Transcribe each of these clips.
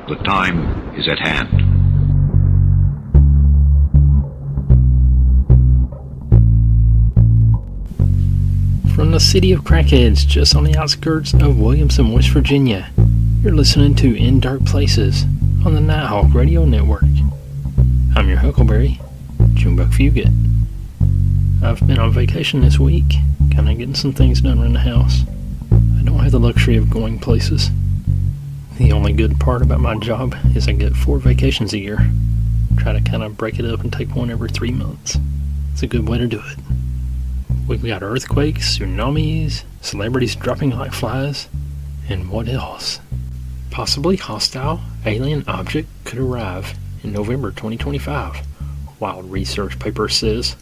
The time is at hand. From the city of crackheads just on the outskirts of Williamson, West Virginia, you're listening to In Dark Places on the Nighthawk Radio Network. I'm your Huckleberry, Junebug Fugit. I've been on vacation this week, kinda getting some things done around the house. I don't have the luxury of going places. The only good part about my job is I get 4 vacations a year. Try to kinda break it up and take one every 3 months. It's a good way to do it. We've got earthquakes, tsunamis, celebrities dropping like flies, and what else? Possibly hostile alien object could arrive in November 2025, Wild Research Paper says.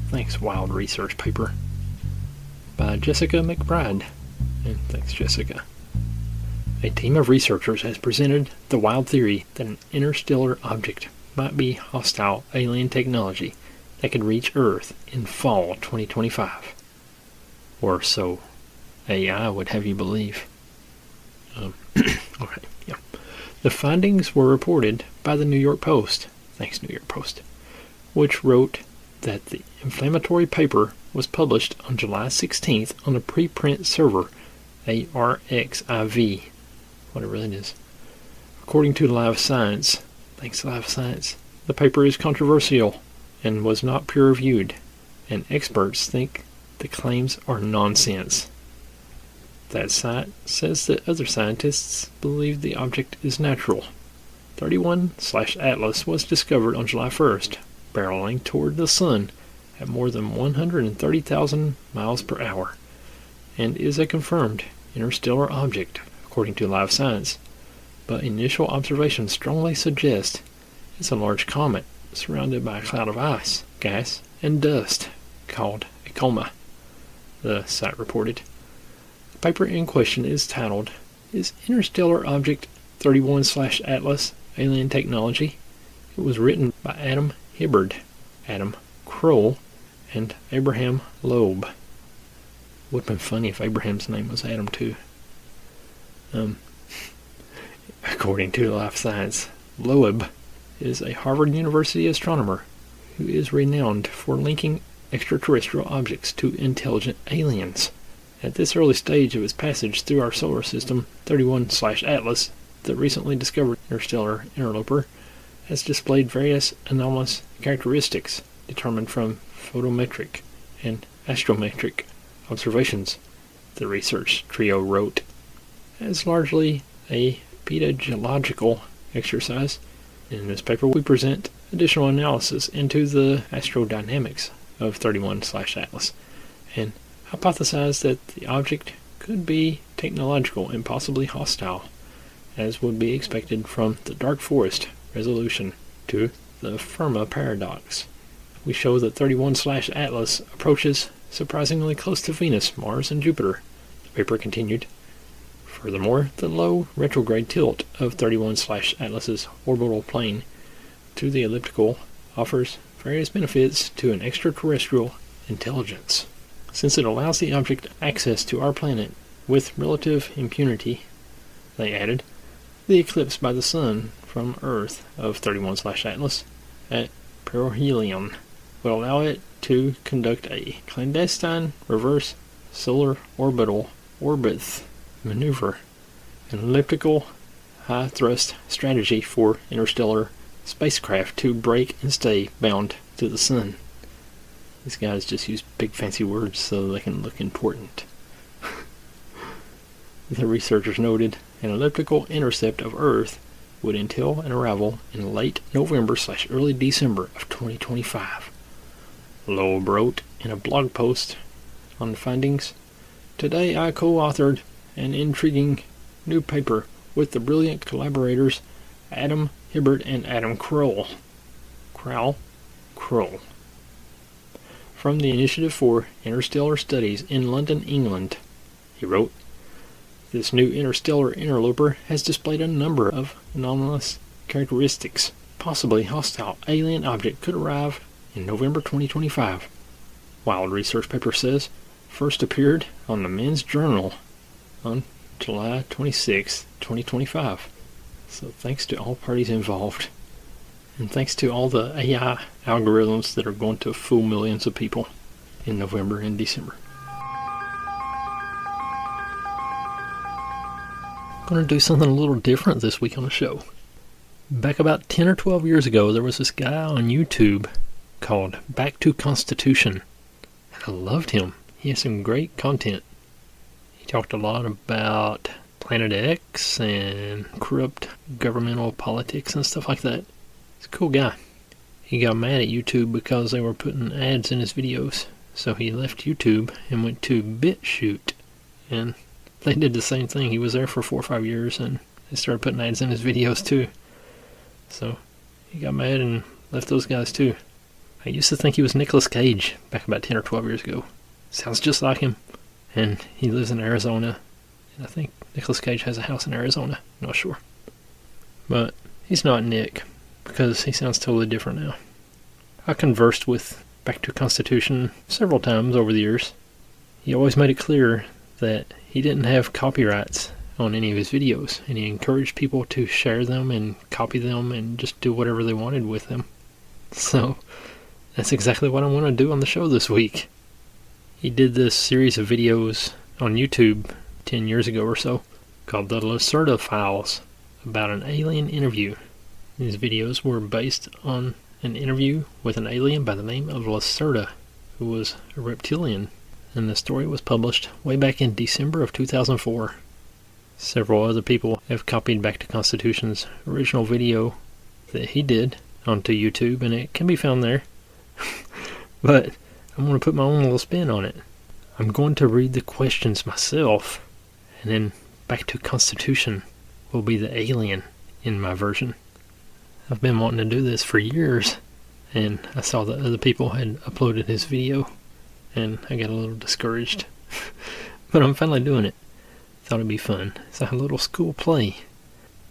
Thanks, Wild Research Paper. By Jessica McBride. And thanks, Jessica. A team of researchers has presented the wild theory that an interstellar object might be hostile alien technology that could reach Earth in fall 2025. Or so AI would have you believe. Okay, yeah. The findings were reported by the New York Post, thanks New York Post, which wrote that the inflammatory paper was published on July 16th on a preprint server, ARXIV, whatever that is. According to Live Science, thanks Live Science, the paper is controversial and was not peer-reviewed, and experts think the claims are nonsense. That site says that other scientists believe the object is natural. 31/Atlas was discovered on July 1st, barreling toward the sun at more than 130,000 miles per hour, and is a confirmed interstellar object, according to Live Science, but initial observations strongly suggest it's a large comet surrounded by a cloud of ice, gas, and dust called a coma, the site reported. The paper in question is titled, Is Interstellar Object 31/Atlas Alien Technology? It was written by Adam Hibbard, Adam Kroll, and Abraham Loeb. Would have been funny if Abraham's name was Adam too. According to Life Science, Loeb is a Harvard University astronomer who is renowned for linking extraterrestrial objects to intelligent aliens. At this early stage of its passage through our solar system, 31/Atlas, the recently discovered interstellar interloper, has displayed various anomalous characteristics determined from photometric and astrometric observations, the research trio wrote. As largely a pedagogical exercise, in this paper we present additional analysis into the astrodynamics of 31/Atlas and hypothesize that the object could be technological and possibly hostile, as would be expected from the dark forest resolution to the Fermi paradox. We show that 31/Atlas approaches surprisingly close to Venus, Mars, and Jupiter, the paper continued. Furthermore, the low retrograde tilt of 31/Atlas's orbital plane to the elliptical offers various benefits to an extraterrestrial intelligence, since it allows the object access to our planet with relative impunity. They added, the eclipse by the sun from Earth of 31/Atlas at perihelion will allow it to conduct a clandestine reverse solar orbital orbit maneuver, an elliptical high-thrust strategy for interstellar spacecraft to break and stay bound to the sun. These guys just use big fancy words so they can look important. The researchers noted an elliptical intercept of Earth would entail an arrival in late November/early December of 2025. Loeb wrote in a blog post on the findings, Today I co-authored an intriguing new paper with the brilliant collaborators Adam Hibbard and Adam Kroll. Kroll. From the Initiative for Interstellar Studies in London, England, he wrote, This new interstellar interloper has displayed a number of anomalous characteristics. Possibly hostile alien object could arrive in November 2025. Wild Research Paper says, first appeared on the Men's Journal on July 26, 2025. So thanks to all parties involved. And thanks to all the AI algorithms that are going to fool millions of people in November and December. I'm going to do something a little different this week on the show. Back about 10 or 12 years ago, there was this guy on YouTube called Back to Constitution. I loved him. He has some great content. He talked a lot about Planet X and corrupt governmental politics and stuff like that. He's a cool guy. He got mad at YouTube because they were putting ads in his videos. So he left YouTube and went to BitChute. And they did the same thing. He was there for 4 or 5 years and they started putting ads in his videos too. So he got mad and left those guys too. I used to think he was Nicolas Cage back about 10 or 12 years ago. Sounds just like him. And he lives in Arizona. And I think Nicolas Cage has a house in Arizona. Not sure. But he's not Nick, because he sounds totally different now. I conversed with Back to Constitution several times over the years. He always made it clear that he didn't have copyrights on any of his videos, and he encouraged people to share them and copy them and just do whatever they wanted with them. So that's exactly what I want to do on the show this week. He did this series of videos on YouTube 10 years ago or so called the Lacerta Files about an alien interview. These videos were based on an interview with an alien by the name of Lacerta, who was a reptilian, and the story was published way back in December of 2004. Several other people have copied Back to Constitution's original video that he did onto YouTube, and it can be found there. But I'm going to put my own little spin on it. I'm going to read the questions myself, and then Back to Constitution will be the alien in my version. I've been wanting to do this for years, and I saw that other people had uploaded his video, and I got a little discouraged. But I'm finally doing it. Thought it'd be fun. It's like a little school play.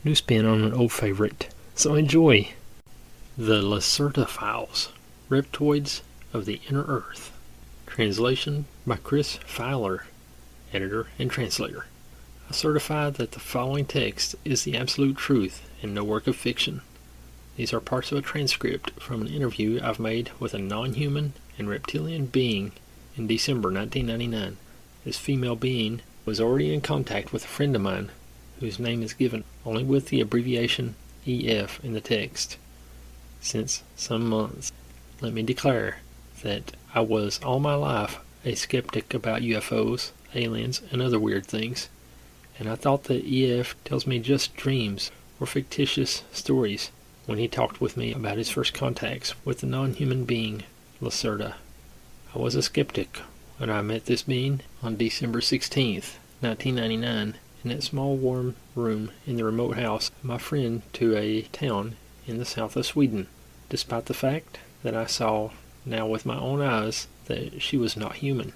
New spin on an old favorite. So enjoy. The Lacerta Files. Reptoids of the Inner Earth. Translation by Chris Feiler, editor and translator. I certify that the following text is the absolute truth and no work of fiction. These are parts of a transcript from an interview I've made with a non-human and reptilian being in December 1999. This female being was already in contact with a friend of mine whose name is given only with the abbreviation EF in the text. Since some months, let me declare that I was all my life a skeptic about UFOs, aliens, and other weird things, and I thought that EF tells me just dreams or fictitious stories when he talked with me about his first contacts with the non-human being, Lacerta. I was a skeptic when I met this being on December 16th, 1999, in that small warm room in the remote house of my friend to a town in the south of Sweden, despite the fact that I saw now with my own eyes that she was not human.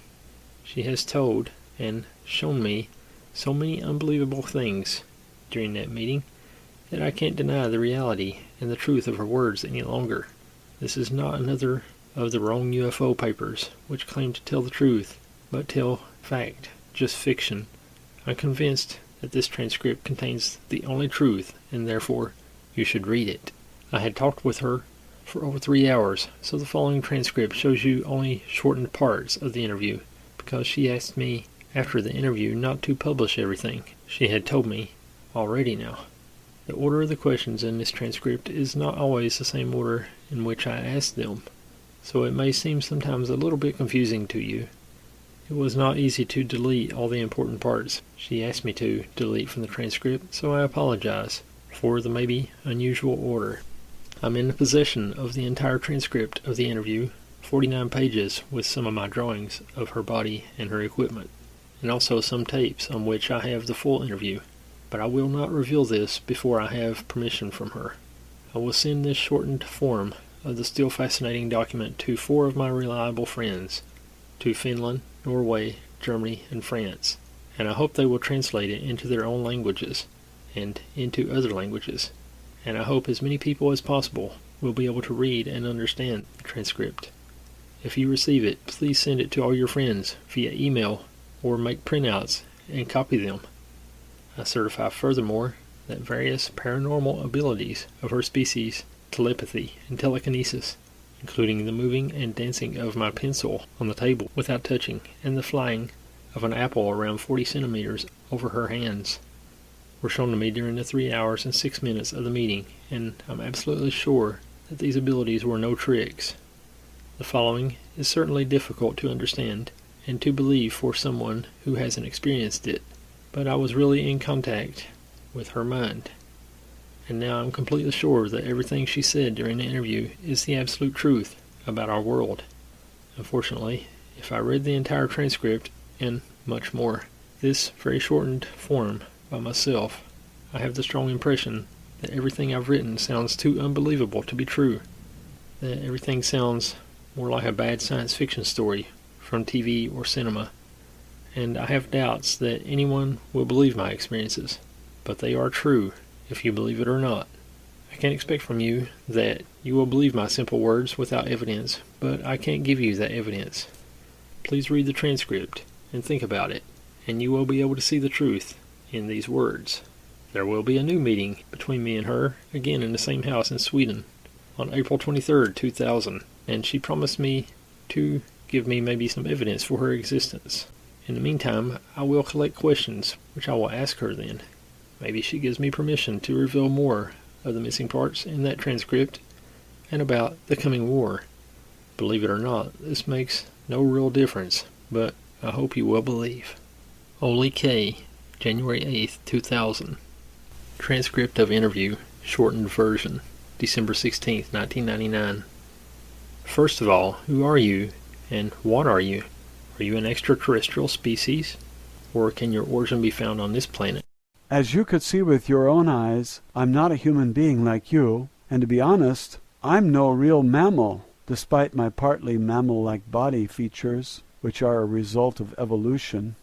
She has told and shown me so many unbelievable things during that meeting that I can't deny the reality and the truth of her words any longer. This is not another of the wrong UFO papers, which claim to tell the truth, but tell fact, just fiction. I'm convinced that this transcript contains the only truth, and therefore you should read it. I had talked with her for over 3 hours, so the following transcript shows you only shortened parts of the interview, because she asked me after the interview not to publish everything she had told me already now. The order of the questions in this transcript is not always the same order in which I asked them, so it may seem sometimes a little bit confusing to you. It was not easy to delete all the important parts she asked me to delete from the transcript, so I apologize for the maybe unusual order. I'm in the possession of the entire transcript of the interview, 49 pages with some of my drawings of her body and her equipment, and also some tapes on which I have the full interview. But I will not reveal this before I have permission from her. I will send this shortened form of the still fascinating document to 4 of my reliable friends, to Finland, Norway, Germany, and France, and I hope they will translate it into their own languages and into other languages, and I hope as many people as possible will be able to read and understand the transcript. If you receive it, please send it to all your friends via email or make printouts and copy them. I certify furthermore that various paranormal abilities of her species, telepathy and telekinesis, including the moving and dancing of my pencil on the table without touching, and the flying of an apple around 40 centimeters over her hands, were shown to me during the 3 hours and 6 minutes of the meeting, and I'm absolutely sure that these abilities were no tricks. The following is certainly difficult to understand and to believe for someone who hasn't experienced it, but I was really in contact with her mind, and now I'm completely sure that everything she said during the interview is the absolute truth about our world. Unfortunately, if I read the entire transcript and much more, this very shortened form by myself, I have the strong impression that everything I've written sounds too unbelievable to be true, that everything sounds more like a bad science fiction story from TV or cinema, and I have doubts that anyone will believe my experiences, but they are true if you believe it or not. I can't expect from you that you will believe my simple words without evidence, but I can't give you that evidence. Please read the transcript and think about it, and you will be able to see the truth in these words. There will be a new meeting between me and her, again in the same house in Sweden, on April 23rd, 2000, and she promised me to give me maybe some evidence for her existence. In the meantime, I will collect questions, which I will ask her then. Maybe she gives me permission to reveal more of the missing parts in that transcript and about the coming war. Believe it or not, this makes no real difference, but I hope you will believe. Oli K., January 8th, 2000. Transcript of interview, shortened version, December 16th, 1999. First of all, who are you, and what are you? Are you an extraterrestrial species, or can your origin be found on this planet? As you could see with your own eyes, I'm not a human being like you, and to be honest, I'm no real mammal, despite my partly mammal-like body features, which are a result of evolution.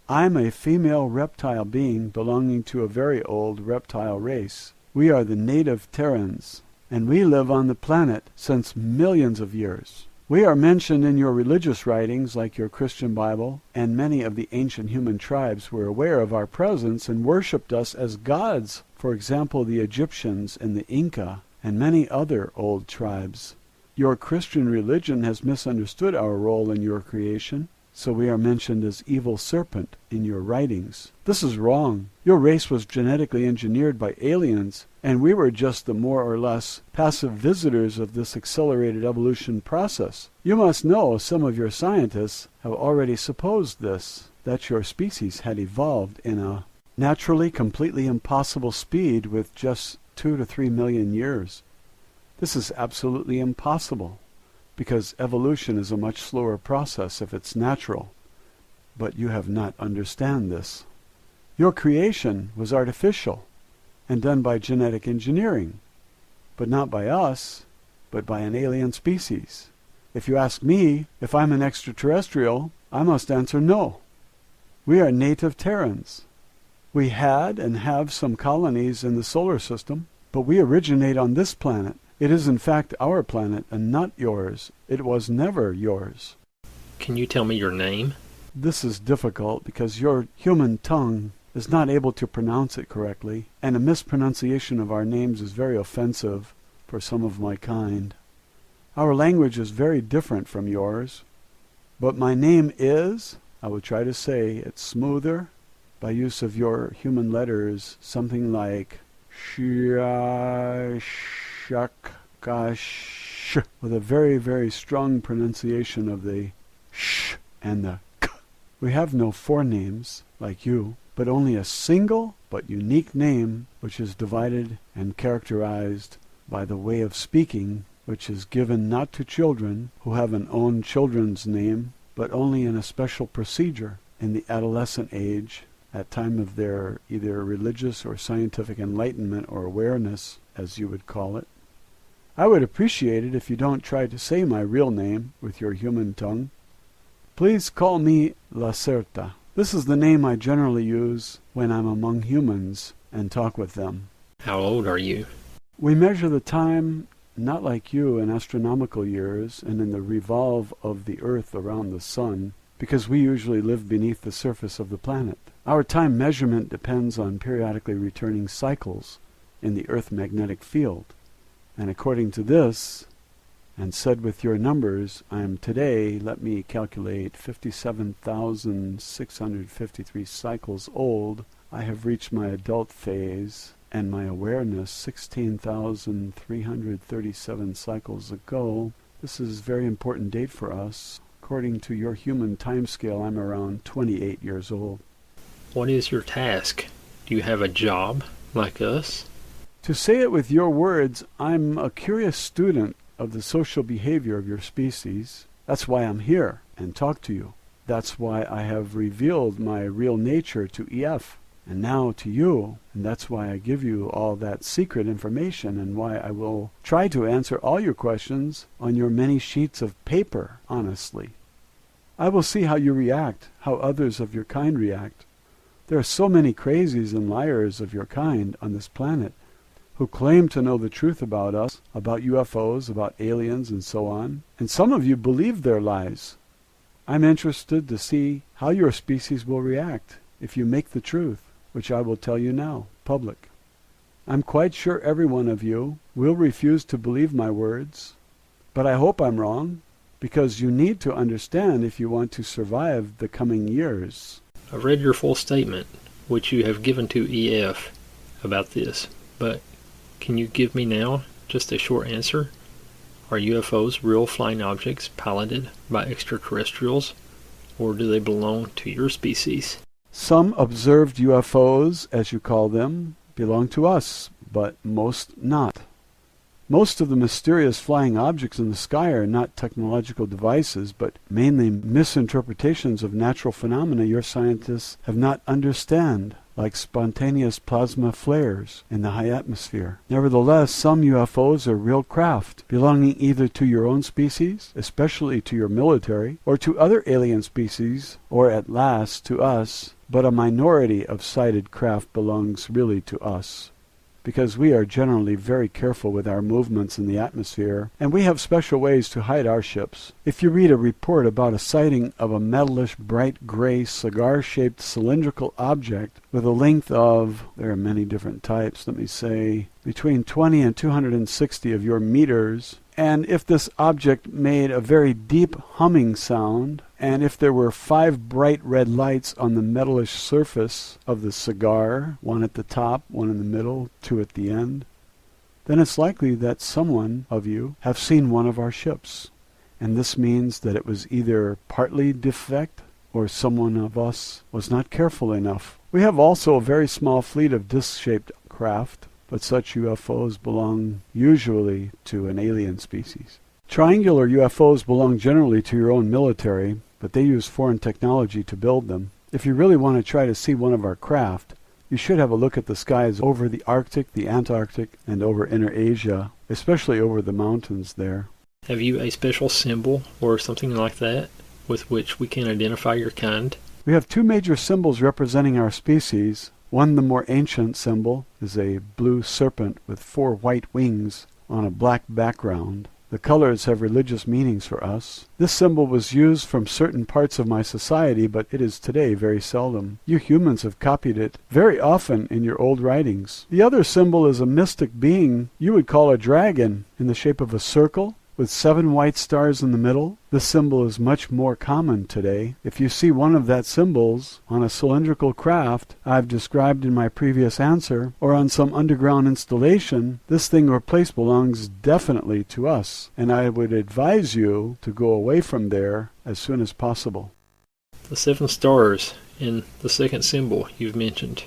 I'm a female reptile being belonging to a very old reptile race. We are the native Terrans, and we live on the planet since millions of years. We are mentioned in your religious writings, like your Christian Bible, and many of the ancient human tribes were aware of our presence and worshipped us as gods. For example, the Egyptians and the Inca, and many other old tribes. Your Christian religion has misunderstood our role in your creation, so we are mentioned as evil serpent in your writings. This is wrong. Your race was genetically engineered by aliens, and we were just the more or less passive visitors of this accelerated evolution process. You must know some of your scientists have already supposed this, that your species had evolved in a naturally completely impossible speed with just 2 to 3 million years. This is absolutely impossible, because evolution is a much slower process if it's natural. But you have not understand this. Your creation was artificial and done by genetic engineering, but not by us, but by an alien species. If you ask me if I'm an extraterrestrial, I must answer no. We are native Terrans. We had and have some colonies in the solar system, but we originate on this planet. It is in fact our planet and not yours. It was never yours. Can you tell me your name? This is difficult because your human tongue is not able to pronounce it correctly, and a mispronunciation of our names is very offensive for some of my kind. Our language is very different from yours, but my name is, I will try to say it smoother by use of your human letters, something like Shakash, with a very, very strong pronunciation of the sh and the k. We have no forenames like you, but only a single but unique name, which is divided and characterized by the way of speaking, which is given not to children who have an own children's name, but only in a special procedure in the adolescent age, at time of their either religious or scientific enlightenment or awareness, as you would call it. I would appreciate it if you don't try to say my real name with your human tongue. Please call me Lacerta. This is the name I generally use when I'm among humans and talk with them. How old are you? We measure the time not like you in astronomical years and in the revolve of the earth around the sun, because we usually live beneath the surface of the planet. Our time measurement depends on periodically returning cycles in the Earth magnetic field. And according to this, and said with your numbers, I am today, let me calculate, 57,653 cycles old. I have reached my adult phase, and my awareness 16,337 cycles ago. This is a very important date for us. According to your human timescale, I'm around 28 years old. What is your task? Do you have a job, like us? To say it with your words, I'm a curious student of the social behavior of your species. That's why I'm here and talk to you. That's why I have revealed my real nature to EF and now to you. And that's why I give you all that secret information and why I will try to answer all your questions on your many sheets of paper, honestly. I will see how you react, how others of your kind react. There are so many crazies and liars of your kind on this planet who claim to know the truth about us, about UFOs, about aliens, and so on. And some of you believe their lies. I'm interested to see how your species will react if you make the truth, which I will tell you now, public. I'm quite sure every one of you will refuse to believe my words, but I hope I'm wrong, because you need to understand if you want to survive the coming years. I've read your full statement, which you have given to EF about this, but can you give me now just a short answer? Are UFOs real flying objects piloted by extraterrestrials, or do they belong to your species? Some observed UFOs, as you call them, belong to us, but most not. Most of the mysterious flying objects in the sky are not technological devices, but mainly misinterpretations of natural phenomena your scientists have not understand, like spontaneous plasma flares in the high atmosphere. Nevertheless, some UFOs are real craft, belonging either to your own species, especially to your military, or to other alien species, or at last to us, but a minority of sighted craft belongs really to us, because we are generally very careful with our movements in the atmosphere, and we have special ways to hide our ships. If you read a report about a sighting of a metallish bright gray cigar-shaped cylindrical object with a length of, there are many different types, let me say, between 20 and 260 of your meters, and if this object made a very deep humming sound, and if there were 5 bright red lights on the metallish surface of the cigar, one at the top, one in the middle, 2 at the end, then it's likely that someone of you have seen one of our ships. And this means that it was either partly defect or someone of us was not careful enough. We have also a very small fleet of disc-shaped craft, but such UFOs belong usually to an alien species. Triangular UFOs belong generally to your own military, but they use foreign technology to build them. If you really want to try to see one of our craft, you should have a look at the skies over the Arctic, the Antarctic, and over Inner Asia, especially over the mountains there. Have you a special symbol or something like that with which we can identify your kind? We have 2 major symbols representing our species. One, the more ancient symbol, is a blue serpent with 4 white wings on a black background. The colors have religious meanings for us. This symbol was used from certain parts of my society, but it is today very seldom. You humans have copied it very often in your old writings. The other symbol is a mystic being you would call a dragon, in the shape of a circle with 7 white stars in the middle. This symbol is much more common today. If you see one of that symbols on a cylindrical craft I've described in my previous answer, or on some underground installation, this thing or place belongs definitely to us, and I would advise you to go away from there as soon as possible. The 7 stars in the second symbol you've mentioned,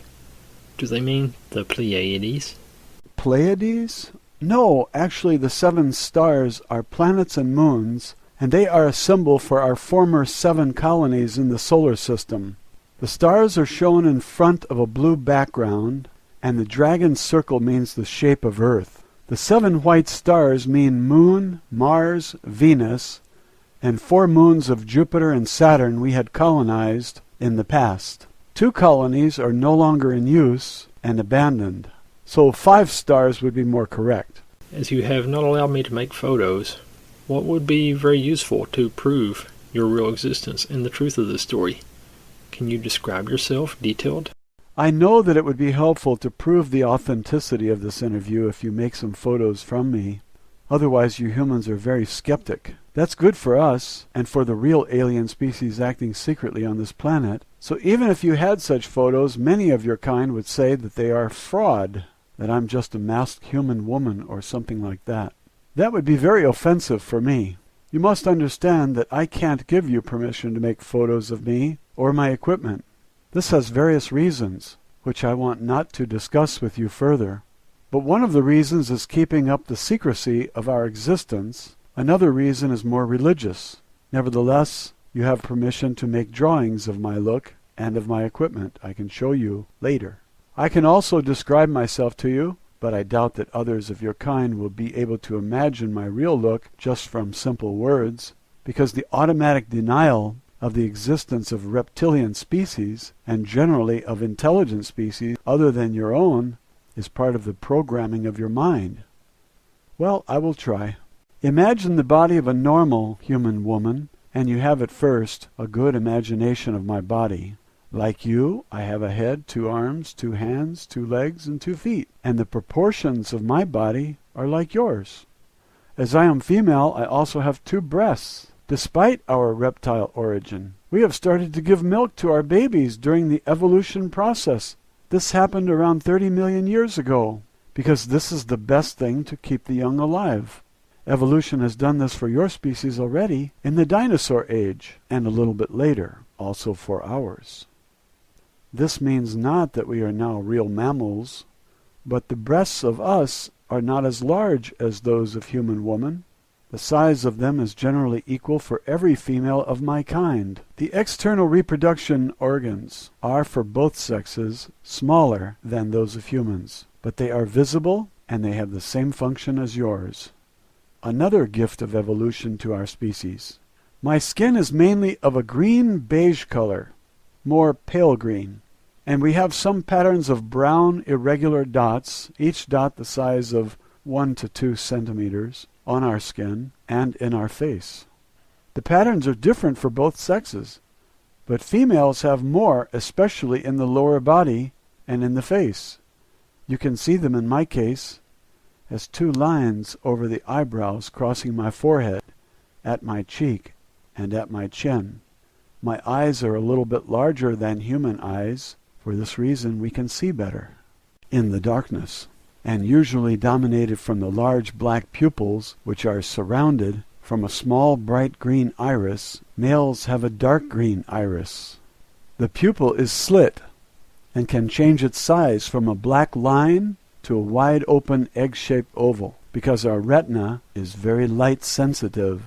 do they mean the Pleiades? Pleiades? No, actually the 7 stars are planets and moons, and they are a symbol for our former 7 colonies in the solar system. The stars are shown in front of a blue background, and the dragon circle means the shape of Earth. The 7 white stars mean Moon, Mars, Venus, and 4 moons of Jupiter and Saturn we had colonized in the past. 2 colonies are no longer in use and abandoned. So 5 stars would be more correct. As you have not allowed me to make photos, what would be very useful to prove your real existence and the truth of the story? Can you describe yourself detailed? I know that it would be helpful to prove the authenticity of this interview if you make some photos from me. Otherwise, you humans are very skeptic. That's good for us, and for the real alien species acting secretly on this planet. So even if you had such photos, many of your kind would say that they are fraud, that I'm just a masked human woman or something like that. That would be very offensive for me. You must understand that I can't give you permission to make photos of me or my equipment. This has various reasons, which I want not to discuss with you further. But one of the reasons is keeping up the secrecy of our existence. Another reason is more religious. Nevertheless, you have permission to make drawings of my look and of my equipment. I can show you later. I can also describe myself to you, but I doubt that others of your kind will be able to imagine my real look just from simple words, because the automatic denial of the existence of reptilian species, and generally of intelligent species other than your own, is part of the programming of your mind. Well, I will try. Imagine the body of a normal human woman, and you have at first a good imagination of my body. Like you, I have a head, 2 arms, 2 hands, 2 legs, and 2 feet, and the proportions of my body are like yours. As I am female, I also have 2 breasts. Despite our reptile origin, we have started to give milk to our babies during the evolution process. This happened around 30 million years ago, because this is the best thing to keep the young alive. Evolution has done this for your species already in the dinosaur age, and a little bit later, also for ours. This means not that we are now real mammals, but the breasts of us are not as large as those of human woman. The size of them is generally equal for every female of my kind. The external reproduction organs are for both sexes smaller than those of humans, but they are visible and they have the same function as yours. Another gift of evolution to our species. My skin is mainly of a green-beige color, more pale green, and we have some patterns of brown irregular dots, each dot the size of 1 to 2 centimeters, on our skin and in our face. The patterns are different for both sexes, but females have more, especially in the lower body and in the face. You can see them in my case as 2 lines over the eyebrows crossing my forehead, at my cheek, and at my chin. My eyes are a little bit larger than human eyes. For this reason we can see better in the darkness, and usually dominated from the large black pupils, which are surrounded from a small bright green iris. Males have a dark green iris. The pupil is slit and can change its size from a black line to a wide open egg-shaped oval, because our retina is very light sensitive,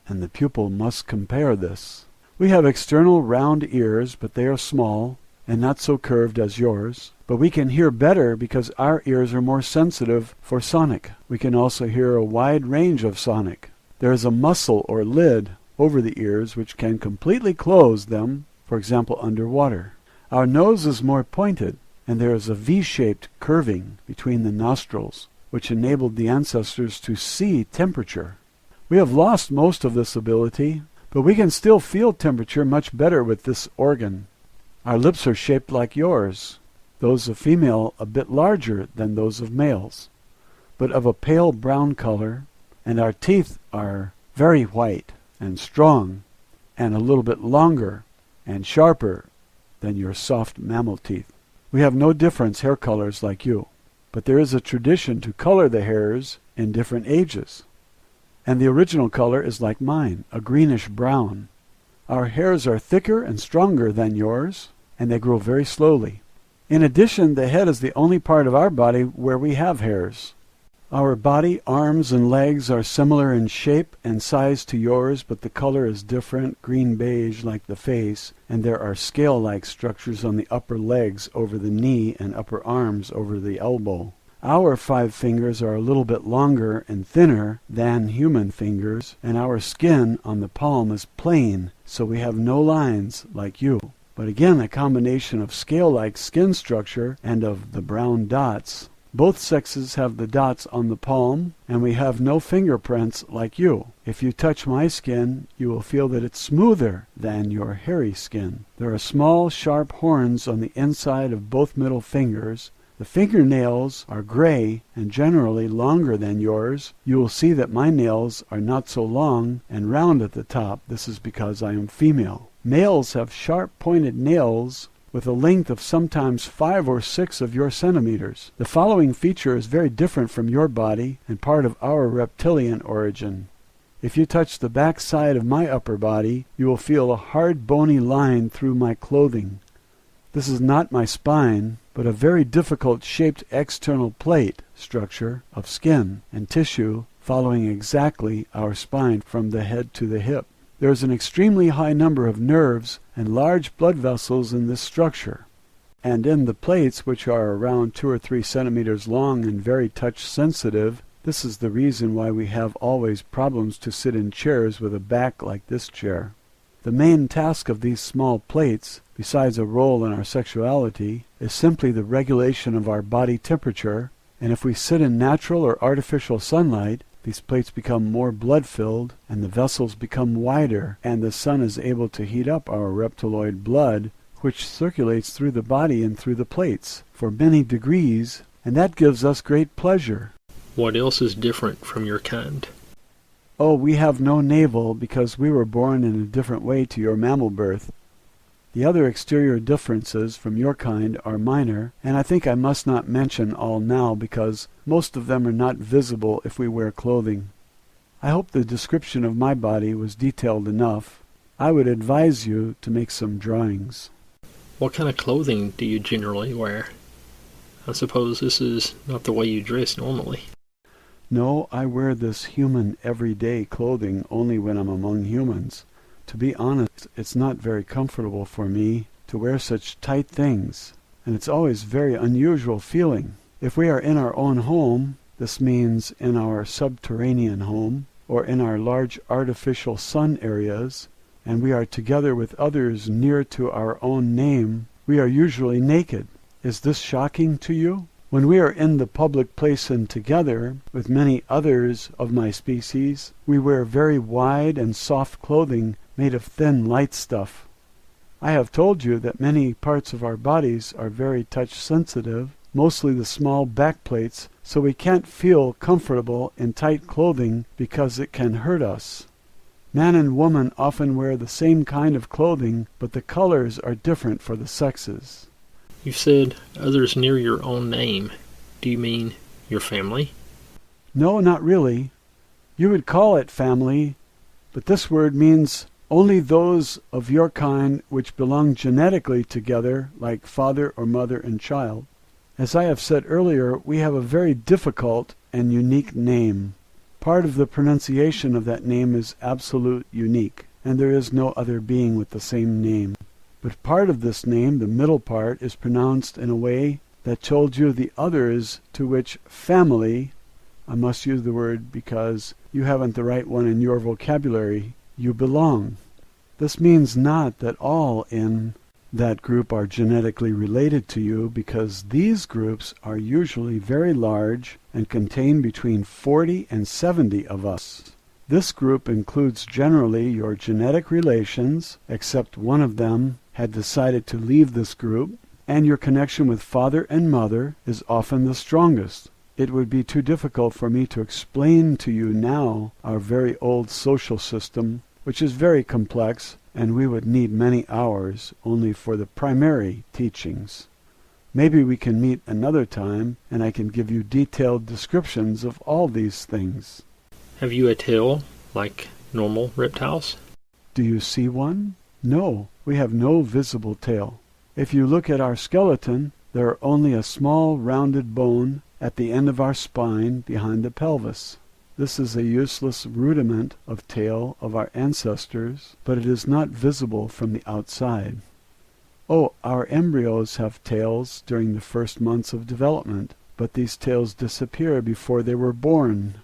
and the pupil must compare this. We have external round ears, but they are small and not so curved as yours. But we can hear better because our ears are more sensitive for sonic. We can also hear a wide range of sonic. There is a muscle or lid over the ears which can completely close them, for example underwater. Our nose is more pointed, and there is a V-shaped curving between the nostrils, which enabled the ancestors to see temperature. We have lost most of this ability, but we can still feel temperature much better with this organ. Our lips are shaped like yours, those of female a bit larger than those of males, but of a pale brown color, and our teeth are very white and strong, and a little bit longer and sharper than your soft mammal teeth. We have no difference hair colors like you, but there is a tradition to color the hairs in different ages, and the original color is like mine, a greenish brown. Our hairs are thicker and stronger than yours, and they grow very slowly. In addition, the head is the only part of our body where we have hairs. Our body, arms, and legs are similar in shape and size to yours, but the color is different, green-beige like the face, and there are scale-like structures on the upper legs over the knee and upper arms over the elbow. Our 5 fingers are a little bit longer and thinner than human fingers, and our skin on the palm is plain, so we have no lines like you. But again, a combination of scale-like skin structure and of the brown dots Both sexes have the dots on the palm, and we have no fingerprints like you. If you touch my skin, you will feel that it's smoother than your hairy skin. There are small, sharp horns on the inside of both middle fingers. The fingernails are gray and generally longer than yours. You will see that my nails are not so long and round at the top. This is because I am female. Males have sharp pointed nails with a length of sometimes 5 or 6 of your centimeters. The following feature is very different from your body and part of our reptilian origin. If you touch the back side of my upper body, you will feel a hard bony line through my clothing. This is not my spine, but a very difficult shaped external plate structure of skin and tissue following exactly our spine from the head to the hip. There is an extremely high number of nerves and large blood vessels in this structure, and in the plates, which are around 2 or 3 centimeters long and very touch sensitive. This is the reason why we have always problems to sit in chairs with a back like this chair. The main task of these small plates, besides a role in our sexuality, is simply the regulation of our body temperature, and if we sit in natural or artificial sunlight, these plates become more blood-filled, and the vessels become wider, and the sun is able to heat up our reptiloid blood, which circulates through the body and through the plates for many degrees, and that gives us great pleasure. What else is different from your kind? Oh, we have no navel because we were born in a different way to your mammal birth. The other exterior differences from your kind are minor, and I think I must not mention all now because most of them are not visible if we wear clothing. I hope the description of my body was detailed enough. I would advise you to make some drawings. What kind of clothing do you generally wear? I suppose this is not the way you dress normally. No, I wear this human everyday clothing only when I'm among humans. To be honest, it's not very comfortable for me to wear such tight things, and it's always very unusual feeling. If we are in our own home, this means in our subterranean home, or in our large artificial sun areas, and we are together with others near to our own name, we are usually naked. Is this shocking to you? When we are in the public place and together with many others of my species, we wear very wide and soft clothing made of thin, light stuff. I have told you that many parts of our bodies are very touch-sensitive, mostly the small back plates, so we can't feel comfortable in tight clothing because it can hurt us. Man and woman often wear the same kind of clothing, but the colors are different for the sexes. You said others near your own name. Do you mean your family? No, not really. You would call it family, but this word means only those of your kind which belong genetically together, like father or mother and child. As I have said earlier, we have a very difficult and unique name. Part of the pronunciation of that name is absolute unique, and there is no other being with the same name. But part of this name, the middle part, is pronounced in a way that told you the others to which family, I must use the word because you haven't the right one in your vocabulary, you belong. This means not that all in that group are genetically related to you, because these groups are usually very large and contain between 40 and 70 of us. This group includes generally your genetic relations, except one of them had decided to leave this group, and your connection with father and mother is often the strongest. It would be too difficult for me to explain to you now our very old social system, which is very complex, and we would need many hours only for the primary teachings. Maybe we can meet another time, and I can give you detailed descriptions of all these things. Have you a tail, like normal reptiles? Do you see one? No, we have no visible tail. If you look at our skeleton, there are only a small rounded bone at the end of our spine behind the pelvis. This is a useless rudiment of tail of our ancestors, but it is not visible from the outside. Oh, our embryos have tails during the first months of development, but these tails disappear before they were born.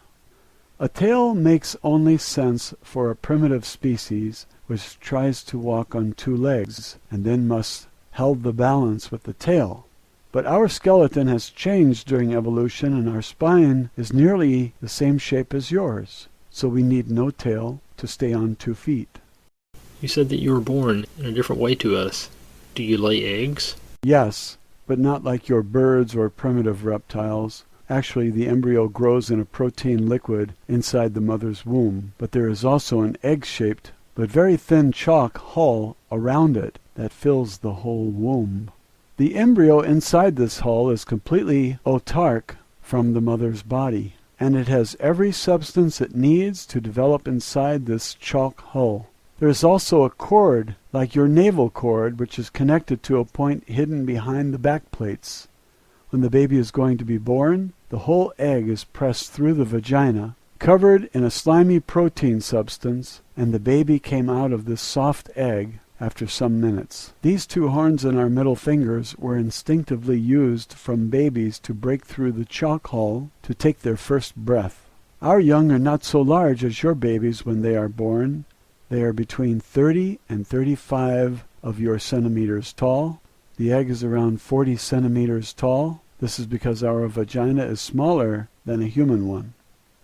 A tail makes only sense for a primitive species which tries to walk on 2 legs, and then must hold the balance with the tail. But our skeleton has changed during evolution, and our spine is nearly the same shape as yours, so we need no tail to stay on 2 feet. You said that you were born in a different way to us. Do you lay eggs? Yes, but not like your birds or primitive reptiles. Actually, the embryo grows in a protein liquid inside the mother's womb, but there is also an egg-shaped but very thin chalk hull around it that fills the whole womb. The embryo inside this hull is completely autark from the mother's body, and it has every substance it needs to develop inside this chalk hull. There is also a cord, like your navel cord, which is connected to a point hidden behind the back plates. When the baby is going to be born, the whole egg is pressed through the vagina, covered in a slimy protein substance, and the baby came out of this soft egg after some minutes. These 2 horns in our middle fingers were instinctively used from babies to break through the chalk hull to take their first breath. Our young are not so large as your babies when they are born. They are between 30 and 35 of your centimeters tall. The egg is around 40 centimeters tall. This is because our vagina is smaller than a human one.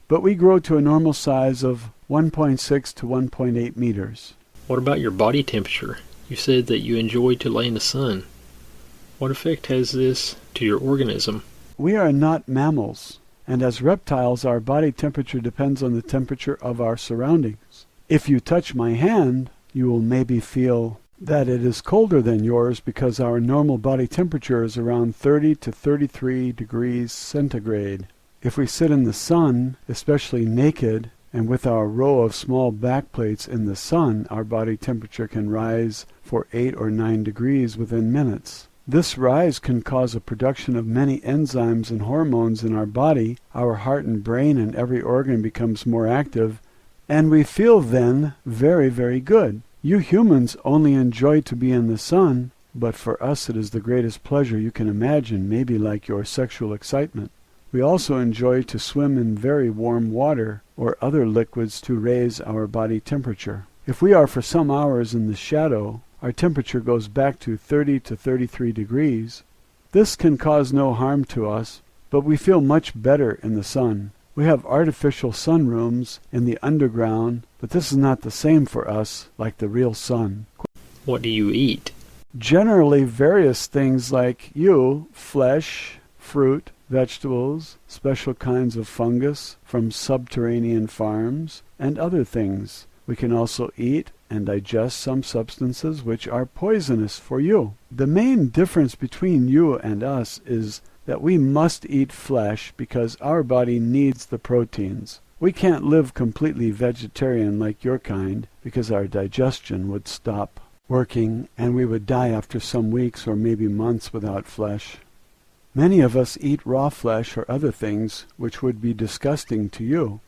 But we grow to a normal size of 1.6 to 1.8 meters. What about your body temperature? You said that you enjoy to lay in the sun. What effect has this to your organism? We are not mammals, and as reptiles our body temperature depends on the temperature of our surroundings. If you touch my hand, you will maybe feel that it is colder than yours because our normal body temperature is around 30 to 33 degrees centigrade. If we sit in the sun, especially naked, and with our row of small backplates in the sun, our body temperature can rise for 8 or 9 degrees within minutes. This rise can cause a production of many enzymes and hormones in our body. Our heart and brain and every organ becomes more active, and we feel then very, very good. You humans only enjoy to be in the sun, but for us it is the greatest pleasure you can imagine, maybe like your sexual excitement. We also enjoy to swim in very warm water or other liquids to raise our body temperature. If we are for some hours in the shadow, our temperature goes back to 30 to 33 degrees. This can cause no harm to us, but we feel much better in the sun. We have artificial sun rooms in the underground, but this is not the same for us like the real sun. What do you eat? Generally various things like flesh, fruit, vegetables, special kinds of fungus from subterranean farms, and other things. We can also eat and digest some substances which are poisonous for you. The main difference between you and us is that we must eat flesh because our body needs the proteins. We can't live completely vegetarian like your kind because our digestion would stop working and we would die after some weeks or maybe months without flesh. Many of us eat raw flesh or other things which would be disgusting to you.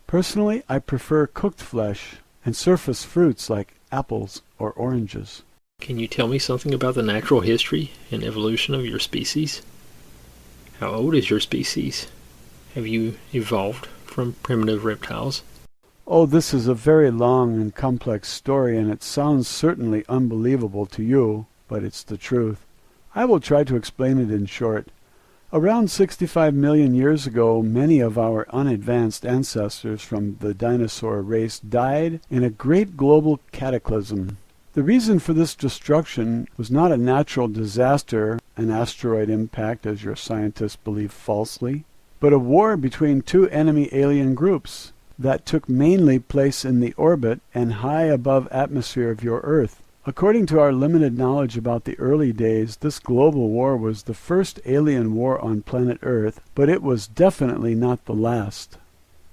Personally, I prefer cooked flesh and surface fruits like apples or oranges. Can you tell me something about the natural history and evolution of your species? How old is your species? Have you evolved from primitive reptiles? Oh, this is a very long and complex story, and it sounds certainly unbelievable to you, but it's the truth. I will try to explain it in short. Around 65 million years ago, many of our unadvanced ancestors from the dinosaur race died in a great global cataclysm. The reason for this destruction was not a natural disaster, an asteroid impact as your scientists believe falsely, but a war between 2 enemy alien groups that took mainly place in the orbit and high above atmosphere of your Earth. According to our limited knowledge about the early days, this global war was the first alien war on planet Earth, but it was definitely not the last.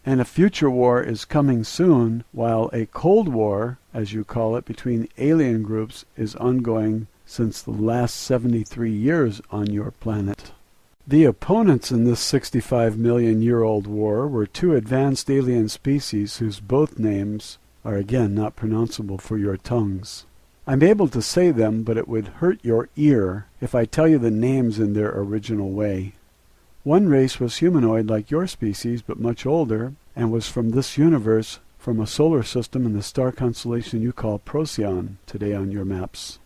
And a future war is coming soon, while a Cold War, as you call it, between alien groups is ongoing since the last 73 years on your planet. The opponents in this 65-million-year-old war were 2 advanced alien species whose both names are again not pronounceable for your tongues. I'm able to say them, but it would hurt your ear if I tell you the names in their original way. One race was humanoid like your species, but much older, and was from this universe, from a solar system in the star constellation you call Procyon, today on your maps.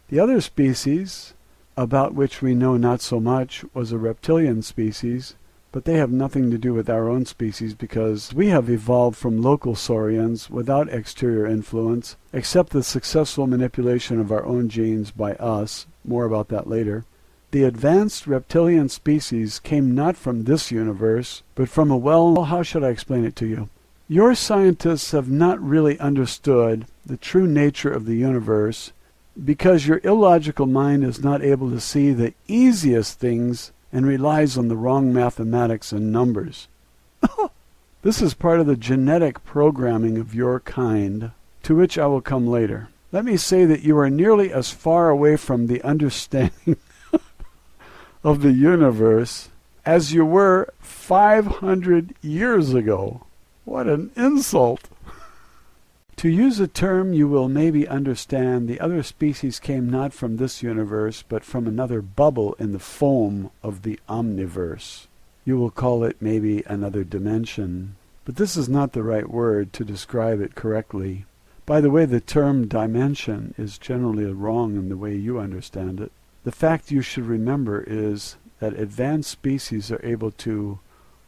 The other species, about which we know not so much, was a reptilian species, but they have nothing to do with our own species because we have evolved from local saurians without exterior influence, except the successful manipulation of our own genes by us. More about that later. The advanced reptilian species came not from this universe, but from how should I explain it to you? Your scientists have not really understood the true nature of the universe because your illogical mind is not able to see the easiest things and relies on the wrong mathematics and numbers. This is part of the genetic programming of your kind, to which I will come later. Let me say that you are nearly as far away from the understanding of the universe as you were 500 years ago. What an insult! To use a term you will maybe understand, the other species came not from this universe, but from another bubble in the foam of the omniverse. You will call it maybe another dimension, but this is not the right word to describe it correctly. By the way, the term dimension is generally wrong in the way you understand it. The fact you should remember is that advanced species are able to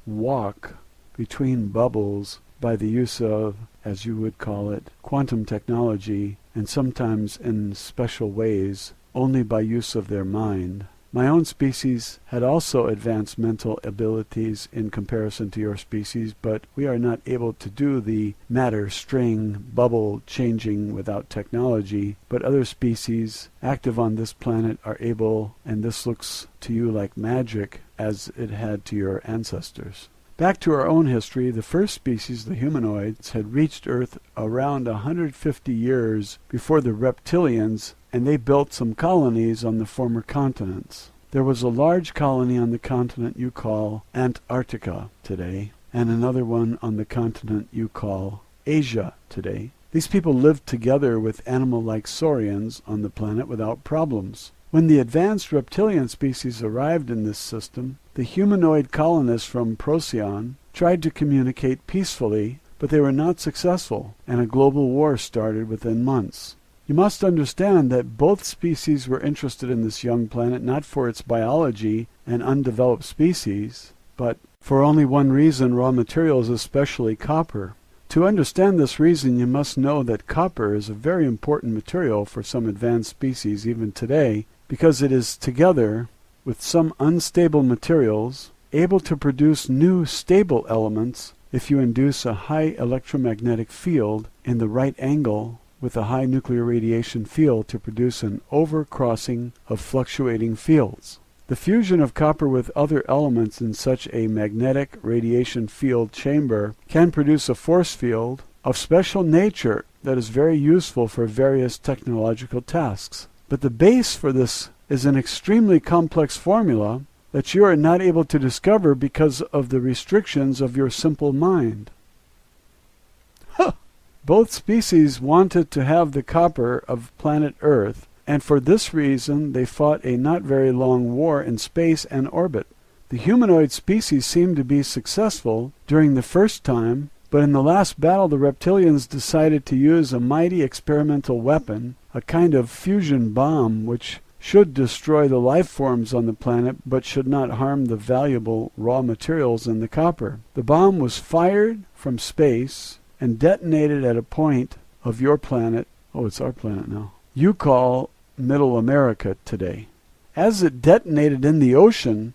walk between bubbles by the use of, as you would call it, quantum technology, and sometimes in special ways, only by use of their mind. My own species had also advanced mental abilities in comparison to your species, but we are not able to do the matter string bubble changing without technology, but other species active on this planet are able, and this looks to you like magic as it had to your ancestors. Back to our own history, the first species, the humanoids, had reached Earth around 150 years before the reptilians, and they built some colonies on the former continents. There was a large colony on the continent you call Antarctica today, and another one on the continent you call Asia today. These people lived together with animal-like saurians on the planet without problems. When the advanced reptilian species arrived in this system, the humanoid colonists from Procyon tried to communicate peacefully, but they were not successful, and a global war started within months. You must understand that both species were interested in this young planet not for its biology and undeveloped species, but for only one reason, raw materials, especially copper. To understand this reason, you must know that copper is a very important material for some advanced species even today, because it is together with some unstable materials able to produce new stable elements if you induce a high electromagnetic field in the right angle with a high nuclear radiation field to produce an overcrossing of fluctuating fields. The fusion of copper with other elements in such a magnetic radiation field chamber can produce a force field of special nature that is very useful for various technological tasks. But the base for this is an extremely complex formula that you are not able to discover because of the restrictions of your simple mind. Both species wanted to have the copper of planet Earth, and for this reason they fought a not very long war in space and orbit. The humanoid species seemed to be successful during the first time, but in the last battle the reptilians decided to use a mighty experimental weapon, a kind of fusion bomb which should destroy the life forms on the planet but should not harm the valuable raw materials in the copper. The bomb was fired from space and detonated at a point of your planet, it's our planet now, you call Middle America today. As it detonated in the ocean,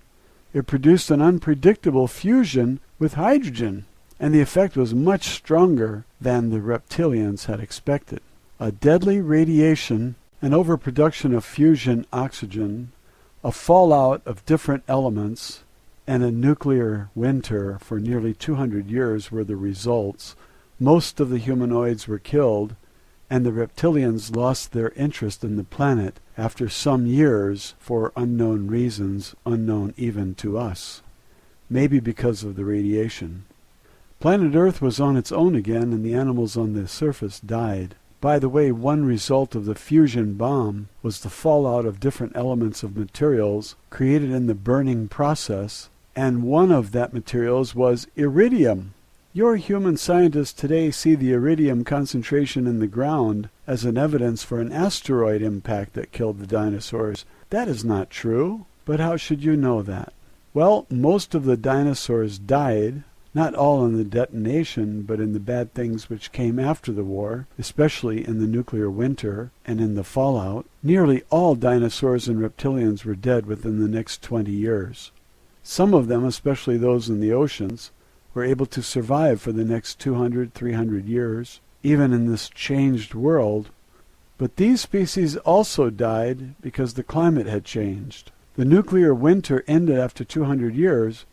it produced an unpredictable fusion with hydrogen, and the effect was much stronger than the reptilians had expected. A deadly radiation, an overproduction of fusion oxygen, a fallout of different elements, and a nuclear winter for nearly 200 years were the results. Most of the humanoids were killed, and the reptilians lost their interest in the planet after some years for unknown reasons, unknown even to us. Maybe because of the radiation. Planet Earth was on its own again, and the animals on the surface died. By the way, one result of the fusion bomb was the fallout of different elements of materials created in the burning process, and one of that materials was iridium. Your human scientists today see the iridium concentration in the ground as an evidence for an asteroid impact that killed the dinosaurs, That is not true. But how should you know that? Well, most of the dinosaurs died, not all in the detonation, but in the bad things which came after the war, especially in the nuclear winter and in the fallout. Nearly all dinosaurs and reptilians were dead within the next 20 years. Some of them, especially those in the oceans, were able to survive for the next 200, 300 years, even in this changed world. But these species also died because the climate had changed. The nuclear winter ended after 200 years,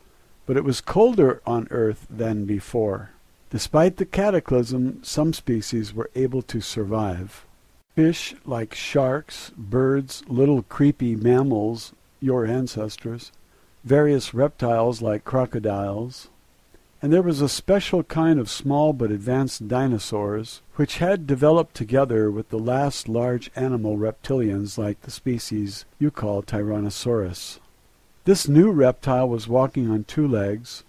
but it was colder on Earth than before. Despite the cataclysm, some species were able to survive. Fish like sharks, birds, little creepy mammals, your ancestors, various reptiles like crocodiles, and there was a special kind of small but advanced dinosaurs which had developed together with the last large animal reptilians like the species you call Tyrannosaurus. This new reptile was walking on two legs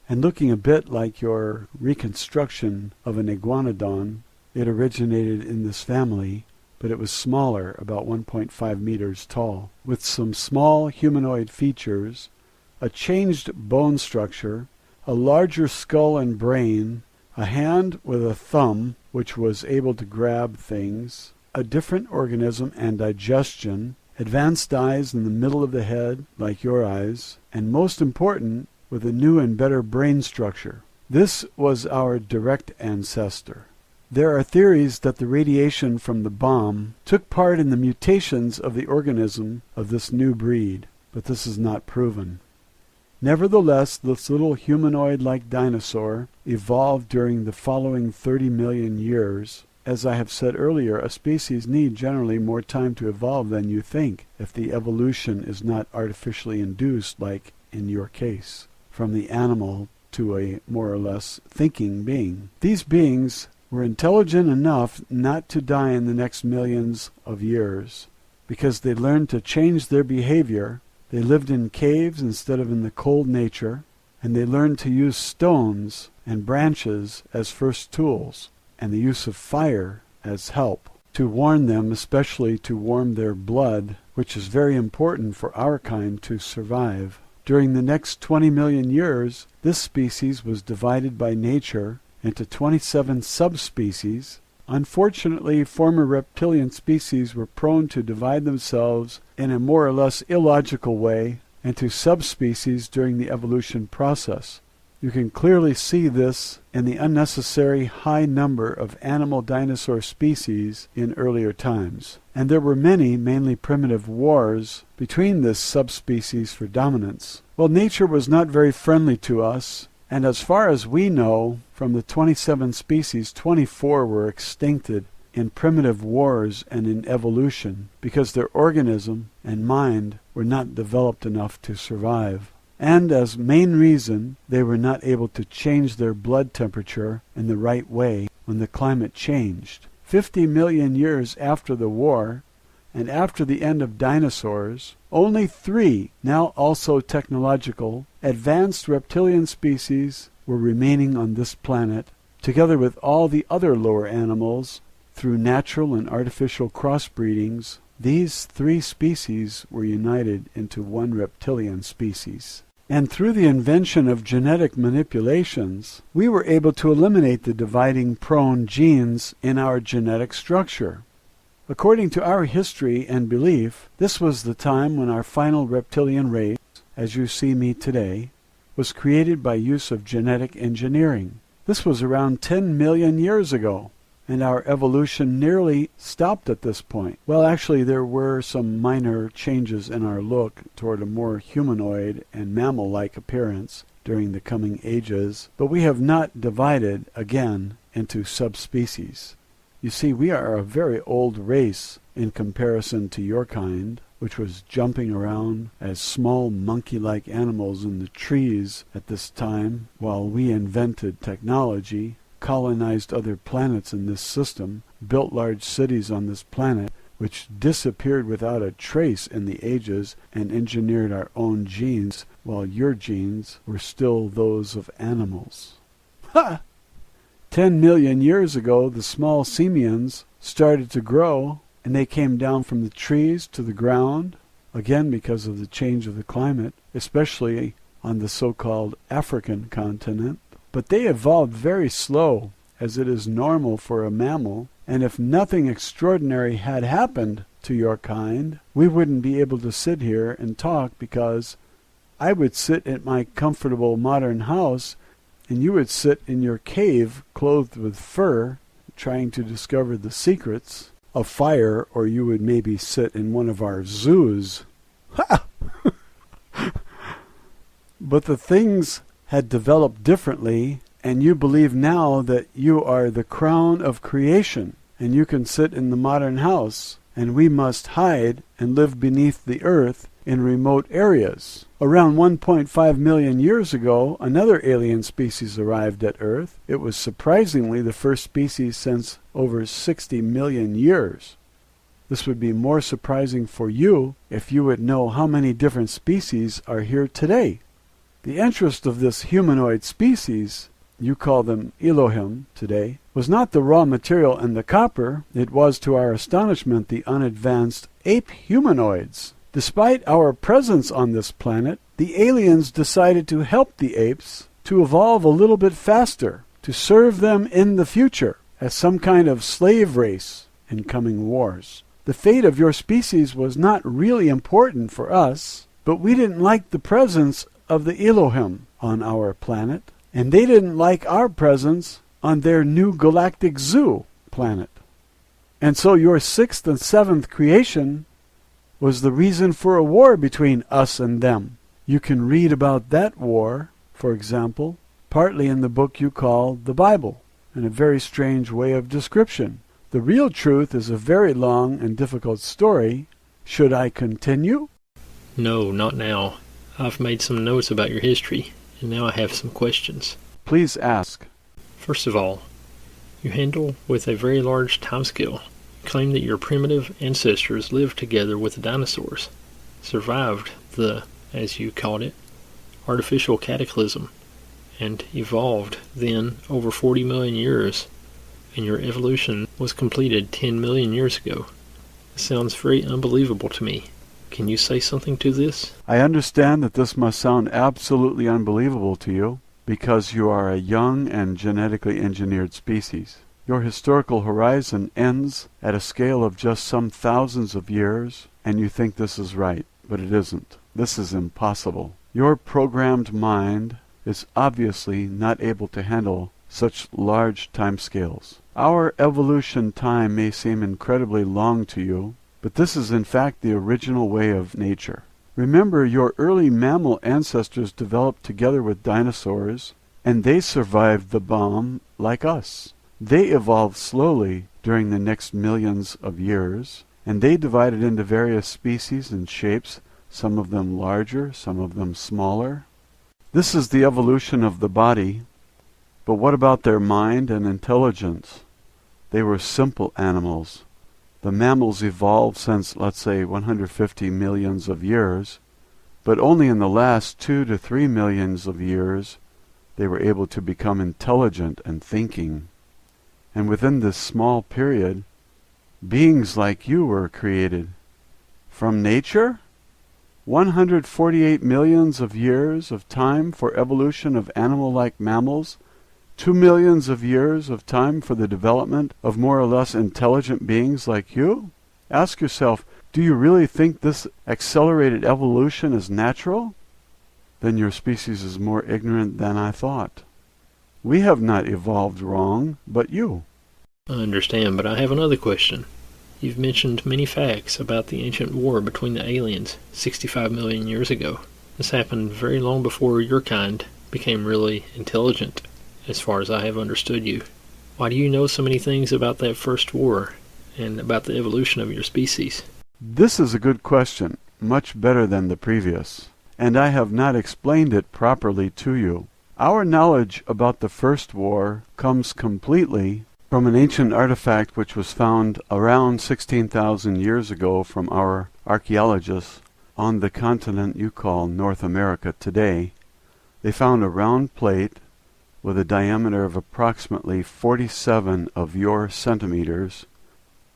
and looking a bit like your reconstruction of an iguanodon. It originated in this family, but it was smaller, about 1.5 meters tall, with some small humanoid features, a changed bone structure, a larger skull and brain, a hand with a thumb which was able to grab things, a different organism and digestion, advanced eyes in the middle of the head like your eyes, and most important, with a new and better brain structure. This was our direct ancestor. There are theories that the radiation from the bomb took part in the mutations of the organism of this new breed, but this is not proven. Nevertheless, this little humanoid-like dinosaur evolved during the following 30 million years. As I have said earlier, a species needs generally more time to evolve than you think, if the evolution is not artificially induced, like in your case, from the animal to a more or less thinking being. These beings were intelligent enough not to die in the next millions of years, because they learned to change their behavior. They lived in caves instead of in the cold nature, and they learned to use stones and branches as first tools, and the use of fire as help, to warm them, especially to warm their blood, which is very important for our kind to survive. During the next 20 million years, this species was divided by nature into 27 subspecies. Unfortunately, former reptilian species were prone to divide themselves in a more or less illogical way into subspecies during the evolution process. You can clearly see this in the unnecessary high number of animal dinosaur species in earlier times. And there were many, mainly primitive, wars between this subspecies for dominance. Well, nature was not very friendly to us, and as far as we know, from the 27 species, 24 were extincted in primitive wars and in evolution because their organism and mind were not developed enough to survive. And as main reason, they were not able to change their blood temperature in the right way when the climate changed. 50 million years after the war, and after the end of dinosaurs, only 3, now also technological, advanced reptilian species were remaining on this planet, together with all the other lower animals. Through natural and artificial crossbreedings, these 3 species were united into one reptilian species. And through the invention of genetic manipulations, we were able to eliminate the dividing-prone genes in our genetic structure. According to our history and belief, this was the time when our final reptilian race, as you see me today, was created by use of genetic engineering. This was around 10 million years ago, and our evolution nearly stopped at this point. Well, actually, there were some minor changes in our look toward a more humanoid and mammal-like appearance during the coming ages, but we have not divided again into subspecies. You see, we are a very old race in comparison to your kind, which was jumping around as small monkey-like animals in the trees at this time, while we invented technology, colonized other planets in this system, built large cities on this planet, which disappeared without a trace in the ages, and engineered our own genes, while your genes were still those of animals. Ha! 10 million years ago, the small simians started to grow, and they came down from the trees to the ground, again because of the change of the climate, especially on the so-called African continent. But they evolved very slow, as it is normal for a mammal, and if nothing extraordinary had happened to your kind, we wouldn't be able to sit here and talk, because I would sit at my comfortable modern house and you would sit in your cave clothed with fur trying to discover the secrets of fire, or you would maybe sit in one of our zoos. Ha! But the things had developed differently, and you believe now that you are the crown of creation, and you can sit in the modern house, and we must hide and live beneath the earth in remote areas. Around 1.5 million years ago, another alien species arrived at Earth. It was surprisingly the first species since over 60 million years. This would be more surprising for you if you would know how many different species are here today. The interest of this humanoid species, you call them Elohim today, was not the raw material and the copper. It was, to our astonishment, the unadvanced ape humanoids. Despite our presence on this planet, the aliens decided to help the apes to evolve a little bit faster, to serve them in the future as some kind of slave race in coming wars. The fate of your species was not really important for us, but we didn't like the presence of the Elohim on our planet, and they didn't like our presence on their new galactic zoo planet. And so your sixth and seventh creation was the reason for a war between us and them. You can read about that war, for example, partly in the book you call the Bible, in a very strange way of description. The real truth is a very long and difficult story. Should I continue? No, not now. I've made some notes about your history, and now I have some questions. Please ask. First of all, you handle with a very large timescale. Claim that your primitive ancestors lived together with the dinosaurs, survived the, as you called it, artificial cataclysm, and evolved then over 40 million years, and your evolution was completed 10 million years ago. This sounds very unbelievable to me. Can you say something to this? I understand that this must sound absolutely unbelievable to you, because you are a young and genetically engineered species. Your historical horizon ends at a scale of just some thousands of years, and you think this is right, but it isn't. This is impossible. Your programmed mind is obviously not able to handle such large timescales. Our evolution time may seem incredibly long to you, but this is in fact the original way of nature. Remember, your early mammal ancestors developed together with dinosaurs, and they survived the bomb like us. They evolved slowly during the next millions of years, and they divided into various species and shapes, some of them larger, some of them smaller. This is the evolution of the body, but what about their mind and intelligence? They were simple animals. The mammals evolved since, let's say, 150 millions of years, but only in the last 2 to 3 millions of years they were able to become intelligent and thinking. And within this small period, beings like you were created. From nature? 148 millions of years of time for evolution of animal-like mammals, 2 millions of years of time for the development of more or less intelligent beings like you? Ask yourself, do you really think this accelerated evolution is natural? Then your species is more ignorant than I thought. We have not evolved wrong, but you. I understand, but I have another question. You've mentioned many facts about the ancient war between the aliens 65 million years ago. This happened very long before your kind became really intelligent, as far as I have understood you. Why do you know so many things about that first war, and about the evolution of your species? This is a good question, much better than the previous, and I have not explained it properly to you. Our knowledge about the First War comes completely from an ancient artifact which was found around 16,000 years ago from our archaeologists on the continent you call North America today. They found a round plate with a diameter of approximately 47 of your centimeters,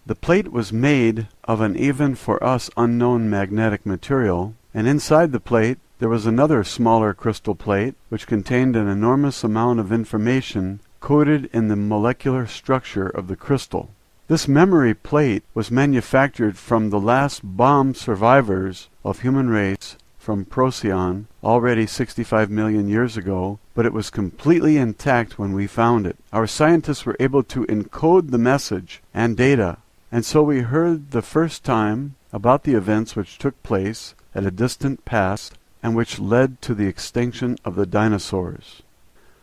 The plate was made of an even for us unknown magnetic material, and inside the plate there was another smaller crystal plate which contained an enormous amount of information coded in the molecular structure of the crystal. This memory plate was manufactured from the last bomb survivors of human race from Procyon, already 65 million years ago, but it was completely intact when we found it. Our scientists were able to encode the message and data, and so we heard the first time about the events which took place at a distant past and which led to the extinction of the dinosaurs.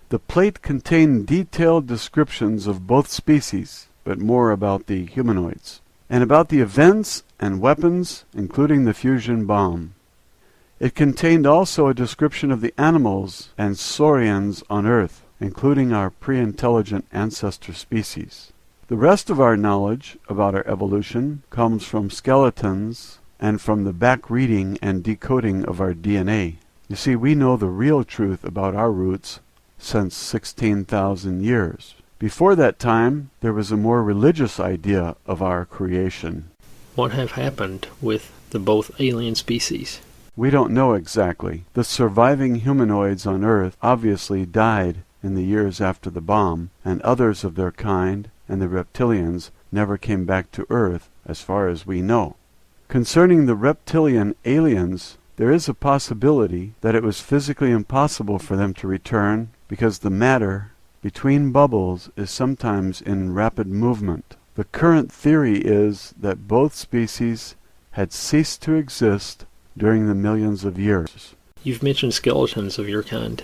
The plate contained detailed descriptions of both species, but more about the humanoids, and about the events and weapons, including the fusion bomb. It contained also a description of the animals and saurians on Earth, including our pre-intelligent ancestor species. The rest of our knowledge about our evolution comes from skeletons and from the back reading and decoding of our DNA. You see, we know the real truth about our roots since 16,000 years. Before that time, there was a more religious idea of our creation. What have happened with the both alien species? We don't know exactly. The surviving humanoids on Earth obviously died in the years after the bomb, and others of their kind and the reptilians never came back to Earth, as far as we know. Concerning the reptilian aliens, there is a possibility that it was physically impossible for them to return because the matter between bubbles is sometimes in rapid movement. The current theory is that both species had ceased to exist during the millions of years. You've mentioned skeletons of your kind.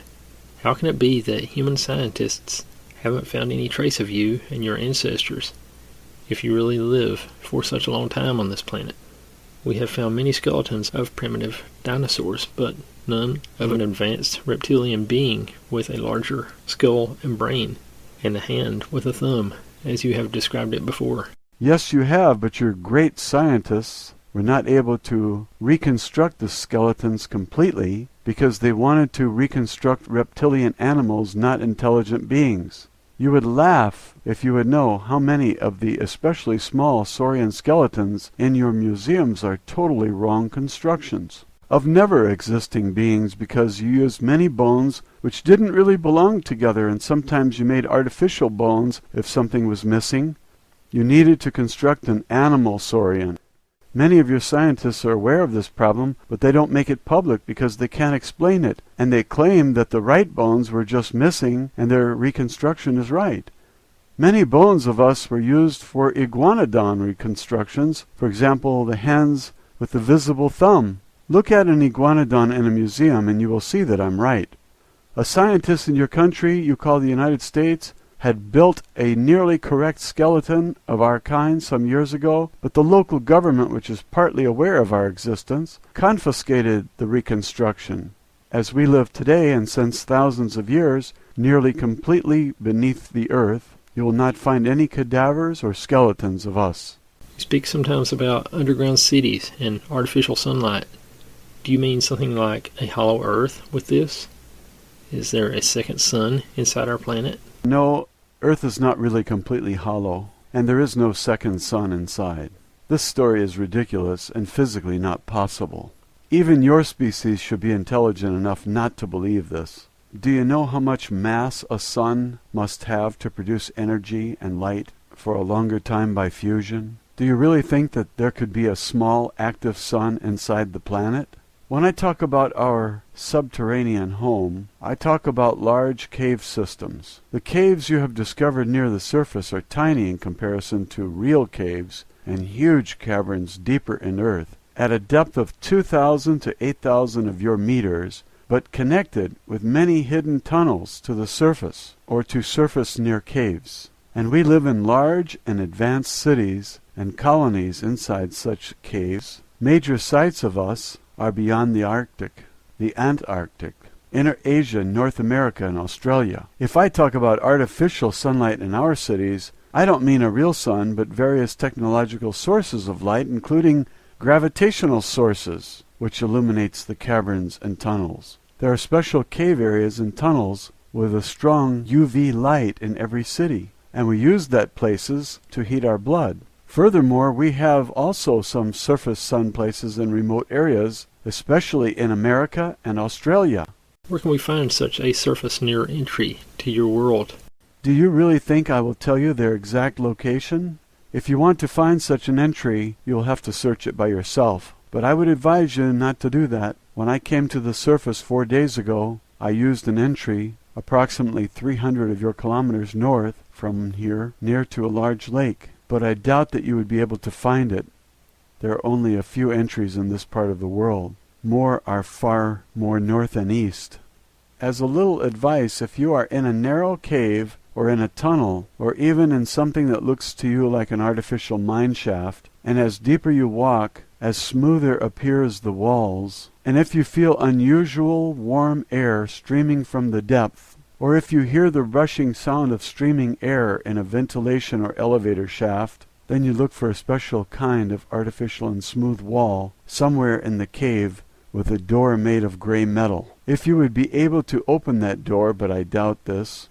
How can it be that human scientists haven't found any trace of you and your ancestors, if you really live for such a long time on this planet? We have found many skeletons of primitive dinosaurs, but none of an advanced reptilian being with a larger skull and brain, and a hand with a thumb, as you have described it before. Yes, you have, but your great scientists were not able to reconstruct the skeletons completely because they wanted to reconstruct reptilian animals, not intelligent beings. You would laugh if you would know how many of the especially small saurian skeletons in your museums are totally wrong constructions of never existing beings, because you used many bones which didn't really belong together, and sometimes you made artificial bones if something was missing. You needed to construct an animal saurian. Many of your scientists are aware of this problem, but they don't make it public because they can't explain it, and they claim that the right bones were just missing and their reconstruction is right. Many bones of us were used for iguanodon reconstructions, for example, the hands with the visible thumb. Look at an iguanodon in a museum and you will see that I'm right. A scientist in your country, you call the United States, had built a nearly correct skeleton of our kind some years ago, but the local government, which is partly aware of our existence, confiscated the reconstruction. As we live today, and since thousands of years, nearly completely beneath the earth, you will not find any cadavers or skeletons of us. You speak sometimes about underground cities and artificial sunlight. Do you mean something like a hollow earth with this? Is there a second sun inside our planet? No, Earth is not really completely hollow, and there is no second sun inside. This story is ridiculous and physically not possible. Even your species should be intelligent enough not to believe this. Do you know how much mass a sun must have to produce energy and light for a longer time by fusion? Do you really think that there could be a small active sun inside the planet? When I talk about our subterranean home, I talk about large cave systems. The caves you have discovered near the surface are tiny in comparison to real caves and huge caverns deeper in earth, at a depth of 2,000 to 8,000 of your meters, but connected with many hidden tunnels to the surface or to surface near caves. And we live in large and advanced cities and colonies inside such caves. Major sites of us are beyond the Arctic, the Antarctic, Inner Asia, North America, and Australia. If I talk about artificial sunlight in our cities, I don't mean a real sun, but various technological sources of light, including gravitational sources, which illuminates the caverns and tunnels. There are special cave areas and tunnels with a strong UV light in every city, and we use that places to heat our blood. Furthermore, we have also some surface sun places in remote areas, especially in America and Australia. Where can we find such a surface near entry to your world? Do you really think I will tell you their exact location? If you want to find such an entry, you will have to search it by yourself. But I would advise you not to do that. When I came to the surface 4 days ago, I used an entry approximately 300 of your kilometers north from here, near to a large lake. But I doubt that you would be able to find it. There are only a few entries in this part of the world. More are far more north and east. As a little advice, if you are in a narrow cave or in a tunnel, or even in something that looks to you like an artificial mine shaft, and as deeper you walk, as smoother appears the walls, and if you feel unusual warm air streaming from the depth, or if you hear the rushing sound of streaming air in a ventilation or elevator shaft, then you look for a special kind of artificial and smooth wall somewhere in the cave with a door made of gray metal. If you would be able to open that door, but I doubt this,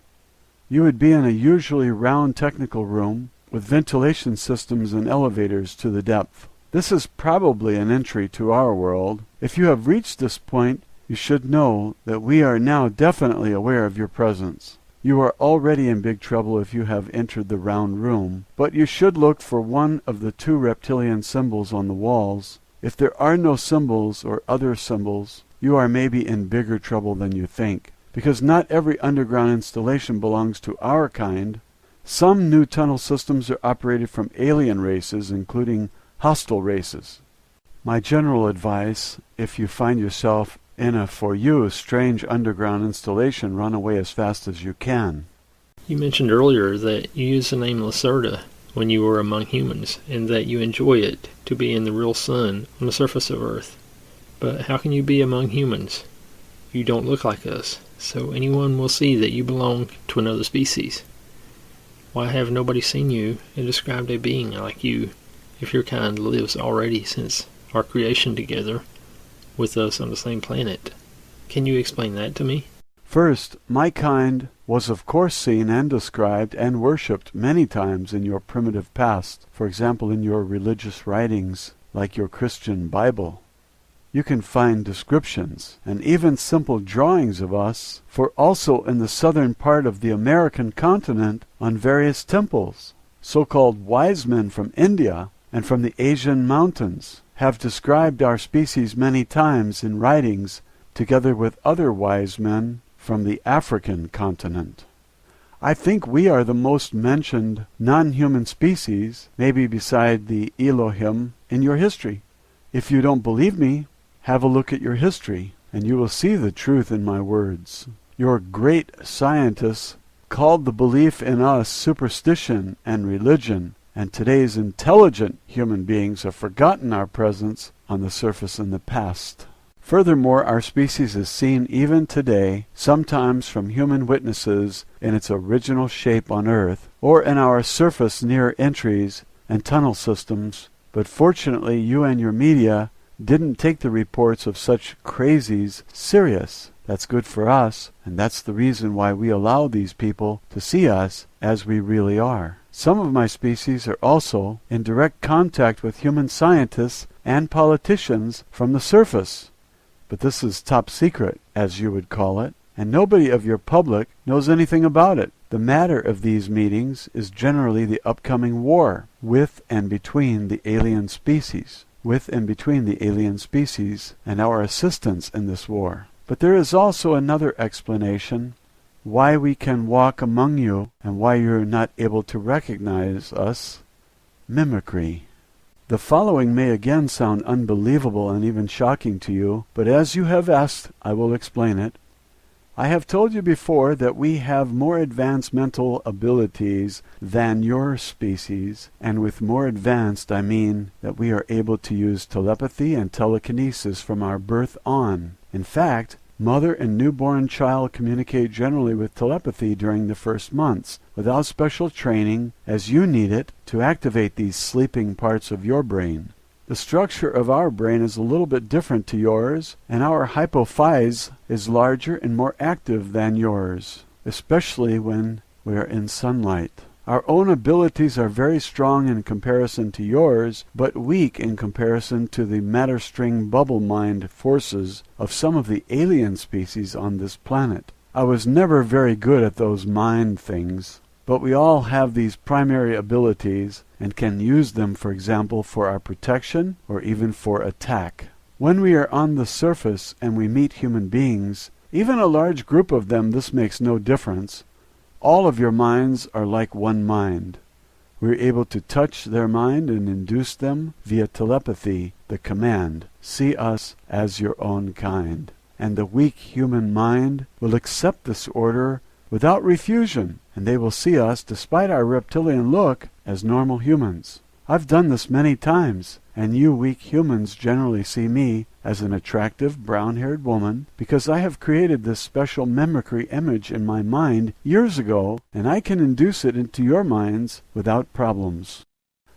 you would be in a usually round technical room with ventilation systems and elevators to the depth. This is probably an entry to our world. If you have reached this point, you should know that we are now definitely aware of your presence. You are already in big trouble if you have entered the round room, but you should look for one of the 2 reptilian symbols on the walls. If there are no symbols or other symbols, you are maybe in bigger trouble than you think, because not every underground installation belongs to our kind. Some new tunnel systems are operated from alien races, including hostile races. My general advice, if you find yourself in a, for you, strange underground installation, run away as fast as you can. You mentioned earlier that you used the name Lacerta when you were among humans, and that you enjoy it to be in the real sun on the surface of Earth. But how can you be among humans? You don't look like us, so anyone will see that you belong to another species. Why have nobody seen you and described a being like you, if your kind lives already since our creation together with us on the same planet? Can you explain that to me? First, my kind was of course seen and described and worshipped many times in your primitive past, for example in your religious writings, like your Christian Bible. You can find descriptions and even simple drawings of us, for also in the southern part of the American continent on various temples. So-called wise men from India and from the Asian mountains have described our species many times in writings, together with other wise men from the African continent. I think we are the most mentioned non-human species, maybe beside the Elohim, in your history. If you don't believe me, have a look at your history, and you will see the truth in my words. Your great scientists called the belief in us superstition and religion, and today's intelligent human beings have forgotten our presence on the surface in the past. Furthermore, our species is seen even today, sometimes from human witnesses in its original shape on Earth, or in our surface near entries and tunnel systems, but fortunately you and your media didn't take the reports of such crazies serious. That's good for us, and that's the reason why we allow these people to see us as we really are. Some of my species are also in direct contact with human scientists and politicians from the surface. But this is top secret, as you would call it, and nobody of your public knows anything about it. The matter of these meetings is generally the upcoming war with and between the alien species, and our assistance in this war. But there is also another explanation why we can walk among you and why you're not able to recognize us: mimicry. The following may again sound unbelievable and even shocking to you, but as you have asked, I will explain it. I have told you before that we have more advanced mental abilities than your species, and with more advanced I mean that we are able to use telepathy and telekinesis from our birth on. In fact, mother and newborn child communicate generally with telepathy during the first months, without special training, as you need it to activate these sleeping parts of your brain. The structure of our brain is a little bit different to yours, and our hypophyse is larger and more active than yours, especially when we are in sunlight. Our own abilities are very strong in comparison to yours, but weak in comparison to the matter string bubble mind forces of some of the alien species on this planet. I was never very good at those mind things, but we all have these primary abilities and can use them, for example, for our protection or even for attack. When we are on the surface and we meet human beings, even a large group of them, this makes no difference. All of your minds are like one mind. We're able to touch their mind and induce them via telepathy, the command, "See us as your own kind." And the weak human mind will accept this order without refusion, and they will see us, despite our reptilian look, as normal humans. I've done this many times, and you weak humans generally see me as an attractive brown-haired woman because I have created this special mimicry image in my mind years ago, and I can induce it into your minds without problems.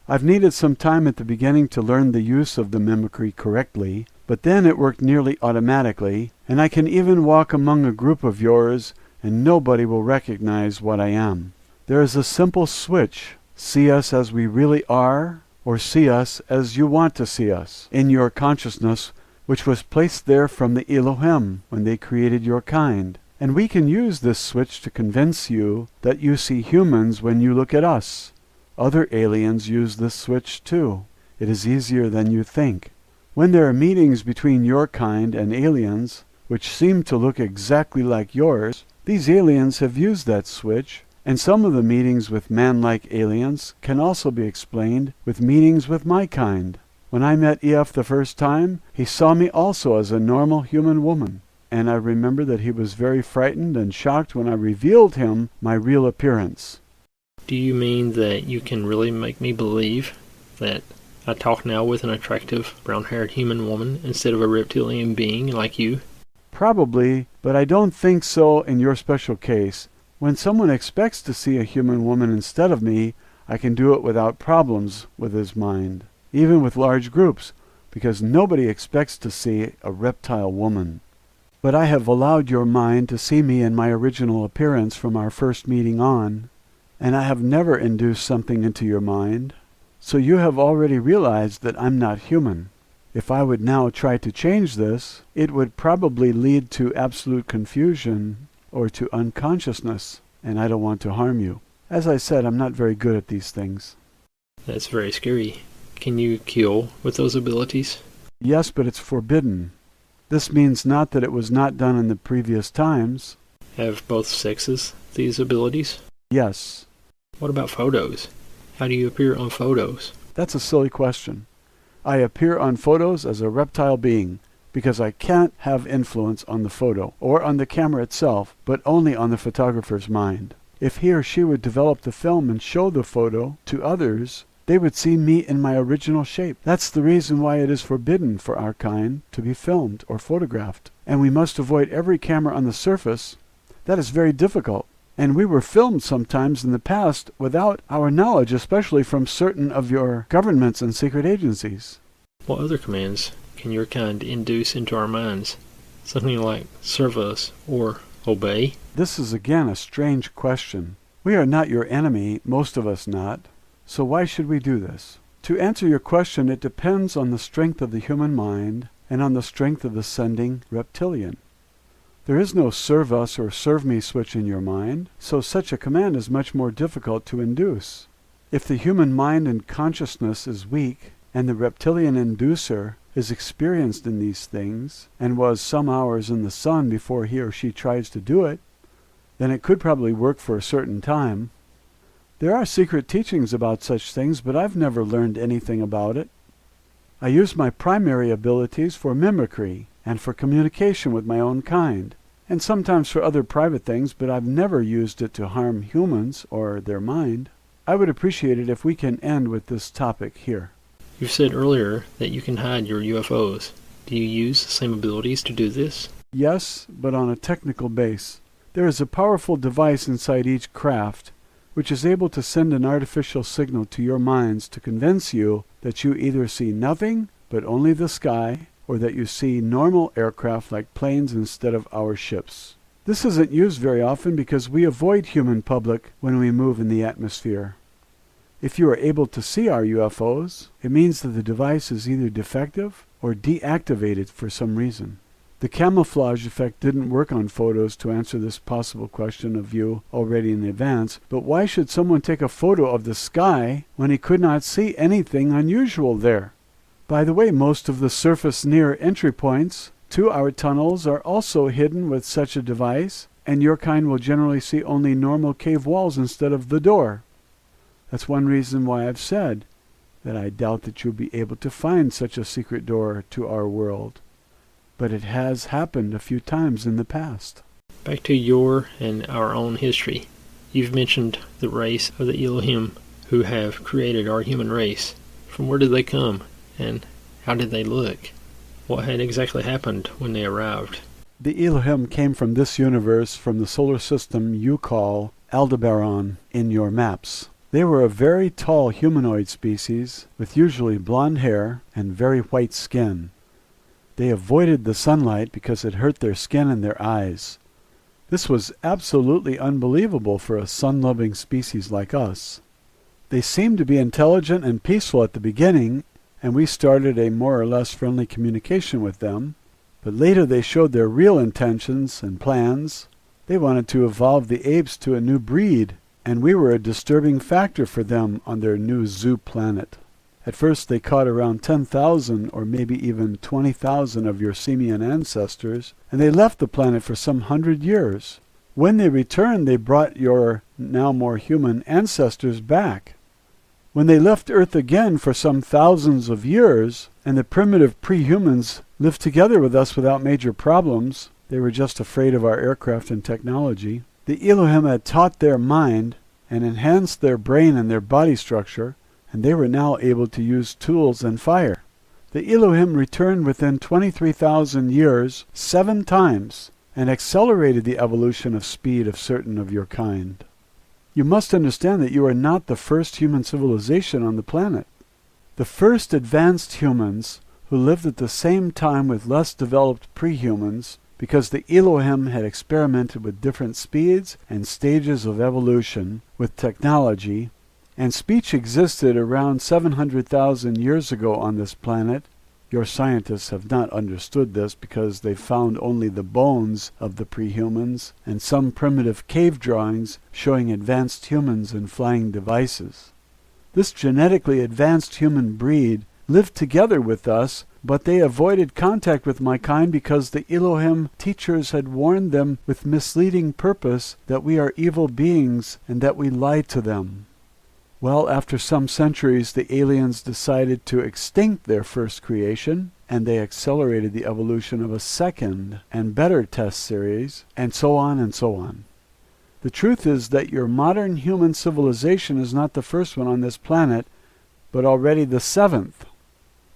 I've needed some time at the beginning to learn the use of the mimicry correctly, but then it worked nearly automatically, and I can even walk among a group of yours and nobody will recognize what I am. There is a simple switch. See us as we really are, or see us as you want to see us, in your consciousness, which was placed there from the Elohim when they created your kind. And we can use this switch to convince you that you see humans when you look at us. Other aliens use this switch too. It is easier than you think. When there are meetings between your kind and aliens, which seem to look exactly like yours, these aliens have used that switch. And some of the meetings with man-like aliens can also be explained with meetings with my kind. When I met EF the first time, he saw me also as a normal human woman. And I remember that he was very frightened and shocked when I revealed him my real appearance. Do you mean that you can really make me believe that I talk now with an attractive brown-haired human woman instead of a reptilian being like you? Probably, but I don't think so in your special case. When someone expects to see a human woman instead of me, I can do it without problems with his mind, even with large groups, because nobody expects to see a reptile woman. But I have allowed your mind to see me in my original appearance from our first meeting on, and I have never induced something into your mind, so you have already realized that I'm not human. If I would now try to change this, it would probably lead to absolute confusion or to unconsciousness, and I don't want to harm you. As I said, I'm not very good at these things. That's very scary. Can you kill with those abilities? Yes, but it's forbidden. This means not that it was not done in the previous times. Have both sexes these abilities? Yes. What about photos? How do you appear on photos? That's a silly question. I appear on photos as a reptile being, because I can't have influence on the photo, or on the camera itself, but only on the photographer's mind. If he or she would develop the film and show the photo to others, they would see me in my original shape. That's the reason why it is forbidden for our kind to be filmed or photographed. And we must avoid every camera on the surface. That is very difficult. And we were filmed sometimes in the past without our knowledge, especially from certain of your governments and secret agencies. What other commands can your kind induce into our minds? Something like serve us or obey? This is again a strange question. We are not your enemy, most of us not. So why should we do this? To answer your question, it depends on the strength of the human mind and on the strength of the sending reptilian. There is no serve us or serve me switch in your mind, so such a command is much more difficult to induce. If the human mind and consciousness is weak, and the reptilian inducer is experienced in these things, and was some hours in the sun before he or she tries to do it, then it could probably work for a certain time. There are secret teachings about such things, but I've never learned anything about it. I use my primary abilities for mimicry, and for communication with my own kind, and sometimes for other private things, but I've never used it to harm humans or their mind. I would appreciate it if we can end with this topic here. You've said earlier that you can hide your UFOs. Do you use the same abilities to do this? Yes, but on a technical base. There is a powerful device inside each craft which is able to send an artificial signal to your minds to convince you that you either see nothing but only the sky, or that you see normal aircraft like planes instead of our ships. This isn't used very often because we avoid human public when we move in the atmosphere. If you are able to see our UFOs, it means that the device is either defective or deactivated for some reason. The camouflage effect didn't work on photos to answer this possible question of you already in advance, but why should someone take a photo of the sky when he could not see anything unusual there? By the way, most of the surface near entry points to our tunnels are also hidden with such a device, and your kind will generally see only normal cave walls instead of the door. That's one reason why I've said that I doubt that you'll be able to find such a secret door to our world. But it has happened a few times in the past. Back to your and our own history. You've mentioned the race of the Elohim who have created our human race. From where did they come, and how did they look? What had exactly happened when they arrived? The Elohim came from this universe, from the solar system you call Aldebaran in your maps. They were a very tall humanoid species with usually blonde hair and very white skin. They avoided the sunlight because it hurt their skin and their eyes. This was absolutely unbelievable for a sun-loving species like us. They seemed to be intelligent and peaceful at the beginning, and we started a more or less friendly communication with them. But later they showed their real intentions and plans. They wanted to evolve the apes to a new breed, and we were a disturbing factor for them on their new zoo planet. At first they caught around 10,000 or maybe even 20,000 of your simian ancestors, and they left the planet for some 100 years. When they returned, they brought your now more human ancestors back. When they left Earth again for some thousands of years, and the primitive pre-humans lived together with us without major problems, they were just afraid of our aircraft and technology. The Elohim had taught their mind and enhanced their brain and their body structure, and they were now able to use tools and fire. The Elohim returned within 23,000 years 7 times and accelerated the evolution of speed of certain of your kind. You must understand that you are not the first human civilization on the planet. The first advanced humans who lived at the same time with less developed pre-humans, because the Elohim had experimented with different speeds and stages of evolution with technology, and speech existed around 700,000 years ago on this planet. Your scientists have not understood this because they found only the bones of the pre-humans and some primitive cave drawings showing advanced humans and flying devices. This genetically advanced human breed lived together with us, but they avoided contact with my kind because the Elohim teachers had warned them with misleading purpose that we are evil beings and that we lie to them. Well, after some centuries, the aliens decided to extinct their first creation, and they accelerated the evolution of a second and better test series, and so on and so on. The truth is that your modern human civilization is not the first one on this planet, but already the 7th.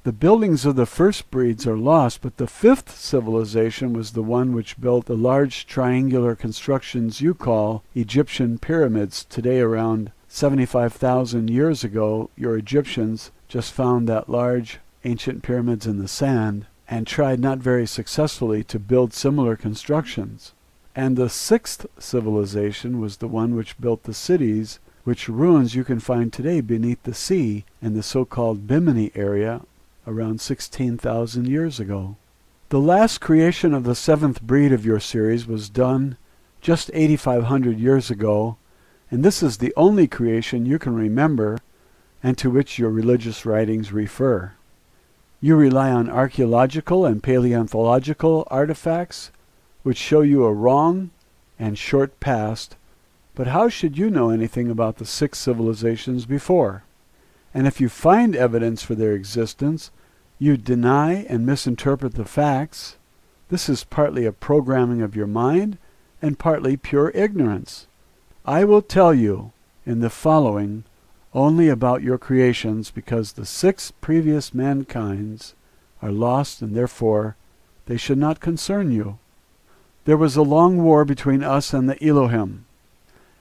The buildings of the first breeds are lost, but the 5th civilization was the one which built the large triangular constructions you call Egyptian pyramids. Today, around 75,000 years ago, your Egyptians just found that large ancient pyramids in the sand and tried not very successfully to build similar constructions. And the 6th civilization was the one which built the cities, which ruins you can find today beneath the sea in the so-called Bimini area around 16,000 years ago. The last creation of the 7th breed of your series was done just 8,500 years ago, and this is the only creation you can remember and to which your religious writings refer. You rely on archaeological and paleontological artifacts which show you a wrong and short past, but how should you know anything about the 6 civilizations before? And if you find evidence for their existence, you deny and misinterpret the facts. This is partly a programming of your mind and partly pure ignorance. I will tell you in the following only about your creations because the 6 previous mankinds are lost and therefore they should not concern you. There was a long war between us and the Elohim,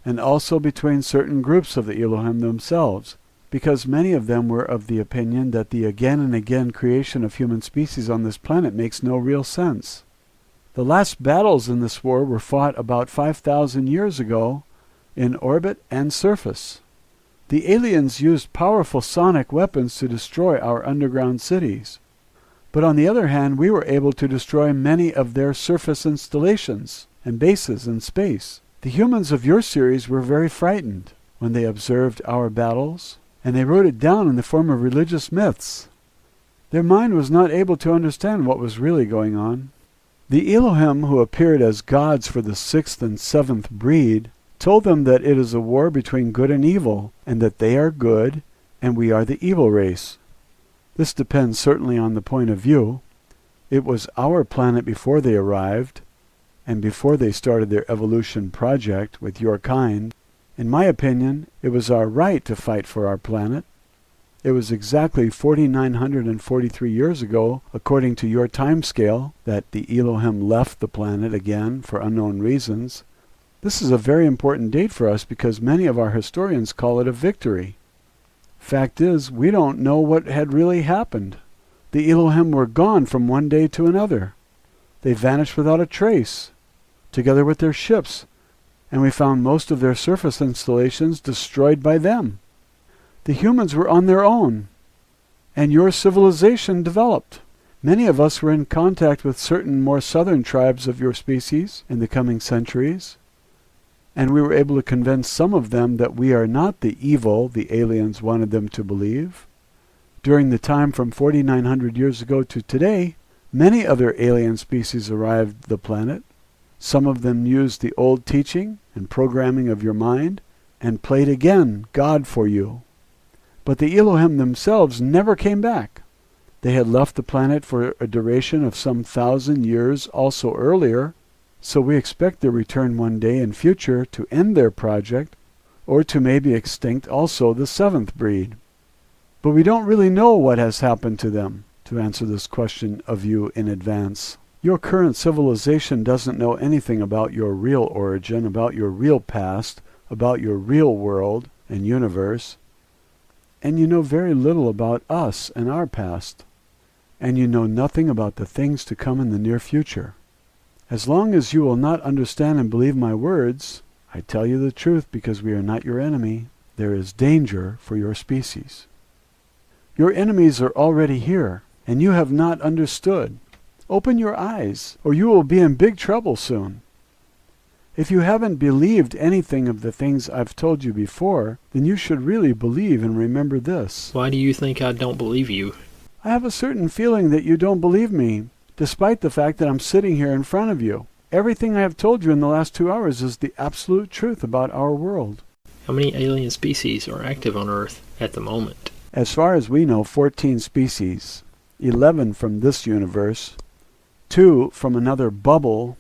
and also between certain groups of the Elohim themselves, because many of them were of the opinion that the again and again creation of human species on this planet makes no real sense. The last battles in this war were fought about 5,000 years ago in orbit and surface. The aliens used powerful sonic weapons to destroy our underground cities. But on the other hand, we were able to destroy many of their surface installations and bases in space. The humans of your series were very frightened when they observed our battles, and they wrote it down in the form of religious myths. Their mind was not able to understand what was really going on. The Elohim, who appeared as gods for the 6th and 7th breed, told them that it is a war between good and evil, and that they are good, and we are the evil race. This depends certainly on the point of view. It was our planet before they arrived, and before they started their evolution project with your kind. In my opinion, it was our right to fight for our planet. It was exactly 4,943 years ago, according to your time scale, that the Elohim left the planet again for unknown reasons. This is a very important date for us because many of our historians call it a victory. Fact is, we don't know what had really happened. The Elohim were gone from one day to another. They vanished without a trace, together with their ships, and we found most of their surface installations destroyed by them. The humans were on their own, and your civilization developed. Many of us were in contact with certain more southern tribes of your species in the coming centuries, and we were able to convince some of them that we are not the evil the aliens wanted them to believe. During the time from 4,900 years ago to today, many other alien species arrived the planet. Some of them used the old teaching and programming of your mind and played again God for you. But the Elohim themselves never came back. They had left the planet for a duration of some 1,000 years also earlier, so we expect their return one day in future to end their project, or to maybe extinct also the 7th breed. But we don't really know what has happened to them, to answer this question of you in advance. Your current civilization doesn't know anything about your real origin, about your real past, about your real world and universe. And you know very little about us and our past. And you know nothing about the things to come in the near future. As long as you will not understand and believe my words, I tell you the truth because we are not your enemy, there is danger for your species. Your enemies are already here, and you have not understood. Open your eyes, or you will be in big trouble soon. If you haven't believed anything of the things I've told you before, then you should really believe and remember this. Why do you think I don't believe you? I have a certain feeling that you don't believe me, despite the fact that I'm sitting here in front of you. Everything I have told you in the last 2 hours is the absolute truth about our world. How many alien species are active on Earth at the moment? As far as we know, 14 species, 11 from this universe, 2 from another bubble,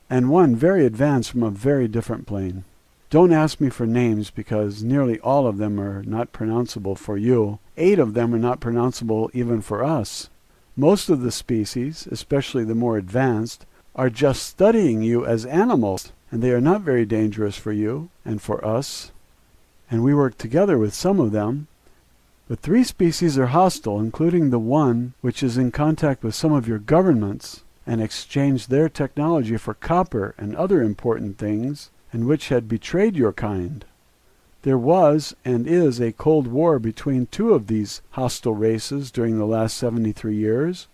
and 1 very advanced from a very different plane. Don't ask me for names because nearly all of them are not pronounceable for you. 8 of them are not pronounceable even for us. Most of the species, especially the more advanced, are just studying you as animals, and they are not very dangerous for you and for us. And we work together with some of them. But 3 species are hostile, including the one which is in contact with some of your governments and exchanged their technology for copper and other important things, and which had betrayed your kind. There was and is a Cold War between 2 of these hostile races during the last 73 years,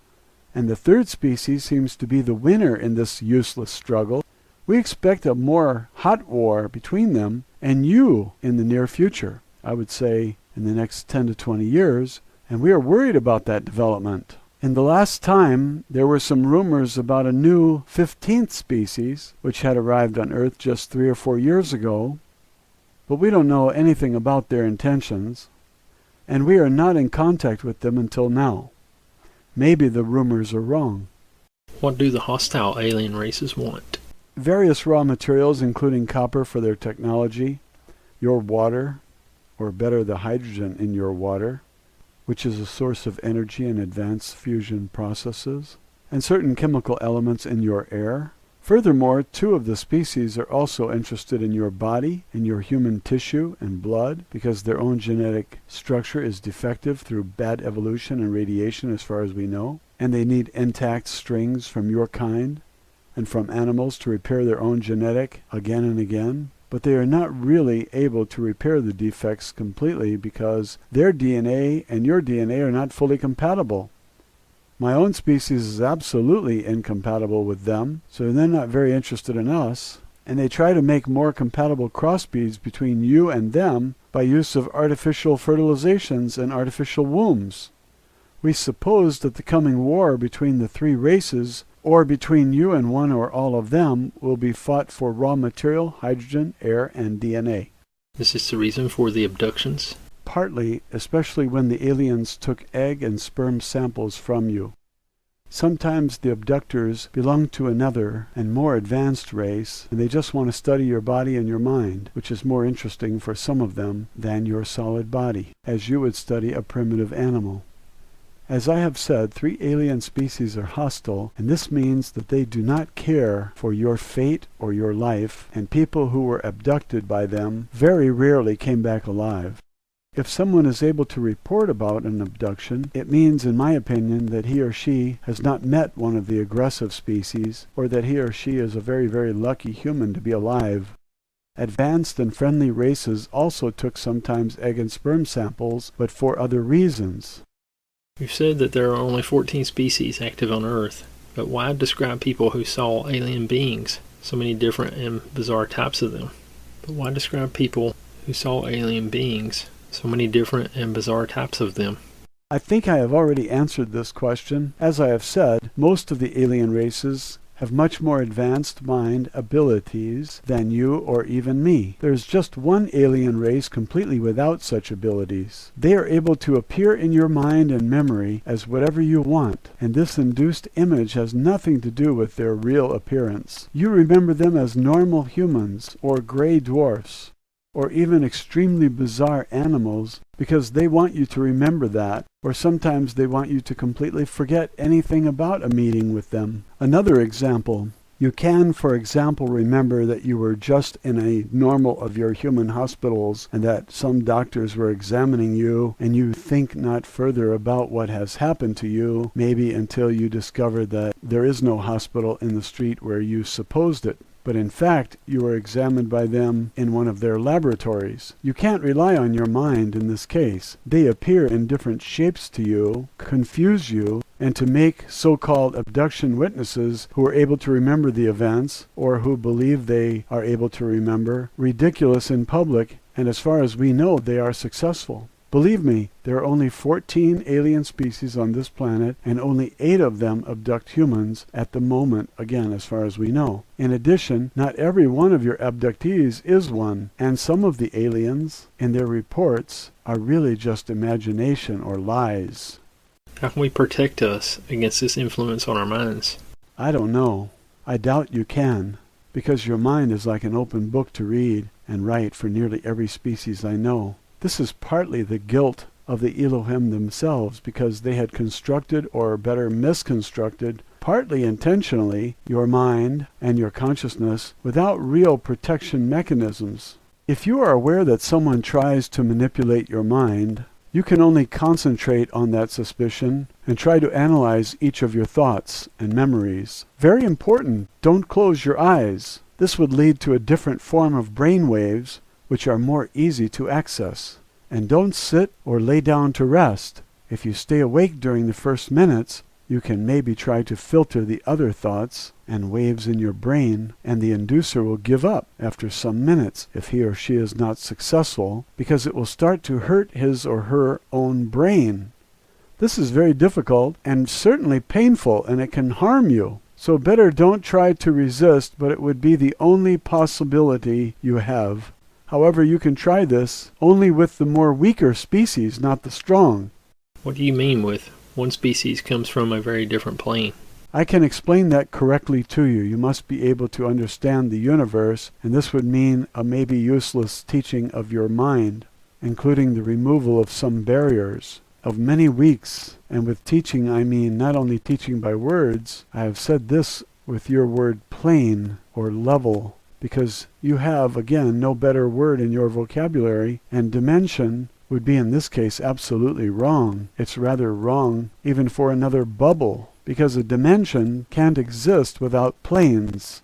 and the 3rd species seems to be the winner in this useless struggle. We expect a more hot war between them and you in the near future, I would say in the next 10 to 20 years, and we are worried about that development. In the last time, there were some rumors about a new 15th species, which had arrived on Earth just 3 or 4 years ago, but we don't know anything about their intentions, and we are not in contact with them until now. Maybe the rumors are wrong. What do the hostile alien races want? Various raw materials, including copper for their technology, your water, or better, the hydrogen in your water, which is a source of energy in advanced fusion processes, and certain chemical elements in your air. Furthermore, 2 of the species are also interested in your body, in your human tissue and blood, because their own genetic structure is defective through bad evolution and radiation as far as we know, and they need intact strings from your kind. and from animals to repair their own genetic again and again, but they are not really able to repair the defects completely because their DNA and your DNA are not fully compatible. My own species is absolutely incompatible with them, so they're not very interested in us, and they try to make more compatible crossbreeds between you and them by use of artificial fertilizations and artificial wombs. We suppose that the coming war between the three races, or between you and one or all of them, will be fought for raw material, hydrogen, air, and DNA. Is this the reason for the abductions? Partly, especially when the aliens took egg and sperm samples from you. Sometimes the abductors belong to another and more advanced race, and they just want to study your body and your mind, which is more interesting for some of them than your solid body, as you would study a primitive animal. As I have said, 3 alien species are hostile, and this means that they do not care for your fate or your life, and people who were abducted by them very rarely came back alive. If someone is able to report about an abduction, it means, in my opinion, that he or she has not met one of the aggressive species, or that he or she is a very, very lucky human to be alive. Advanced and friendly races also took sometimes egg and sperm samples, but for other reasons. You've said that there are only 14 species active on Earth, but why describe people who saw alien beings, so many different and bizarre types of them? But why describe people who saw alien beings, so many different and bizarre types of them? I think I have already answered this question. As I have said, most of the alien races have much more advanced mind abilities than you or even me. There is just one alien race completely without such abilities. They are able to appear in your mind and memory as whatever you want, and this induced image has nothing to do with their real appearance. You remember them as normal humans or gray dwarfs, or even extremely bizarre animals, because they want you to remember that, or sometimes they want you to completely forget anything about a meeting with them. Another example, you can, for example, remember that you were just in a normal of your human hospitals and that some doctors were examining you, and you think not further about what has happened to you, maybe until you discover that there is no hospital in the street where you supposed it. But in fact, you were examined by them in one of their laboratories. You can't rely on your mind in this case. They appear in different shapes to you, confuse you, and to make so-called abduction witnesses who are able to remember the events, or who believe they are able to remember, ridiculous in public, and as far as we know, they are successful. Believe me, there are only 14 alien species on this planet, and only 8 of them abduct humans at the moment, again, as far as we know. In addition, not every one of your abductees is one, and some of the aliens, in their reports, are really just imagination or lies. How can we protect us against this influence on our minds? I don't know. I doubt you can, because your mind is like an open book to read and write for nearly every species I know. This is partly the guilt of the Elohim themselves, because they had constructed, or better misconstructed, partly intentionally, your mind and your consciousness without real protection mechanisms. If you are aware that someone tries to manipulate your mind, you can only concentrate on that suspicion and try to analyze each of your thoughts and memories. Very important, don't close your eyes. This would lead to a different form of brain waves, which are more easy to access. And don't sit or lay down to rest. If you stay awake during the first minutes, you can maybe try to filter the other thoughts and waves in your brain, and the inducer will give up after some minutes if he or she is not successful, because it will start to hurt his or her own brain. This is very difficult and certainly painful, and it can harm you. So better don't try to resist, but it would be the only possibility you have. However, you can try this only with the more weaker species, not the strong. What do you mean with one species comes from a very different plane? I can explain that correctly to you. You must be able to understand the universe, and this would mean a maybe useless teaching of your mind, including the removal of some barriers, of many weeks. And with teaching, I mean not only teaching by words. I have said this with your word plane or level, because you have, again, no better word in your vocabulary, and dimension would be in this case absolutely wrong. It's rather wrong even for another bubble. because a dimension can't exist without planes.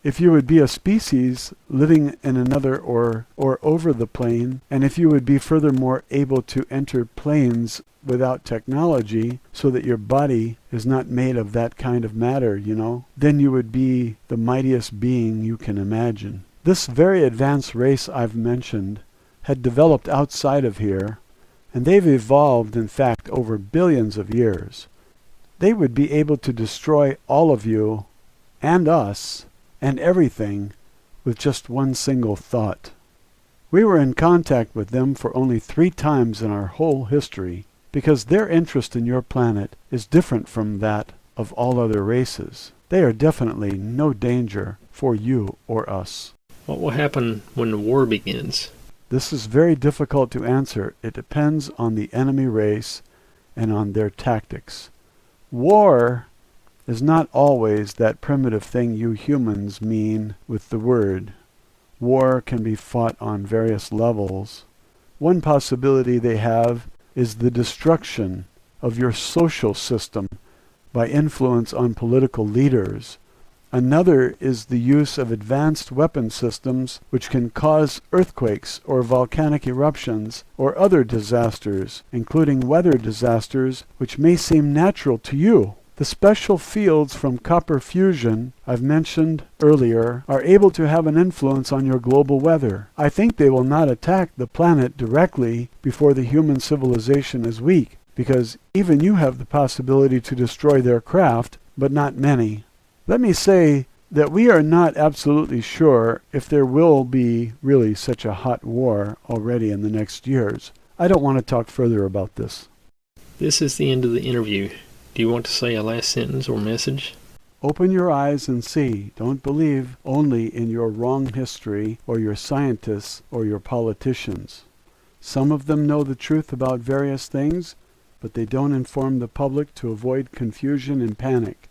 If you would be a species living in another or over the plane, and if you would be furthermore able to enter planes without technology, so that your body is not made of that kind of matter, then you would be the mightiest being you can imagine. This very advanced race I've mentioned had developed outside of here, and they've evolved, in fact, over billions of years. They would be able to destroy all of you and us and everything with just one single thought. We were in contact with them for only 3 times in our whole history, because their interest in your planet is different from that of all other races. They are definitely no danger for you or us. What will happen when the war begins? This is very difficult to answer. It depends on the enemy race and on their tactics. War is not always that primitive thing you humans mean with the word. War can be fought on various levels. One possibility they have is the destruction of your social system by influence on political leaders. Another is the use of advanced weapon systems which can cause earthquakes or volcanic eruptions or other disasters, including weather disasters which may seem natural to you. The special fields from copper fusion I've mentioned earlier are able to have an influence on your global weather. I think they will not attack the planet directly before the human civilization is weak, because even you have the possibility to destroy their craft, but not many. Let me say that we are not absolutely sure if there will be really such a hot war already in the next years. I don't want to talk further about this. This is the end of the interview. Do you want to say a last sentence or message? Open your eyes and see. Don't believe only in your wrong history or your scientists or your politicians. Some of them know the truth about various things, but they don't inform the public to avoid confusion and panic.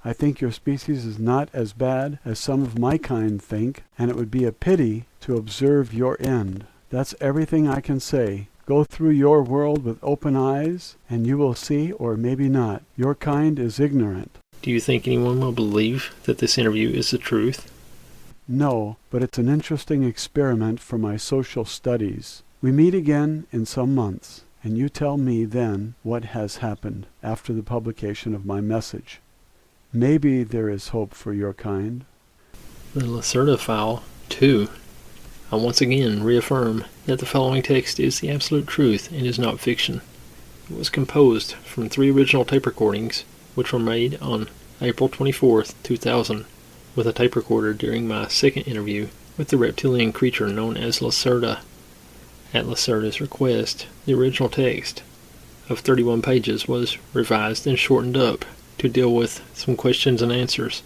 I think your species is not as bad as some of my kind think, and it would be a pity to observe your end. That's everything I can say. Go through your world with open eyes, and you will see, or maybe not. Your kind is ignorant. Do you think anyone will believe that this interview is the truth? No, but it's an interesting experiment for my social studies. We meet again in some months, and you tell me then what has happened after the publication of my message. Maybe there is hope for your kind. The Lacerta File 2. I once again reaffirm that the following text is the absolute truth and is not fiction. It was composed from 3 original tape recordings, which were made on April 24th, 2000, with a tape recorder during my second interview with the reptilian creature known as Lacerta. At Lacerta's request, the original text of 31 pages was revised and shortened up to deal with some questions and answers.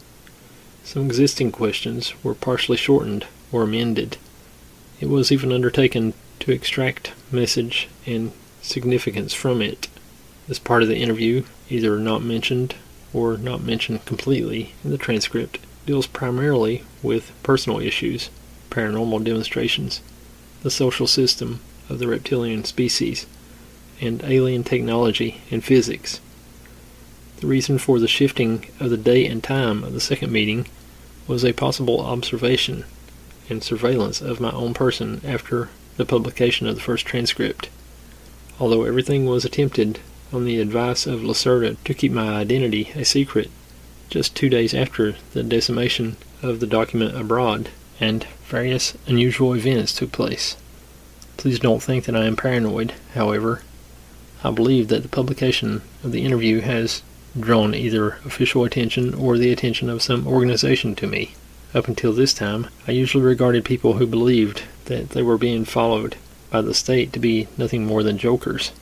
Some existing questions were partially shortened or amended. It was even undertaken to extract message and significance from it. This part of the interview, either not mentioned or not mentioned completely in the transcript, deals primarily with personal issues, paranormal demonstrations, the social system of the reptilian species, and alien technology and physics. The reason for the shifting of the date and time of the second meeting was a possible observation and surveillance of my own person after the publication of the first transcript. Although everything was attempted on the advice of Lacerta to keep my identity a secret, just 2 days after the decimation of the document abroad, and various unusual events took place. Please don't think that I am paranoid, however. I believe that the publication of the interview has drawn either official attention or the attention of some organization to me. Up until this time, I usually regarded people who believed that they were being followed by the state to be nothing more than jokers.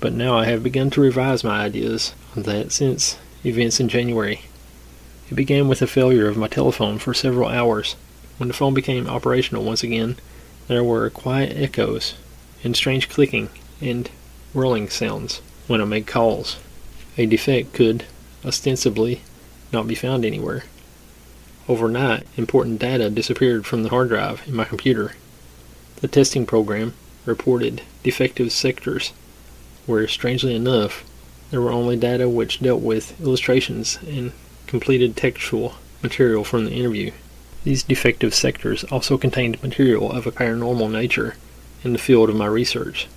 But now I have begun to revise my ideas on that since events in January. It began with the failure of my telephone for several hours. When the phone became operational once again, there were quiet echoes and strange clicking and whirling sounds when I made calls. A defect could, ostensibly, not be found anywhere. Overnight, important data disappeared from the hard drive in my computer. The testing program reported defective sectors where, strangely enough, There were only data which dealt with illustrations and completed textual material from the interview. These defective sectors also contained material of a paranormal nature in the field of my research.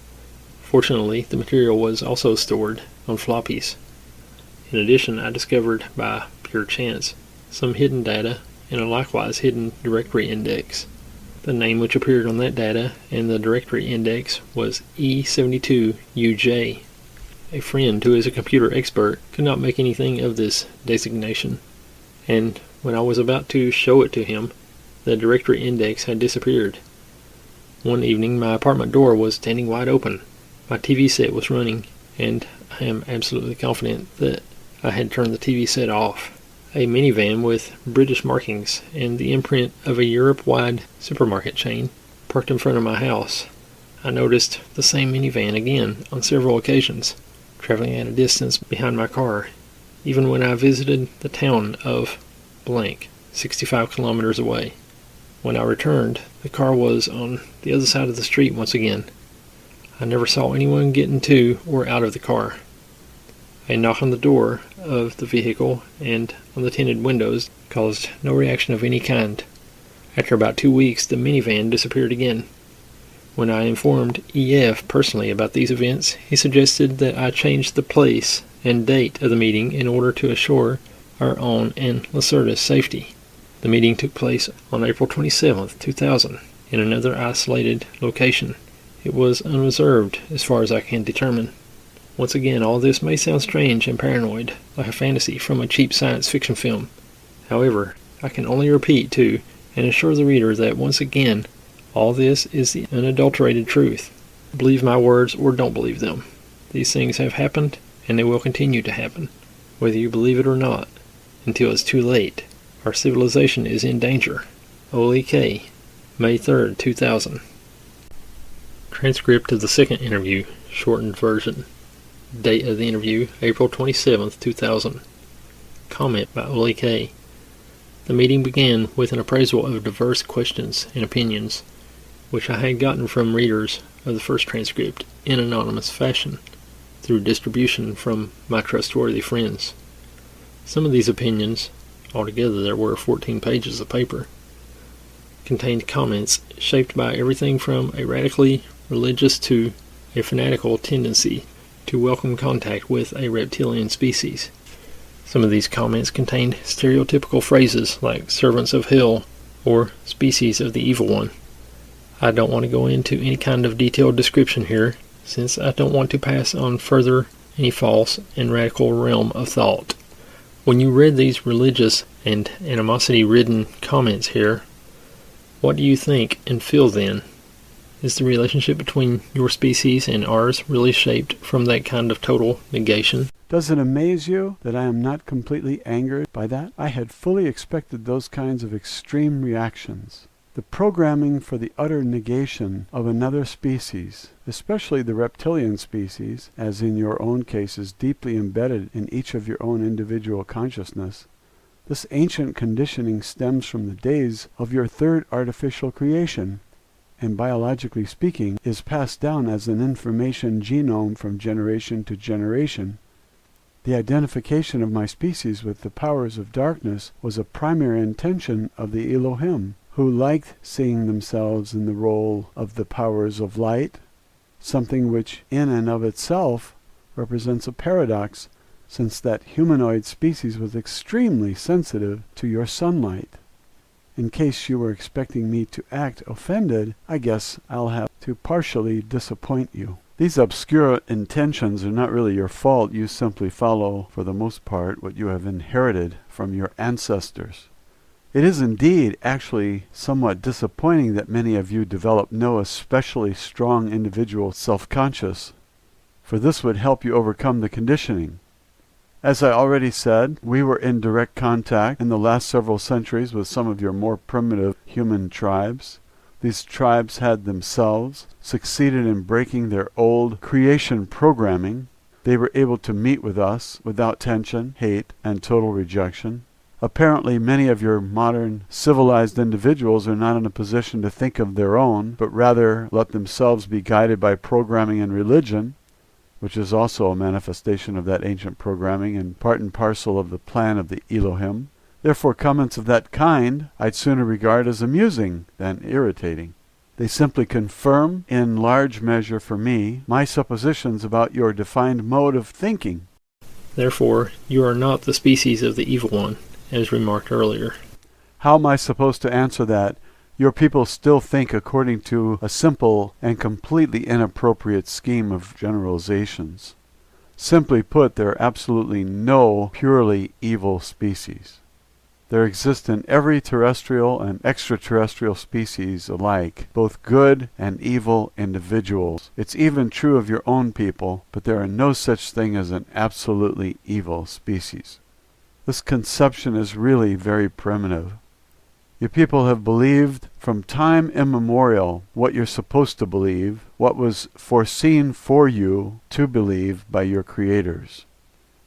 Fortunately, the material was also stored on floppies. In addition, I discovered by pure chance some hidden data and a likewise hidden directory index. The name which appeared on that data and the directory index was E72UJ. A friend who is a computer expert could not make anything of this designation, and when I was about to show it to him, the directory index had disappeared. One evening, my apartment door was standing wide open. My TV set was running, and I am absolutely confident that I had turned the TV set off. A minivan with British markings and the imprint of a Europe-wide supermarket chain parked in front of my house. I noticed the same minivan again on several occasions, traveling at a distance behind my car, even when I visited the town of blank, 65 kilometers away. When I returned, the car was on the other side of the street once again. I never saw anyone get into or out of the car. A knock on the door of the vehicle and on the tinted windows caused no reaction of any kind. After about 2 weeks, the minivan disappeared again. When I informed EF personally about these events, he suggested that I change the place and date of the meeting in order to assure our own and Lacerta's safety. The meeting took place on April 27, 2000, in another isolated location. It was unreserved as far as I can determine. Once again, all this may sound strange and paranoid, like a fantasy from a cheap science fiction film. However, I can only repeat to and assure the reader that once again, all this is the unadulterated truth. Believe my words or don't believe them. These things have happened, and they will continue to happen, whether you believe it or not, until it's too late. Our civilization is in danger. Ole K. May 3rd, 2000. Transcript of the second interview, shortened version. Date of the interview, April 27th, 2000. Comment by Ole K. The meeting began with an appraisal of diverse questions and opinions, which I had gotten from readers of the first transcript in anonymous fashion, through distribution from my trustworthy friends. Some of these opinions, altogether there were 14 pages of paper, contained comments shaped by everything from a radically religious to a fanatical tendency to welcome contact with a reptilian species. Some of these comments contained stereotypical phrases like servants of hell or species of the evil one. I don't want to go into any kind of detailed description here, since I don't want to pass on further any false and radical realm of thought. When you read these religious and animosity-ridden comments here, what do you think and feel then? Is the relationship between your species and ours really shaped from that kind of total negation? Does it amaze you that I am not completely angered by that? I had fully expected those kinds of extreme reactions. The programming for the utter negation of another species, especially the reptilian species, as in your own case is deeply embedded in each of your own individual consciousness, this ancient conditioning stems from the days of your third artificial creation, and biologically speaking, is passed down as an information genome from generation to generation. The identification of my species with the powers of darkness was a primary intention of the Elohim, who liked seeing themselves in the role of the powers of light, something which in and of itself represents a paradox, since that humanoid species was extremely sensitive to your sunlight. In case you were expecting me to act offended, I guess I'll have to partially disappoint you. These obscure intentions are not really your fault. You simply follow, for the most part, what you have inherited from your ancestors. It is indeed actually somewhat disappointing that many of you develop no especially strong individual self-conscious, for this would help you overcome the conditioning. As I already said, we were in direct contact in the last several centuries with some of your more primitive human tribes. These tribes had themselves succeeded in breaking their old creation programming. They were able to meet with us without tension, hate, and total rejection. Apparently, many of your modern civilized individuals are not in a position to think of their own, but rather let themselves be guided by programming and religion. which is also a manifestation of that ancient programming and part and parcel of the plan of the Elohim. Therefore, comments of that kind I'd sooner regard as amusing than irritating. They simply confirm, in large measure for me, my suppositions about your defined mode of thinking. Therefore, you are not the species of the evil one, as remarked earlier. How am I supposed to answer that? Your people still think according to a simple and completely inappropriate scheme of generalizations. Simply put, there are absolutely no purely evil species. There exist in every terrestrial and extraterrestrial species alike, both good and evil individuals. It's even true of your own people, but there are no such thing as an absolutely evil species. This conception is really very primitive. Your people have believed from time immemorial what you're supposed to believe, what was foreseen for you to believe by your creators.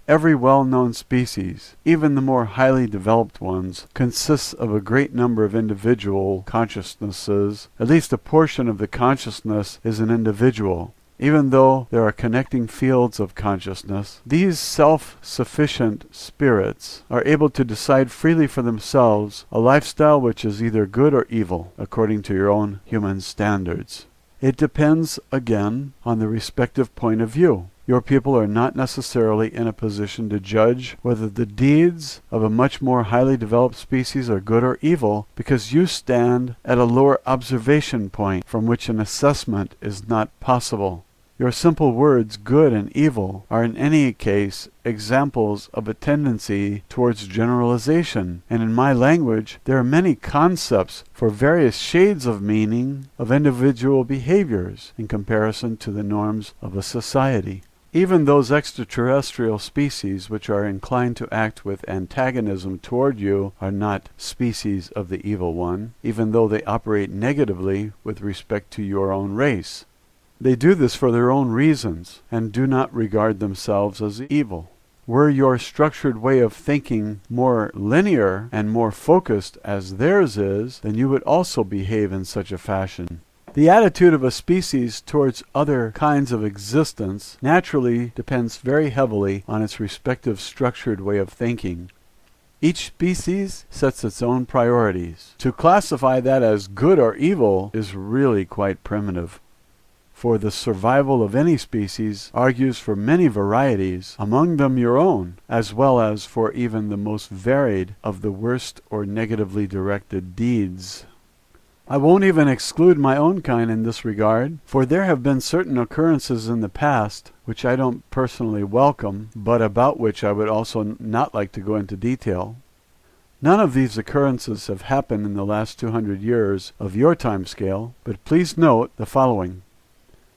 Every well-known species, even the more highly developed ones, consists of a great number of individual consciousnesses. At least a portion of the consciousness is an individual. Even though there are connecting fields of consciousness, these self-sufficient spirits are able to decide freely for themselves a lifestyle which is either good or evil, according to your own human standards. It depends, again, on the respective point of view. Your people are not necessarily in a position to judge whether the deeds of a much more highly developed species are good or evil, because you stand at a lower observation point from which an assessment is not possible. Your simple words, good and evil, are in any case examples of a tendency towards generalization, and in my language there are many concepts for various shades of meaning of individual behaviors in comparison to the norms of a society. Even those extraterrestrial species which are inclined to act with antagonism toward you are not species of the evil one, even though they operate negatively with respect to your own race. They do this for their own reasons, and do not regard themselves as evil. Were your structured way of thinking more linear and more focused as theirs is, then you would also behave in such a fashion. The attitude of a species towards other kinds of existence naturally depends very heavily on its respective structured way of thinking. Each species sets its own priorities. To classify that as good or evil is really quite primitive. For the survival of any species argues for many varieties, among them your own, as well as for even the most varied of the worst or negatively directed deeds. I won't even exclude my own kind in this regard, for there have been certain occurrences in the past which I don't personally welcome, but about which I would also not like to go into detail. None of these occurrences have happened in the last 200 years of your time scale, but please note the following.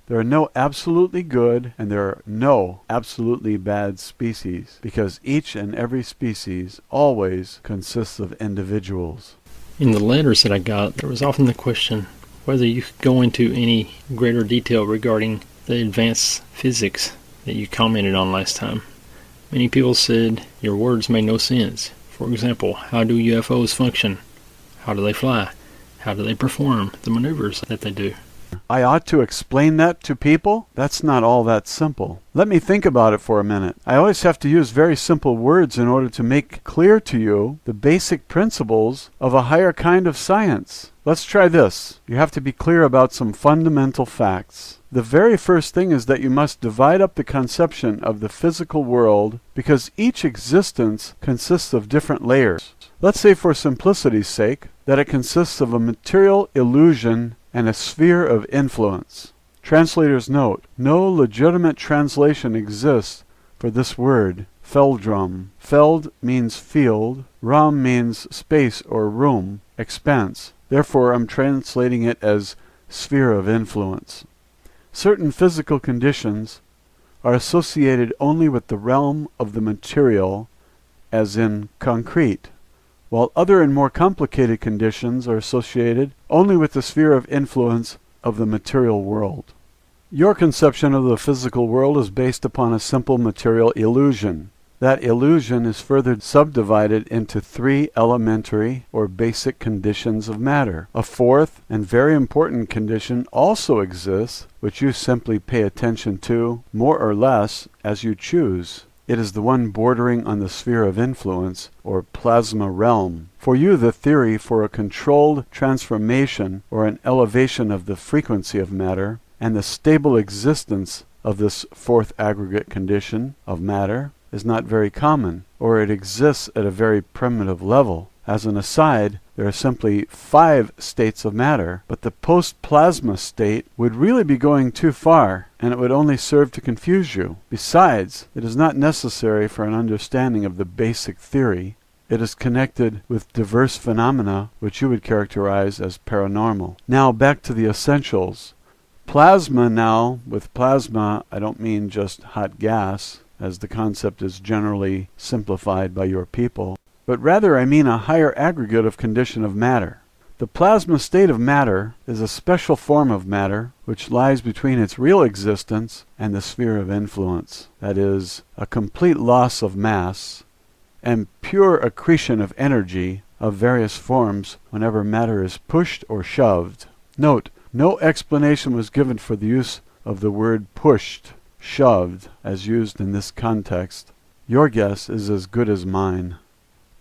There are no absolutely good and there are no absolutely bad species, because each and every species always consists of individuals. In the letters that I got, there was often the question whether you could go into any greater detail regarding the advanced physics that you commented on last time. Many people said your words made no sense. For example, how do UFOs function? How do they fly? How do they perform the maneuvers that they do? I ought to explain that to people? That's not all that simple. Let me think about it for a minute. I always have to use very simple words in order to make clear to you the basic principles of a higher kind of science. Let's try this. You have to be clear about some fundamental facts. The very first thing is that you must divide up the conception of the physical world, because each existence consists of different layers. Let's say, for simplicity's sake, that it consists of a material illusion and a sphere of influence. Translator's note: no legitimate translation exists for this word, feldrum. Feld means field, rum means space or room, expanse. Therefore, I'm translating it as sphere of influence. Certain physical conditions are associated only with the realm of the material, as in concrete, while other and more complicated conditions are associated only with the sphere of influence of the material world. Your conception of the physical world is based upon a simple material illusion. That illusion is further subdivided into three elementary or basic conditions of matter. A fourth and very important condition also exists, which you simply pay attention to, more or less, as you choose. It is the one bordering on the sphere of influence, or plasma realm. For you, the theory for a controlled transformation or an elevation of the frequency of matter, and the stable existence of this fourth aggregate condition of matter, is not very common, or it exists at a very primitive level. As an aside, there are simply 5 states of matter, but the post-plasma state would really be going too far, and it would only serve to confuse you. Besides, it is not necessary for an understanding of the basic theory. It is connected with diverse phenomena which you would characterize as paranormal. Now back to the essentials. Plasma now, with plasma I don't mean just hot gas, as the concept is generally simplified by your people, but rather I mean a higher aggregate of condition of matter. The plasma state of matter is a special form of matter which lies between its real existence and the sphere of influence, that is, a complete loss of mass and pure accretion of energy of various forms whenever matter is pushed or shoved. Note, no explanation was given for the use of the word pushed, shoved, as used in this context. Your guess is as good as mine.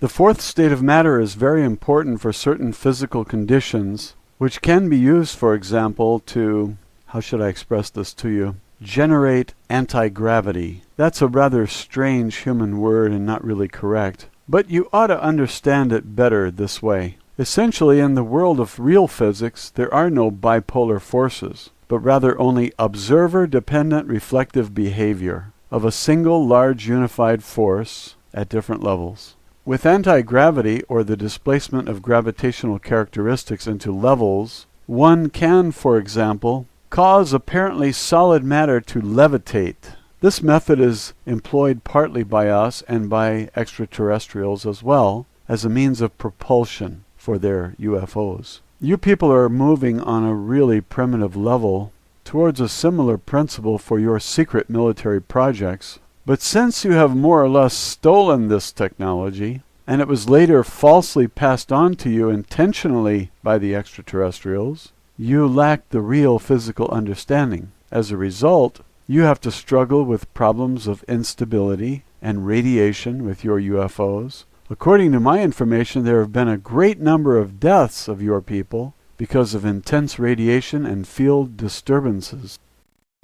The fourth state of matter is very important for certain physical conditions, which can be used, for example, to, how should I express this to you, generate anti-gravity. That's a rather strange human word and not really correct, but you ought to understand it better this way. Essentially, in the world of real physics, there are no bipolar forces, but rather only observer-dependent reflective behavior of a single large unified force at different levels. With anti-gravity, or the displacement of gravitational characteristics into levels, one can, for example, cause apparently solid matter to levitate. This method is employed partly by us and by extraterrestrials as well as a means of propulsion for their UFOs. You people are moving on a really primitive level towards a similar principle for your secret military projects, but since you have more or less stolen this technology, and it was later falsely passed on to you intentionally by the extraterrestrials, you lack the real physical understanding. As a result, you have to struggle with problems of instability and radiation with your UFOs. According to my information, there have been a great number of deaths of your people because of intense radiation and field disturbances.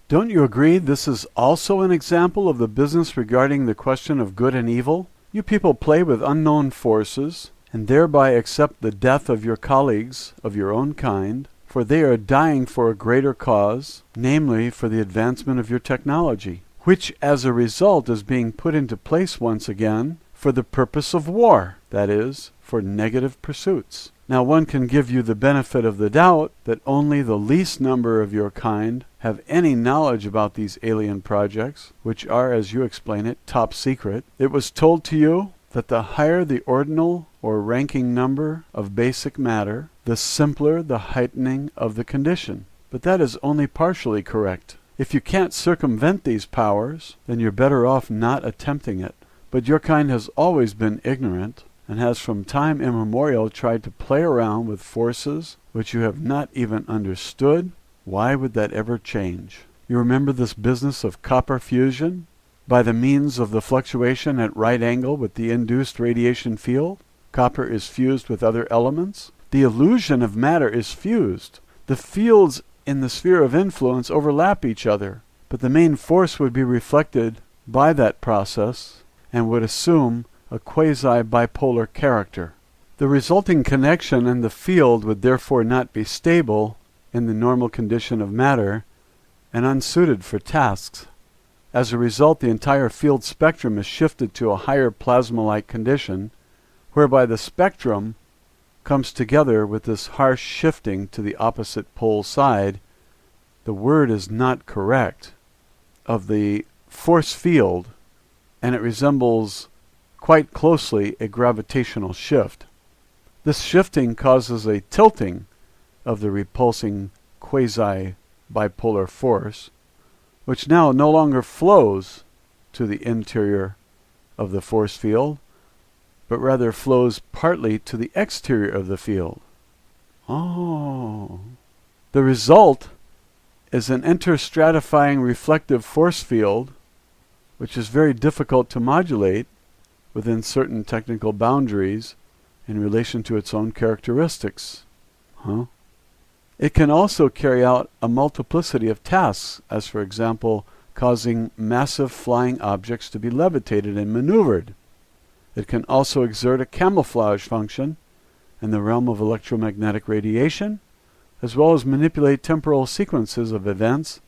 Don't you agree this is also an example of the business regarding the question of good and evil? You people play with unknown forces and thereby accept the death of your colleagues of your own kind, for they are dying for a greater cause, namely for the advancement of your technology, which as a result is being put into place once again for the purpose of war, that is, for negative pursuits. Now one can give you the benefit of the doubt that only the least number of your kind have any knowledge about these alien projects, which are, as you explain it, top secret. It was told to you that the higher the ordinal or ranking number of basic matter, the simpler the heightening of the condition. But that is only partially correct. If you can't circumvent these powers, then you're better off not attempting it. But your kind has always been ignorant, and has from time immemorial tried to play around with forces which you have not even understood. Why would that ever change? You remember this business of copper fusion? By the means of the fluctuation at right angle with the induced radiation field, copper is fused with other elements. The illusion of matter is fused. The fields in the sphere of influence overlap each other, but the main force would be reflected by that process and would assume a quasi-bipolar character. The resulting connection in the field would therefore not be stable in the normal condition of matter and unsuited for tasks. As a result, the entire field spectrum is shifted to a higher plasma-like condition, whereby the spectrum comes together with this harsh shifting to the opposite pole side. The word is not correct, of the force field, and it resembles quite closely a gravitational shift. This shifting causes a tilting of the repulsing quasi-bipolar force, which now no longer flows to the interior of the force field, but rather flows partly to the exterior of the field. Oh. The result is an interstratifying reflective force field, which is very difficult to modulate within certain technical boundaries in relation to its own characteristics. It can also carry out a multiplicity of tasks, as for example, causing massive flying objects to be levitated and maneuvered. It can also exert a camouflage function in the realm of electromagnetic radiation, as well as manipulate temporal sequences of events,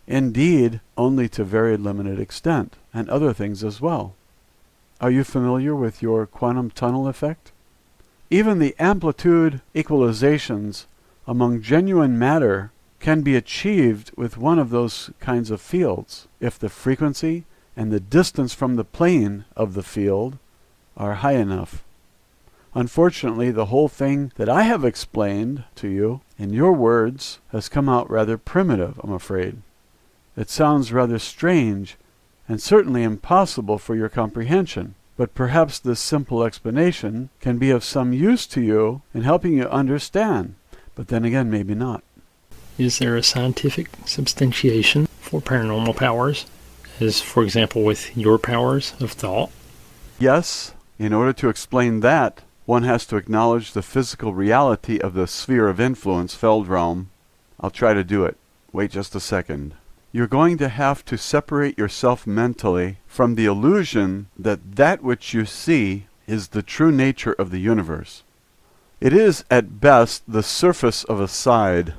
indeed only to very limited extent, and other things as well. Are you familiar with your quantum tunnel effect? Even the amplitude equalizations among genuine matter can be achieved with one of those kinds of fields if the frequency and the distance from the plane of the field are high enough. Unfortunately, the whole thing that I have explained to you in your words has come out rather primitive, I'm afraid. It sounds rather strange and certainly impossible for your comprehension, but perhaps this simple explanation can be of some use to you in helping you understand, but then again, maybe not. Is there a scientific substantiation for paranormal powers, as for example with your powers of thought? Yes, in order to explain that, one has to acknowledge the physical reality of the sphere of influence Feldraum. I'll try to do it. Wait just a second. You're going to have to separate yourself mentally from the illusion that that which you see is the true nature of the universe. It is, at best, the surface of a side.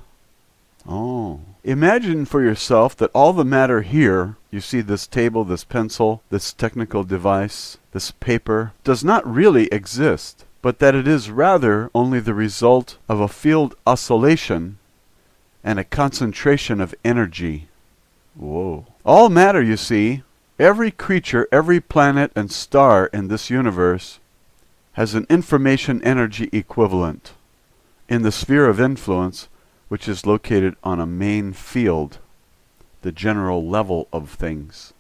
Oh. Imagine for yourself that all the matter here, you see this table, this pencil, this technical device, this paper, does not really exist, but that it is rather only the result of a field oscillation and a concentration of energy. Whoa. All matter, you see, every creature, every planet and star in this universe has an information energy equivalent in the sphere of influence, which is located on a main field, the general level of things.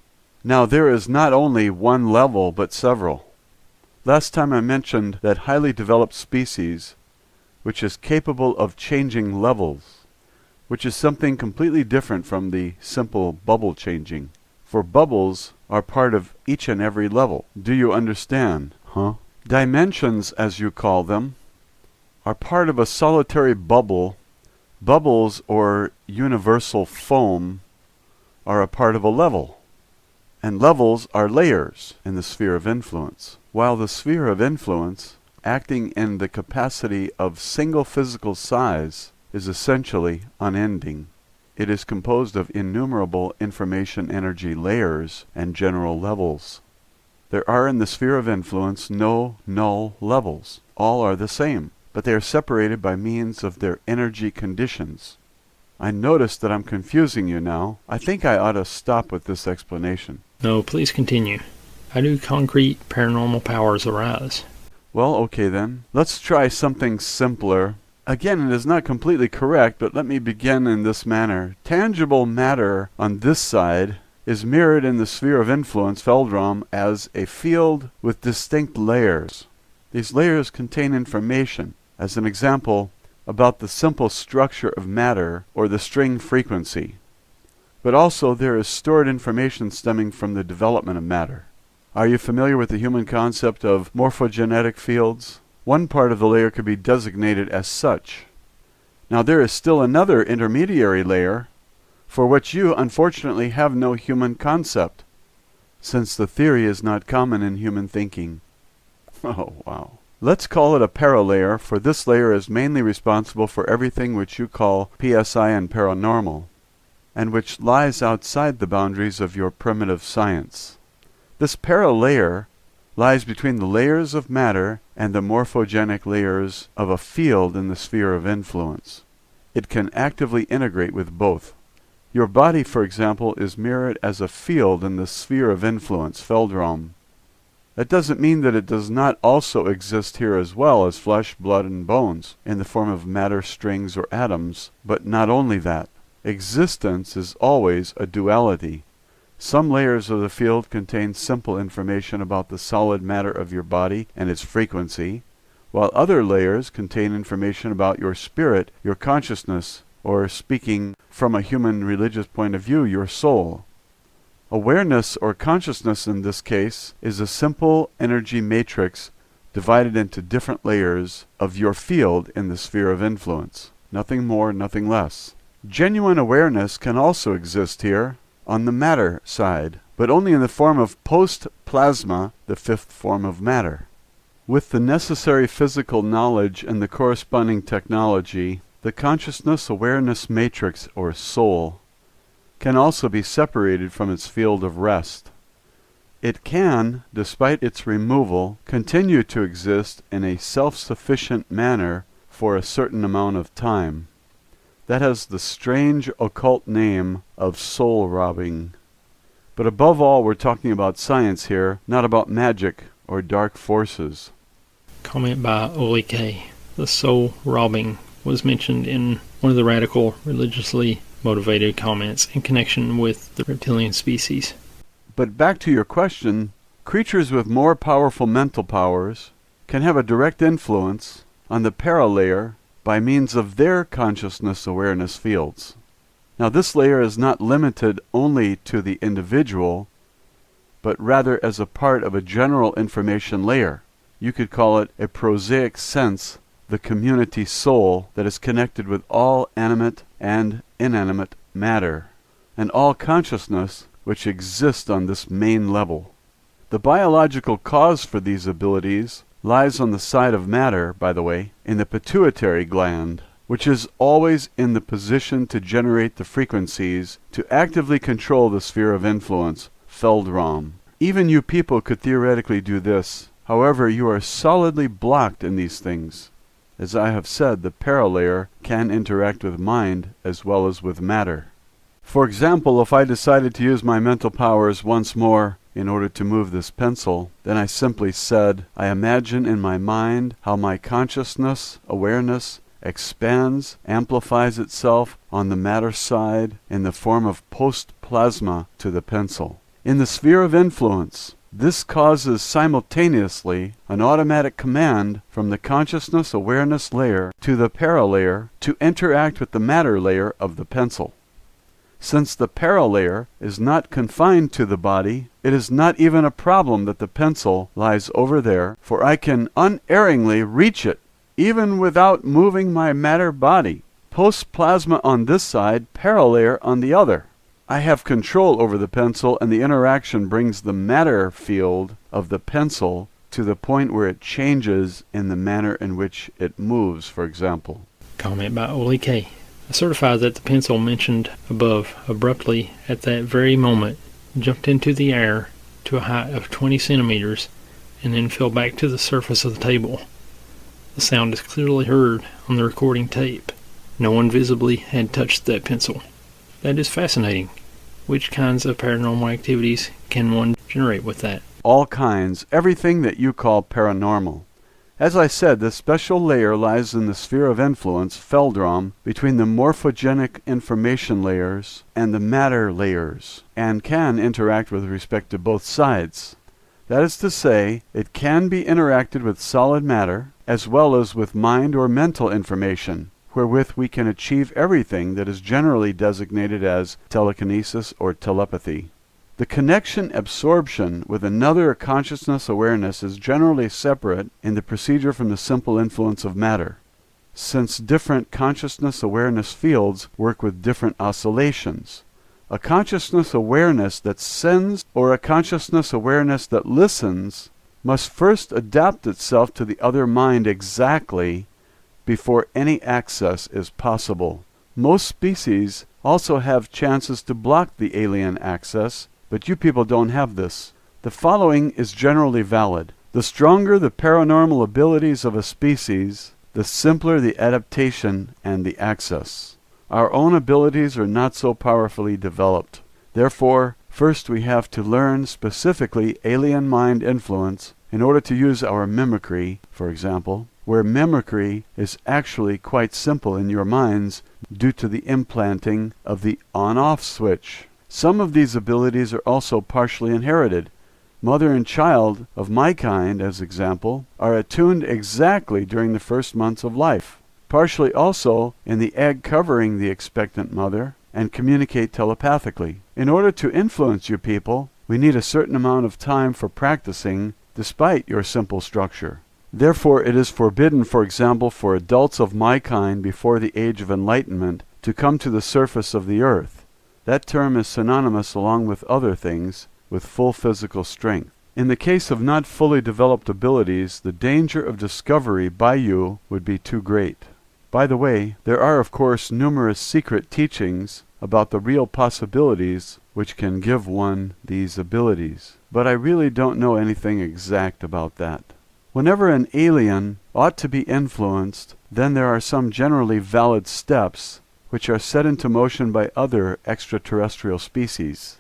Now there is not only one level, but several. Last time I mentioned that highly developed species, which is capable of changing levels, which is something completely different from the simple bubble changing. For bubbles are part of each and every level. Do you understand? Dimensions, as you call them, are part of a solitary bubble. Bubbles, or universal foam, are a part of a level. And levels are layers in the sphere of influence. While the sphere of influence, acting in the capacity of single physical size, is essentially unending. It is composed of innumerable information energy layers and general levels. There are in the sphere of influence no null levels. All are the same, but they are separated by means of their energy conditions. I notice that I'm confusing you now. I think I ought to stop with this explanation. No, please continue. How do concrete paranormal powers arise? Well, okay then. Let's try something simpler. Again, it is not completely correct, but let me begin in this manner. Tangible matter on this side is mirrored in the sphere of influence, Feldraum, as a field with distinct layers. These layers contain information, as an example, about the simple structure of matter or the string frequency. But also there is stored information stemming from the development of matter. Are you familiar with the human concept of morphogenetic fields? One part of the layer could be designated as such. Now there is still another intermediary layer, for which you unfortunately have no human concept, since the theory is not common in human thinking. Oh, wow. Let's call it a paralayer, for this layer is mainly responsible for everything which you call PSI and paranormal, and which lies outside the boundaries of your primitive science. This paralayer lies between the layers of matter and the morphogenic layers of a field in the sphere of influence. It can actively integrate with both. Your body, for example, is mirrored as a field in the sphere of influence, Feldraum. That doesn't mean that it does not also exist here as well as flesh, blood, and bones, in the form of matter, strings, or atoms. But not only that. Existence is always a duality. Some layers of the field contain simple information about the solid matter of your body and its frequency, while other layers contain information about your spirit, your consciousness, or speaking from a human religious point of view, your soul. Awareness or consciousness in this case is a simple energy matrix divided into different layers of your field in the sphere of influence. Nothing more, nothing less. Genuine awareness can also exist here on the matter side, but only in the form of post-plasma, the fifth form of matter. With the necessary physical knowledge and the corresponding technology, the consciousness-awareness matrix, or soul, can also be separated from its field of rest. It can, despite its removal, continue to exist in a self-sufficient manner for a certain amount of time. That has the strange occult name of soul robbing. But above all, we're talking about science here, not about magic or dark forces. Comment by Oli K. The soul robbing was mentioned in one of the radical, religiously motivated comments in connection with the reptilian species. But back to your question, creatures with more powerful mental powers can have a direct influence on the paralayer by means of their consciousness awareness fields. Now this layer is not limited only to the individual, but rather as a part of a general information layer. You could call it a prosaic sense, the community soul that is connected with all animate and inanimate matter, and all consciousness which exists on this main level. The biological cause for these abilities lies on the side of matter, by the way, in the pituitary gland, which is always in the position to generate the frequencies to actively control the sphere of influence, Feldraum. Even you people could theoretically do this. However, you are solidly blocked in these things. As I have said, the paralayer can interact with mind as well as with matter. For example, if I decided to use my mental powers once more in order to move this pencil, then I simply said, I imagine in my mind how my consciousness, awareness, expands, amplifies itself on the matter side in the form of post-plasma to the pencil. In the sphere of influence, this causes simultaneously an automatic command from the consciousness awareness layer to the paralayer to interact with the matter layer of the pencil. Since the paralayer is not confined to the body, it is not even a problem that the pencil lies over there, for I can unerringly reach it, even without moving my matter body. Post-plasma on this side, paralayer on the other. I have control over the pencil, and the interaction brings the matter field of the pencil to the point where it changes in the manner in which it moves, for example. Comment by Oli K. I certify that the pencil mentioned above abruptly at that very moment jumped into the air to a height of 20 centimeters and then fell back to the surface of the table. The sound is clearly heard on the recording tape. No one visibly had touched that pencil. That is fascinating. Which kinds of paranormal activities can one generate with that? All kinds, everything that you call paranormal. As I said, this special layer lies in the sphere of influence, Feldraum, between the morphogenic information layers and the matter layers, and can interact with respect to both sides. That is to say, it can be interacted with solid matter, as well as with mind or mental information, wherewith we can achieve everything that is generally designated as telekinesis or telepathy. The connection absorption with another consciousness awareness is generally separate in the procedure from the simple influence of matter, since different consciousness awareness fields work with different oscillations. A consciousness awareness that sends or a consciousness awareness that listens must first adapt itself to the other mind exactly before any access is possible. Most species also have chances to block the alien access, but you people don't have this. The following is generally valid. The stronger the paranormal abilities of a species, the simpler the adaptation and the access. Our own abilities are not so powerfully developed. Therefore, first we have to learn specifically alien mind influence in order to use our mimicry, for example, where mimicry is actually quite simple in your minds due to the implanting of the on-off switch. Some of these abilities are also partially inherited. Mother and child of my kind, as example, are attuned exactly during the first months of life, partially also in the egg covering the expectant mother, and communicate telepathically. In order to influence you people, we need a certain amount of time for practicing despite your simple structure. Therefore, it is forbidden, for example, for adults of my kind before the age of enlightenment to come to the surface of the earth. That term is synonymous, along with other things, with full physical strength. In the case of not fully developed abilities, the danger of discovery by you would be too great. By the way, there are of course numerous secret teachings about the real possibilities which can give one these abilities, but I really don't know anything exact about that. Whenever an alien ought to be influenced, then there are some generally valid steps which are set into motion by other extraterrestrial species.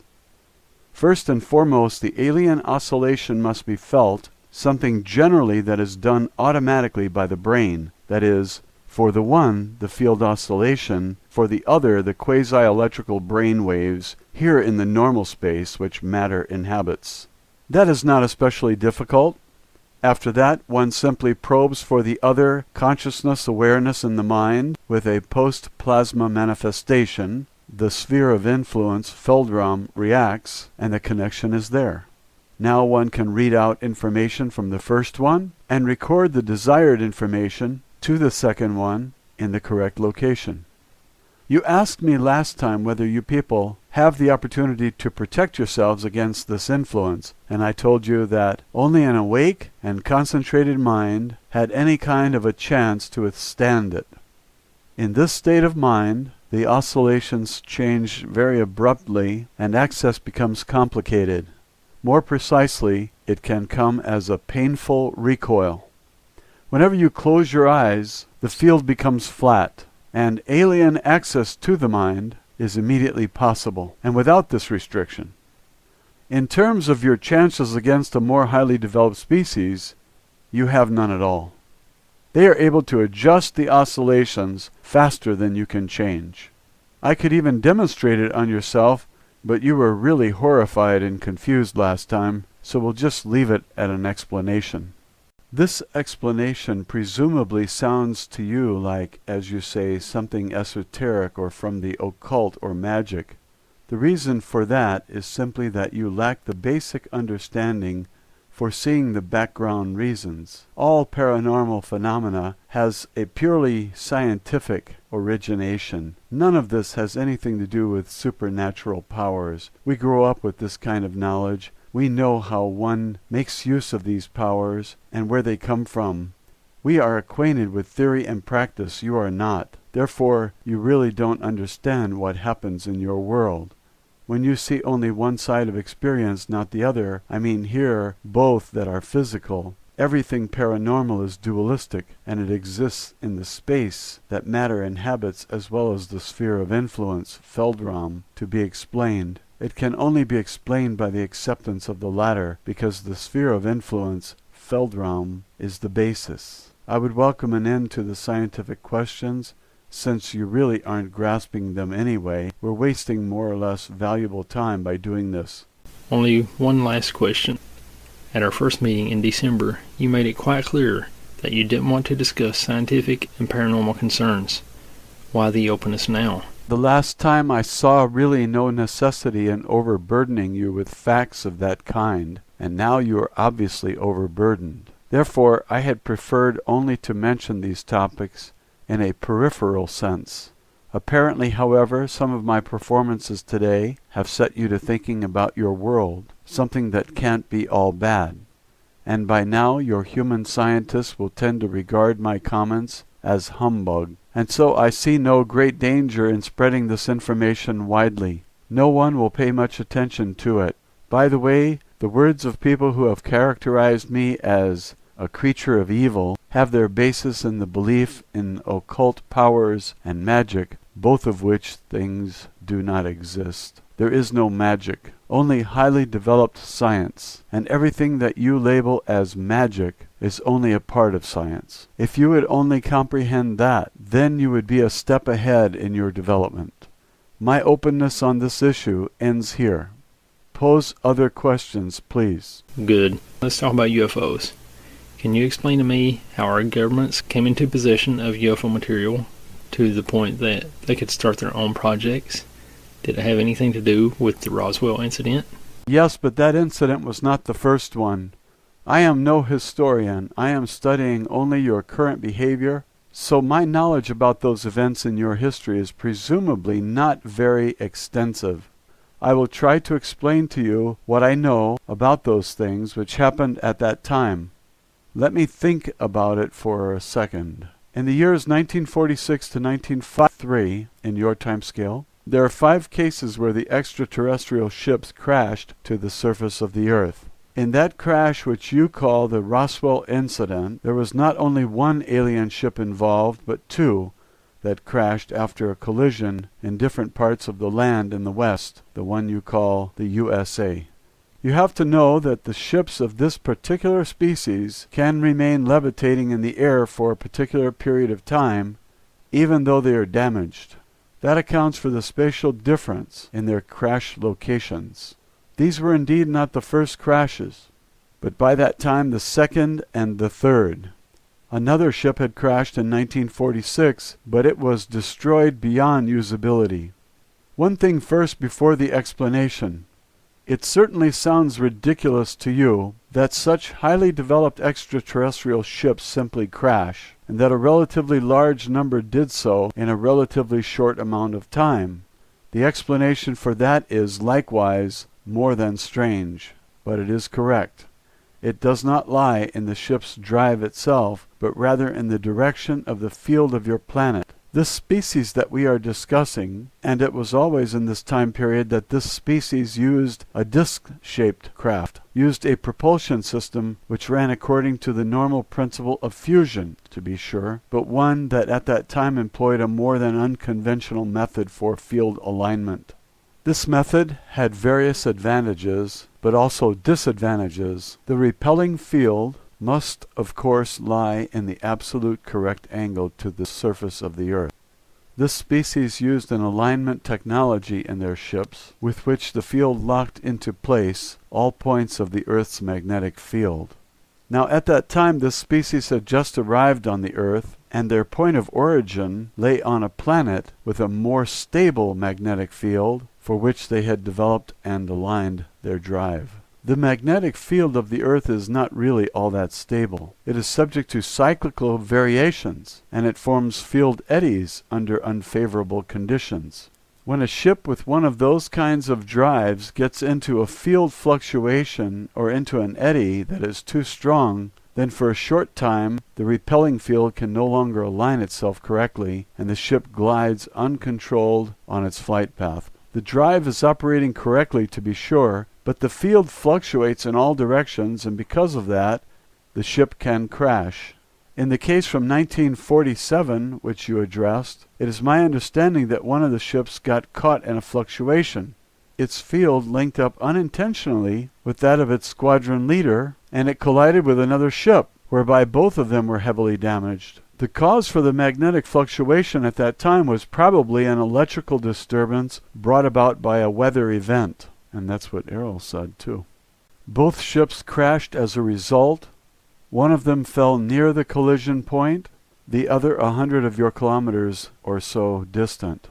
First and foremost, the alien oscillation must be felt, something generally that is done automatically by the brain, that is, for the one, the field oscillation, for the other, the quasi-electrical brain waves here in the normal space which matter inhabits. That is not especially difficult. After that, one simply probes for the other consciousness awareness in the mind with a post-plasma manifestation. The sphere of influence, Feldraum, reacts, and the connection is there. Now one can read out information from the first one and record the desired information to the second one in the correct location. You asked me last time whether you people have the opportunity to protect yourselves against this influence, and I told you that only an awake and concentrated mind had any kind of a chance to withstand it. In this state of mind, the oscillations change very abruptly and access becomes complicated. More precisely, it can come as a painful recoil. Whenever you close your eyes, the field becomes flat, and alien access to the mind is immediately possible, and without this restriction. In terms of your chances against a more highly developed species, you have none at all. They are able to adjust the oscillations faster than you can change. I could even demonstrate it on yourself, but you were really horrified and confused last time, so we'll just leave it at an explanation. This explanation presumably sounds to you like, as you say, something esoteric or from the occult or magic. The reason for that is simply that you lack the basic understanding for seeing the background reasons. All paranormal phenomena has a purely scientific origination. None of this has anything to do with supernatural powers. We grow up with this kind of knowledge. We know how one makes use of these powers and where they come from. We are acquainted with theory and practice. You are not. Therefore, you really don't understand what happens in your world. When you see only one side of experience, not the other, I mean here both that are physical, everything paranormal is dualistic, and it exists in the space that matter inhabits as well as the sphere of influence, Feldraum, to be explained. It can only be explained by the acceptance of the latter, because the sphere of influence, Feldraum, is the basis. I would welcome an end to the scientific questions. Since you really aren't grasping them anyway, we're wasting more or less valuable time by doing this. Only one last question. At our first meeting in December, you made it quite clear that you didn't want to discuss scientific and paranormal concerns. Why the openness now? The last time I saw really no necessity in overburdening you with facts of that kind, and now you are obviously overburdened. Therefore, I had preferred only to mention these topics in a peripheral sense. Apparently, however, some of my performances today have set you to thinking about your world, something that can't be all bad. And by now your human scientists will tend to regard my comments as humbug. And so I see no great danger in spreading this information widely. No one will pay much attention to it. By the way, the words of people who have characterized me as a creature of evil have their basis in the belief in occult powers and magic, both of which things do not exist. There is no magic, only highly developed science, and everything that you label as magic is only a part of science. If you would only comprehend that, then you would be a step ahead in your development. My openness on this issue ends here. Pose other questions, please. Good. Let's talk about UFOs. Can you explain to me how our governments came into possession of UFO material to the point that they could start their own projects? Did it have anything to do with the Roswell incident? Yes, but that incident was not the first one. I am no historian. I am studying only your current behavior, so my knowledge about those events in your history is presumably not very extensive. I will try to explain to you what I know about those things which happened at that time. Let me think about it for a second. In the years 1946 to 1953, in your time scale, there are 5 cases where the extraterrestrial ships crashed to the surface of the Earth. In that crash which you call the Roswell incident, there was not only 1 alien ship involved, but 2 that crashed after a collision in different parts of the land in the West, the one you call the USA. You have to know that the ships of this particular species can remain levitating in the air for a particular period of time, even though they are damaged. That accounts for the spatial difference in their crash locations. These were indeed not the first crashes, but by that time the second and the third. Another ship had crashed in 1946, but it was destroyed beyond usability. One thing first before the explanation. It certainly sounds ridiculous to you that such highly developed extraterrestrial ships simply crash, and that a relatively large number did so in a relatively short amount of time. The explanation for that is likewise more than strange, but it is correct. It does not lie in the ship's drive itself, but rather in the direction of the field of your planet. This species that we are discussing, and it was always in this time period that this species used a disc-shaped craft, used a propulsion system which ran according to the normal principle of fusion, to be sure, but one that at that time employed a more than unconventional method for field alignment. This method had various advantages, but also disadvantages. The repelling field must, of course, lie in the absolute correct angle to the surface of the Earth. This species used an alignment technology in their ships, with which the field locked into place all points of the Earth's magnetic field. Now, at that time, this species had just arrived on the Earth, and their point of origin lay on a planet with a more stable magnetic field, for which they had developed and aligned their drive. The magnetic field of the Earth is not really all that stable. It is subject to cyclical variations, and it forms field eddies under unfavorable conditions. When a ship with one of those kinds of drives gets into a field fluctuation or into an eddy that is too strong, then for a short time the repelling field can no longer align itself correctly, and the ship glides uncontrolled on its flight path. The drive is operating correctly, to be sure, but the field fluctuates in all directions, and because of that, the ship can crash. In the case from 1947, which you addressed, it is my understanding that one of the ships got caught in a fluctuation. Its field linked up unintentionally with that of its squadron leader, and it collided with another ship, whereby both of them were heavily damaged. The cause for the magnetic fluctuation at that time was probably an electrical disturbance brought about by a weather event. And that's what Errol said, too. Both ships crashed as a result. One of them fell near the collision point, the other 100 of your kilometers or so distant.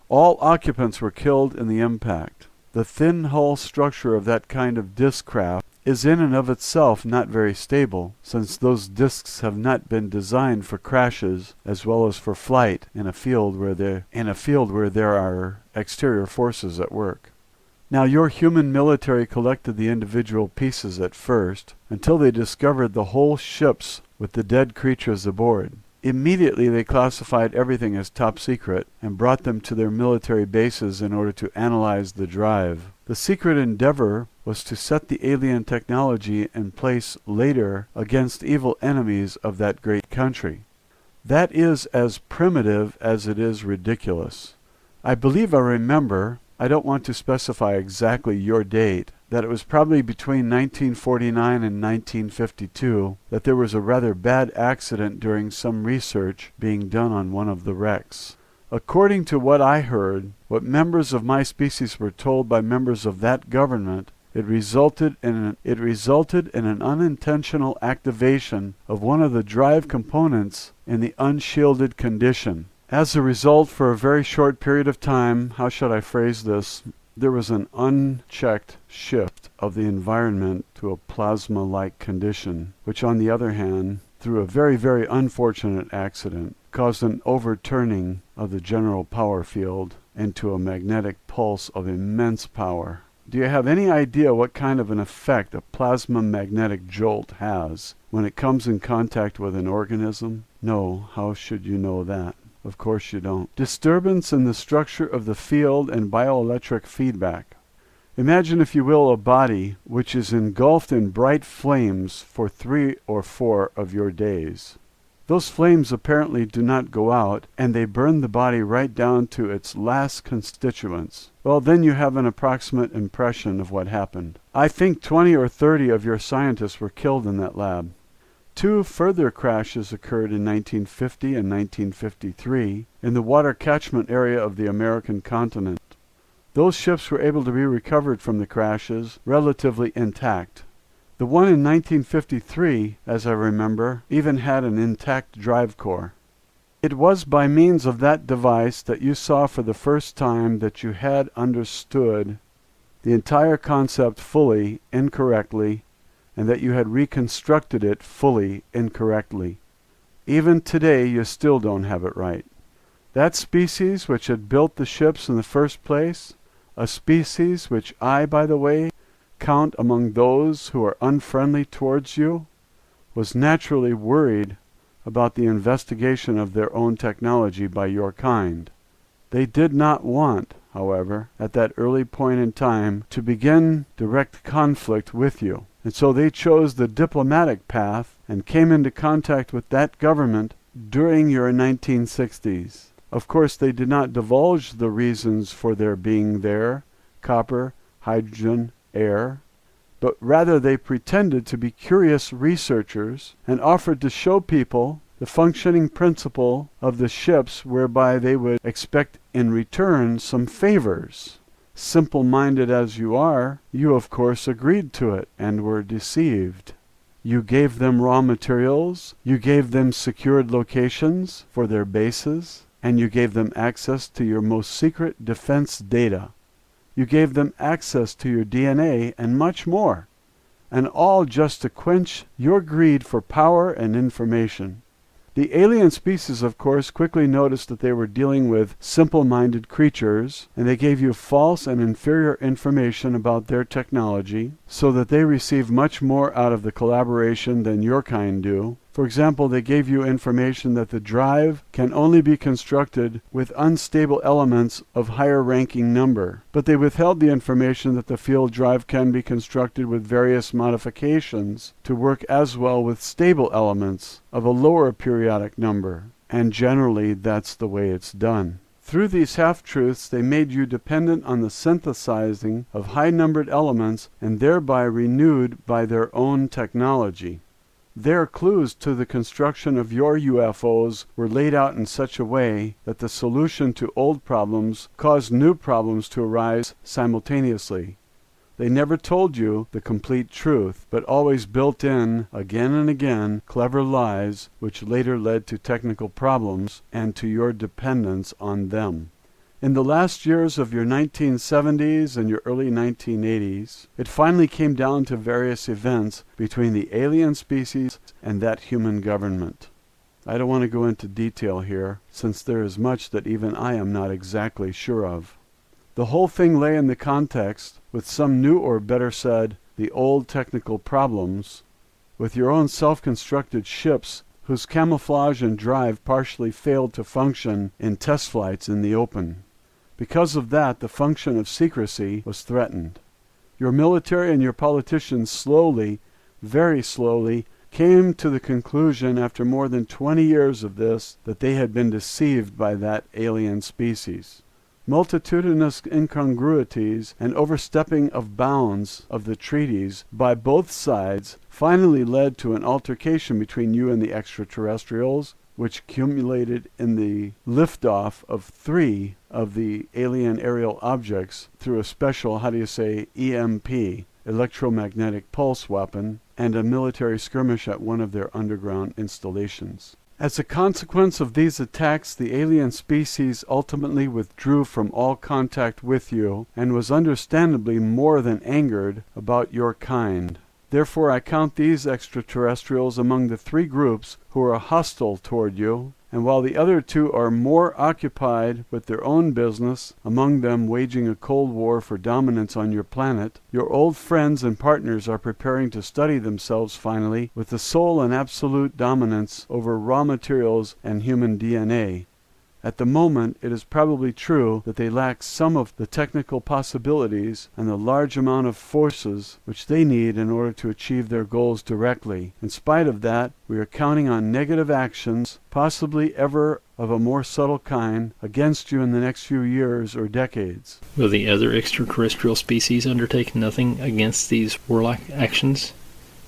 All occupants were killed in the impact. The thin hull structure of that kind of disc craft is in and of itself not very stable, since those discs have not been designed for crashes as well as for flight in a field where there are exterior forces at work. Now, your human military collected the individual pieces at first, until they discovered the whole ships with the dead creatures aboard. Immediately they classified everything as top secret and brought them to their military bases in order to analyze the drive. The secret endeavor was to set the alien technology in place later against evil enemies of that great country. That is as primitive as it is ridiculous. I believe I remember, I don't want to specify exactly your date, that it was probably between 1949 and 1952 that there was a rather bad accident during some research being done on one of the wrecks. According to what I heard, what members of my species were told by members of that government, it resulted in an unintentional activation of one of the drive components in the unshielded condition. As a result, for a very short period of time, how should I phrase this? There was an unchecked shift of the environment to a plasma-like condition, which on the other hand, through a very, very unfortunate accident, caused an overturning of the general power field into a magnetic pulse of immense power. Do you have any idea what kind of an effect a plasma magnetic jolt has when it comes in contact with an organism? No, how should you know that? Of course you don't. Disturbance in the structure of the field and bioelectric feedback. Imagine, if you will, a body which is engulfed in bright flames for 3 or 4 of your days. Those flames apparently do not go out, and they burn the body right down to its last constituents. Well, then you have an approximate impression of what happened. I think 20 or 30 of your scientists were killed in that lab. 2 further crashes occurred in 1950 and 1953 in the water catchment area of the American continent. Those ships were able to be recovered from the crashes relatively intact. The one in 1953, as I remember, even had an intact drive core. It was by means of that device that you saw for the first time that you had understood the entire concept fully incorrectly, and that you had reconstructed it fully incorrectly. Even today you still don't have it right. That species which had built the ships in the first place, a species which I, by the way, count among those who are unfriendly towards you, was naturally worried about the investigation of their own technology by your kind. They did not want, however, at that early point in time, to begin direct conflict with you. And so they chose the diplomatic path and came into contact with that government during your 1960s. Of course, they did not divulge the reasons for their being there, copper, hydrogen, air, but rather they pretended to be curious researchers and offered to show people the functioning principle of the ships, whereby they would expect in return some favors. Simple-minded as you are, you of course agreed to it and were deceived. You gave them raw materials, you gave them secured locations for their bases, and you gave them access to your most secret defense data. You gave them access to your DNA and much more, and all just to quench your greed for power and information. The alien species, of course, quickly noticed that they were dealing with simple-minded creatures, and they gave you false and inferior information about their technology, so that they receive much more out of the collaboration than your kind do. For example, they gave you information that the drive can only be constructed with unstable elements of higher ranking number, but they withheld the information that the field drive can be constructed with various modifications to work as well with stable elements of a lower periodic number, and generally that's the way it's done. Through these half-truths, they made you dependent on the synthesizing of high-numbered elements and thereby renewed by their own technology. Their clues to the construction of your UFOs were laid out in such a way that the solution to old problems caused new problems to arise simultaneously. They never told you the complete truth, but always built in, again and again, clever lies which later led to technical problems and to your dependence on them. In the last years of your 1970s and your early 1980s, it finally came down to various events between the alien species and that human government. I don't want to go into detail here, since there is much that even I am not exactly sure of. The whole thing lay in the context, with some new, or better said, the old technical problems, with your own self-constructed ships whose camouflage and drive partially failed to function in test flights in the open. Because of that, the function of secrecy was threatened. Your military and your politicians slowly, very slowly, came to the conclusion after more than 20 years of this that they had been deceived by that alien species. Multitudinous incongruities and overstepping of bounds of the treaties by both sides finally led to an altercation between you and the extraterrestrials, which culminated in the liftoff of 3 of the alien aerial objects through a special, EMP, electromagnetic pulse weapon, and a military skirmish at one of their underground installations. As a consequence of these attacks, the alien species ultimately withdrew from all contact with you and was understandably more than angered about your kind. Therefore, I count these extraterrestrials among the 3 groups who are hostile toward you, and while the other 2 are more occupied with their own business, among them waging a cold war for dominance on your planet, your old friends and partners are preparing to study themselves finally with the sole and absolute dominance over raw materials and human DNA. At the moment, it is probably true that they lack some of the technical possibilities and the large amount of forces which they need in order to achieve their goals directly. In spite of that, we are counting on negative actions, possibly ever of a more subtle kind, against you in the next few years or decades. Will the other extraterrestrial species undertake nothing against these warlike actions?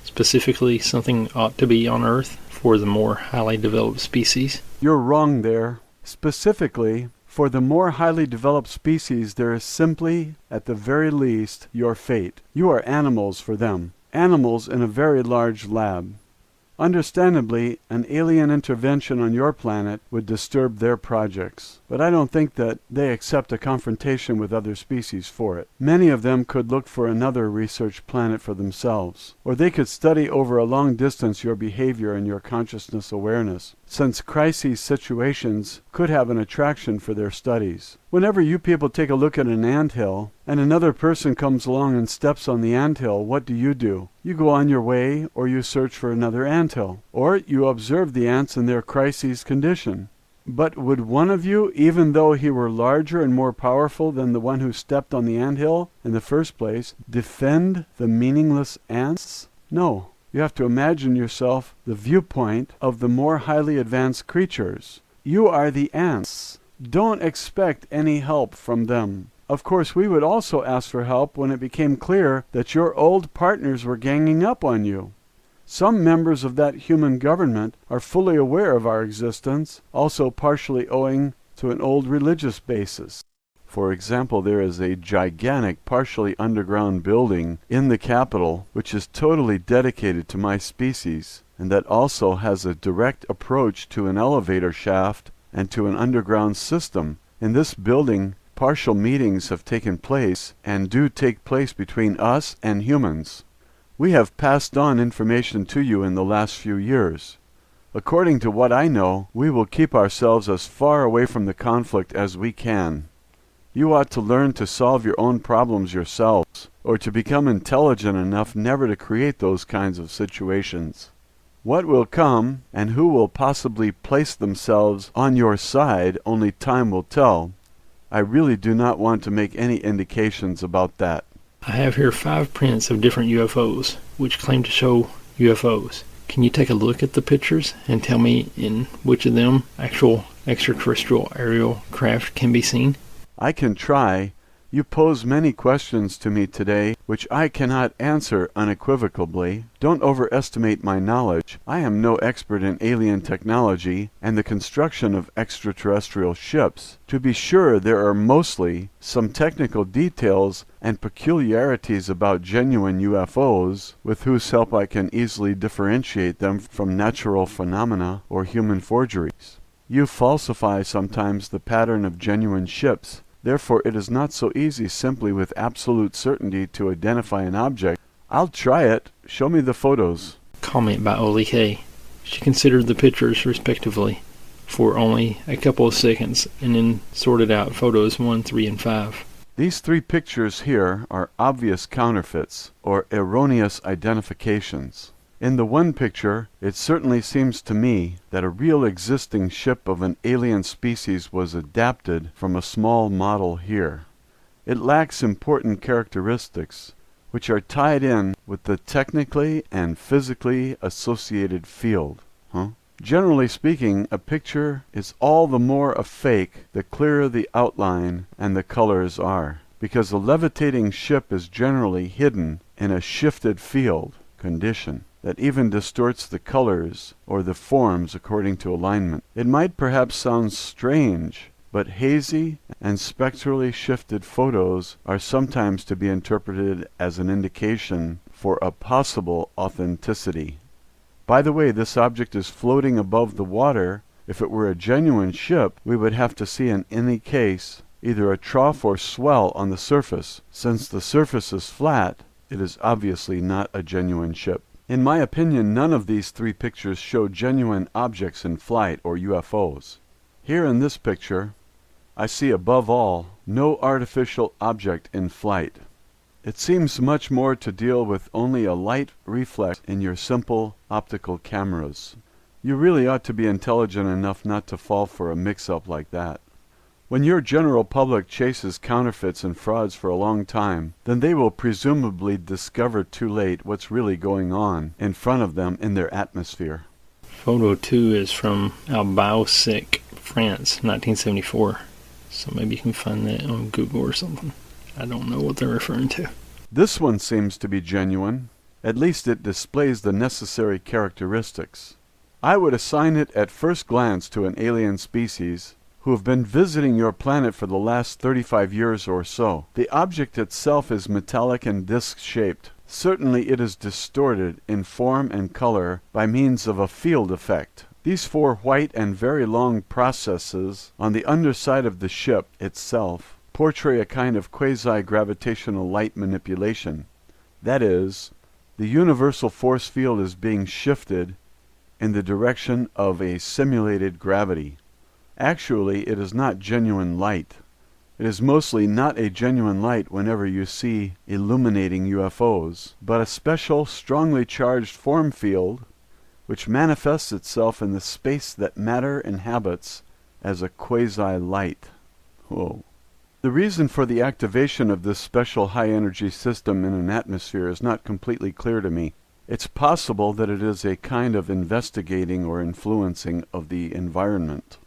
Specifically, something ought to be on Earth for the more highly developed species? You're wrong there. Specifically, for the more highly developed species, there is simply, at the very least, your fate. You are animals for them. Animals in a very large lab. Understandably, an alien intervention on your planet would disturb their projects, but I don't think that they accept a confrontation with other species for it. Many of them could look for another research planet for themselves, or they could study over a long distance your behavior and your consciousness awareness, since crisis situations could have an attraction for their studies. Whenever you people take a look at an anthill, and another person comes along and steps on the anthill, what do? You go on your way, or you search for another anthill, or you observe the ants in their crisis condition. But would one of you, even though he were larger and more powerful than the one who stepped on the anthill in the first place, defend the meaningless ants? No. You have to imagine yourself the viewpoint of the more highly advanced creatures. You are the ants. Don't expect any help from them. Of course, we would also ask for help when it became clear that your old partners were ganging up on you. Some members of that human government are fully aware of our existence, also partially owing to an old religious basis. For example, there is a gigantic, partially underground building in the capital which is totally dedicated to my species, and that also has a direct approach to an elevator shaft and to an underground system. In this building, partial meetings have taken place and do take place between us and humans. We have passed on information to you in the last few years. According to what I know, we will keep ourselves as far away from the conflict as we can. You ought to learn to solve your own problems yourselves, or to become intelligent enough never to create those kinds of situations. What will come, and who will possibly place themselves on your side, only time will tell. I really do not want to make any indications about that. I have here 5 prints of different UFOs, which claim to show UFOs. Can you take a look at the pictures and tell me in which of them actual extraterrestrial aerial craft can be seen? I can try. You pose many questions to me today, which I cannot answer unequivocally. Don't overestimate my knowledge. I am no expert in alien technology and the construction of extraterrestrial ships. To be sure, there are mostly some technical details and peculiarities about genuine UFOs, with whose help I can easily differentiate them from natural phenomena or human forgeries. You falsify sometimes the pattern of genuine ships. Therefore, it is not so easy simply with absolute certainty to identify an object. I'll try it. Show me the photos. Comment by Oli K. She considered the pictures respectively for only a couple of seconds and then sorted out photos 1, 3, and 5. These 3 pictures here are obvious counterfeits or erroneous identifications. In the one picture, it certainly seems to me that a real existing ship of an alien species was adapted from a small model here. It lacks important characteristics, which are tied in with the technically and physically associated field. Generally speaking, a picture is all the more a fake the clearer the outline and the colors are, because a levitating ship is generally hidden in a shifted field condition. that even distorts the colors or the forms according to alignment. It might perhaps sound strange, but hazy and spectrally shifted photos are sometimes to be interpreted as an indication for a possible authenticity. By the way, this object is floating above the water. If it were a genuine ship, we would have to see in any case either a trough or swell on the surface. Since the surface is flat, it is obviously not a genuine ship. In my opinion, none of these three pictures show genuine objects in flight or UFOs. Here in this picture, I see above all no artificial object in flight. It seems much more to deal with only a light reflex in your simple optical cameras. You really ought to be intelligent enough not to fall for a mix-up like that. When your general public chases counterfeits and frauds for a long time, then they will presumably discover too late what's really going on in front of them in their atmosphere. Photo 2 is from Albausik, France, 1974. So maybe you can find that on Google or something. I don't know what they're referring to. This one seems to be genuine. At least it displays the necessary characteristics. I would assign it at first glance to an alien species who have been visiting your planet for the last 35 years or so. The object itself is metallic and disc-shaped. Certainly it is distorted in form and color by means of a field effect. These four white and very long processes on the underside of the ship itself portray a kind of quasi-gravitational light manipulation. That is, the universal force field is being shifted in the direction of a simulated gravity. Actually, it is not genuine light. It is mostly not a genuine light whenever you see illuminating UFOs, but a special, strongly charged form field which manifests itself in the space that matter inhabits as a quasi-light. Whoa. The reason for the activation of this special high-energy system in an atmosphere is not completely clear to me. It's possible that it is a kind of investigating or influencing of the environment.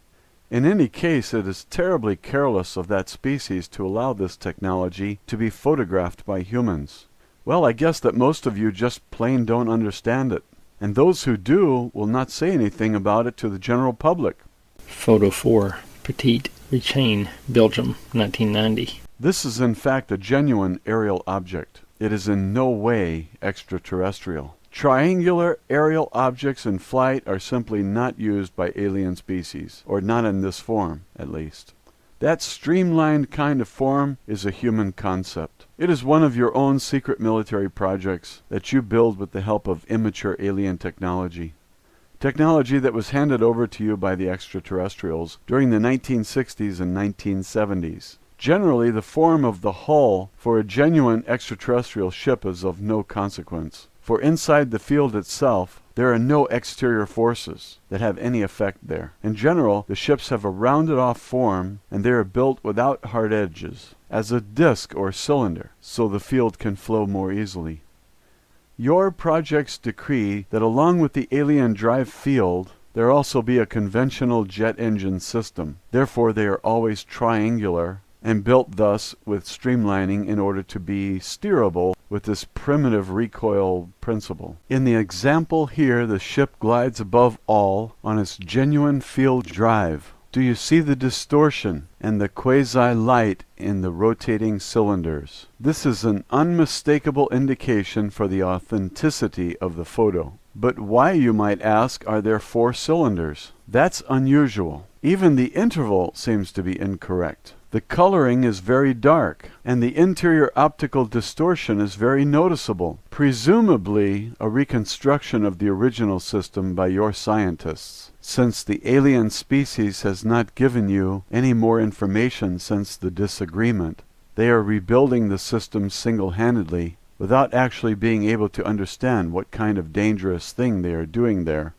In any case, it is terribly careless of that species to allow this technology to be photographed by humans. Well, I guess that most of you just plain don't understand it. And those who do will not say anything about it to the general public. Photo 4, Petite Rechain, Belgium, 1990. This is in fact a genuine aerial object. It is in no way extraterrestrial. Triangular aerial objects in flight are simply not used by alien species, or not in this form, at least. That streamlined kind of form is a human concept. It is one of your own secret military projects that you build with the help of immature alien technology. Technology that was handed over to you by the extraterrestrials during the 1960s and 1970s. Generally, the form of the hull for a genuine extraterrestrial ship is of no consequence. For inside the field itself, there are no exterior forces that have any effect there. In general, the ships have a rounded-off form, and they are built without hard edges, as a disc or cylinder, so the field can flow more easily. Your projects decree that along with the alien drive field, there also be a conventional jet engine system. Therefore, they are always triangular, and built thus with streamlining in order to be steerable with this primitive recoil principle. In the example here, the ship glides above all on its genuine field drive. Do you see the distortion and the quasi-light in the rotating cylinders? This is an unmistakable indication for the authenticity of the photo. But why, you might ask, are there 4 cylinders? That's unusual. Even the interval seems to be incorrect. The coloring is very dark, and the interior optical distortion is very noticeable, presumably a reconstruction of the original system by your scientists, since the alien species has not given you any more information since the disagreement. They are rebuilding the system single-handedly, without actually being able to understand what kind of dangerous thing they are doing there.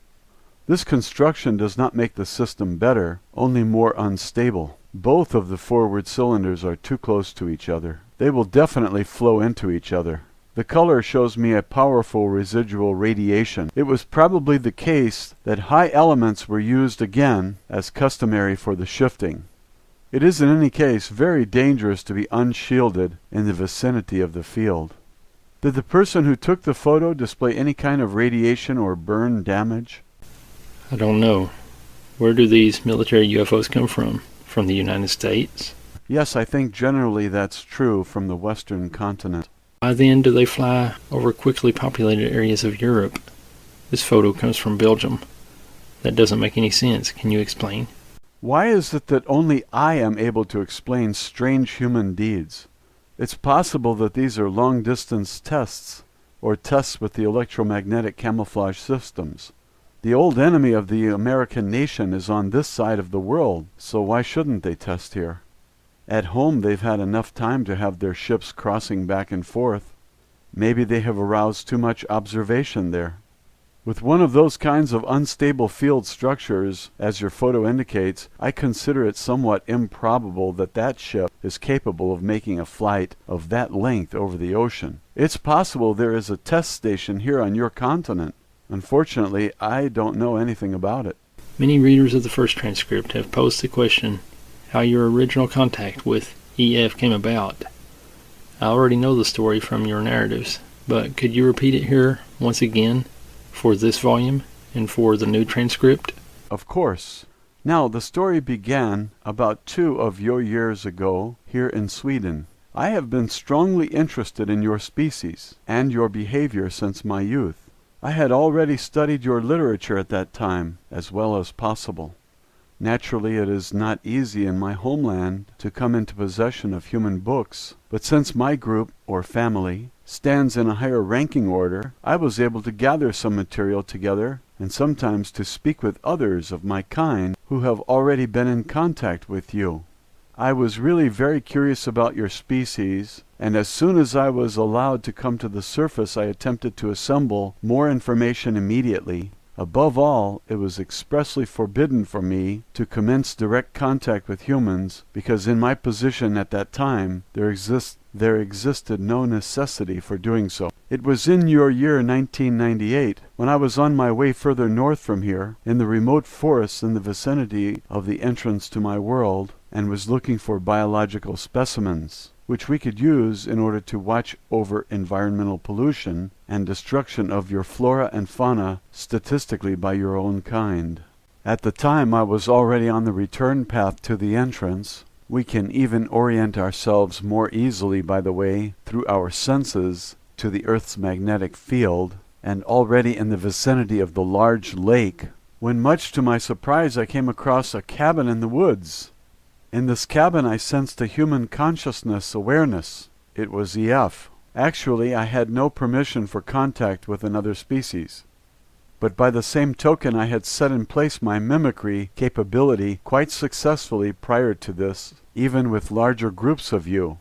This construction does not make the system better, only more unstable. Both of the forward cylinders are too close to each other. They will definitely flow into each other. The color shows me a powerful residual radiation. It was probably the case that high elements were used again, as customary for the shifting. It is in any case very dangerous to be unshielded in the vicinity of the field. Did the person who took the photo display any kind of radiation or burn damage? I don't know. Where do these military UFOs come from? From the United States? Yes, I think generally that's true from the Western continent. Why then do they fly over quickly populated areas of Europe? This photo comes from Belgium. That doesn't make any sense. Can you explain? Why is it that only I am able to explain strange human deeds? It's possible that these are long-distance tests, or tests with the electromagnetic camouflage systems. The old enemy of the American nation is on this side of the world, so why shouldn't they test here? At home they've had enough time to have their ships crossing back and forth. Maybe they have aroused too much observation there. With one of those kinds of unstable field structures, as your photo indicates, I consider it somewhat improbable that that ship is capable of making a flight of that length over the ocean. It's possible there is a test station here on your continent. Unfortunately, I don't know anything about it. Many readers of the first transcript have posed the question how your original contact with EF came about. I already know the story from your narratives, but could you repeat it here once again for this volume and for the new transcript? Of course. Now, the story began about 2 of your years ago here in Sweden. I have been strongly interested in your species and your behavior since my youth. I had already studied your literature at that time as well as possible. Naturally, it is not easy in my homeland to come into possession of human books, but since my group, or family, stands in a higher ranking order, I was able to gather some material together and sometimes to speak with others of my kind who have already been in contact with you. I was really very curious about your species, and as soon as I was allowed to come to the surface, I attempted to assemble more information immediately. Above all, it was expressly forbidden for me to commence direct contact with humans, because in my position at that time, there existed no necessity for doing so. It was in your year 1998, when I was on my way further north from here, in the remote forests in the vicinity of the entrance to my world, and was looking for biological specimens, which we could use in order to watch over environmental pollution and destruction of your flora and fauna statistically by your own kind. At the time I was already on the return path to the entrance. We can even orient ourselves more easily, by the way, through our senses to the Earth's magnetic field, and already in the vicinity of the large lake, when much to my surprise I came across a cabin in the woods. In this cabin I sensed a human consciousness awareness. It was EF. Actually, I had no permission for contact with another species. But by the same token, I had set in place my mimicry capability quite successfully prior to this, even with larger groups of you.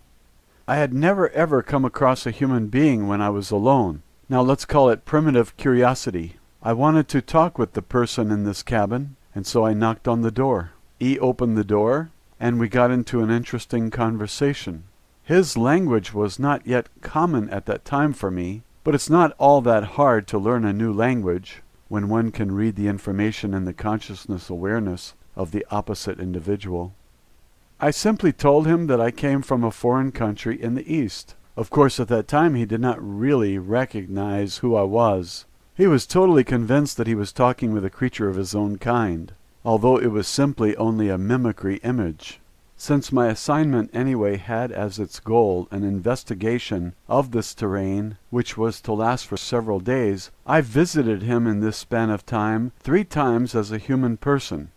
I had never ever come across a human being when I was alone. Now let's call it primitive curiosity. I wanted to talk with the person in this cabin, and so I knocked on the door. E opened the door, and we got into an interesting conversation. His language was not yet common at that time for me, but it's not all that hard to learn a new language when one can read the information in the consciousness awareness of the opposite individual. I simply told him that I came from a foreign country in the East. Of course, at that time he did not really recognize who I was. He was totally convinced that he was talking with a creature of his own kind, although it was simply only a mimicry image. Since my assignment anyway had as its goal an investigation of this terrain, which was to last for several days, I visited him in this span of time 3 times as a human person.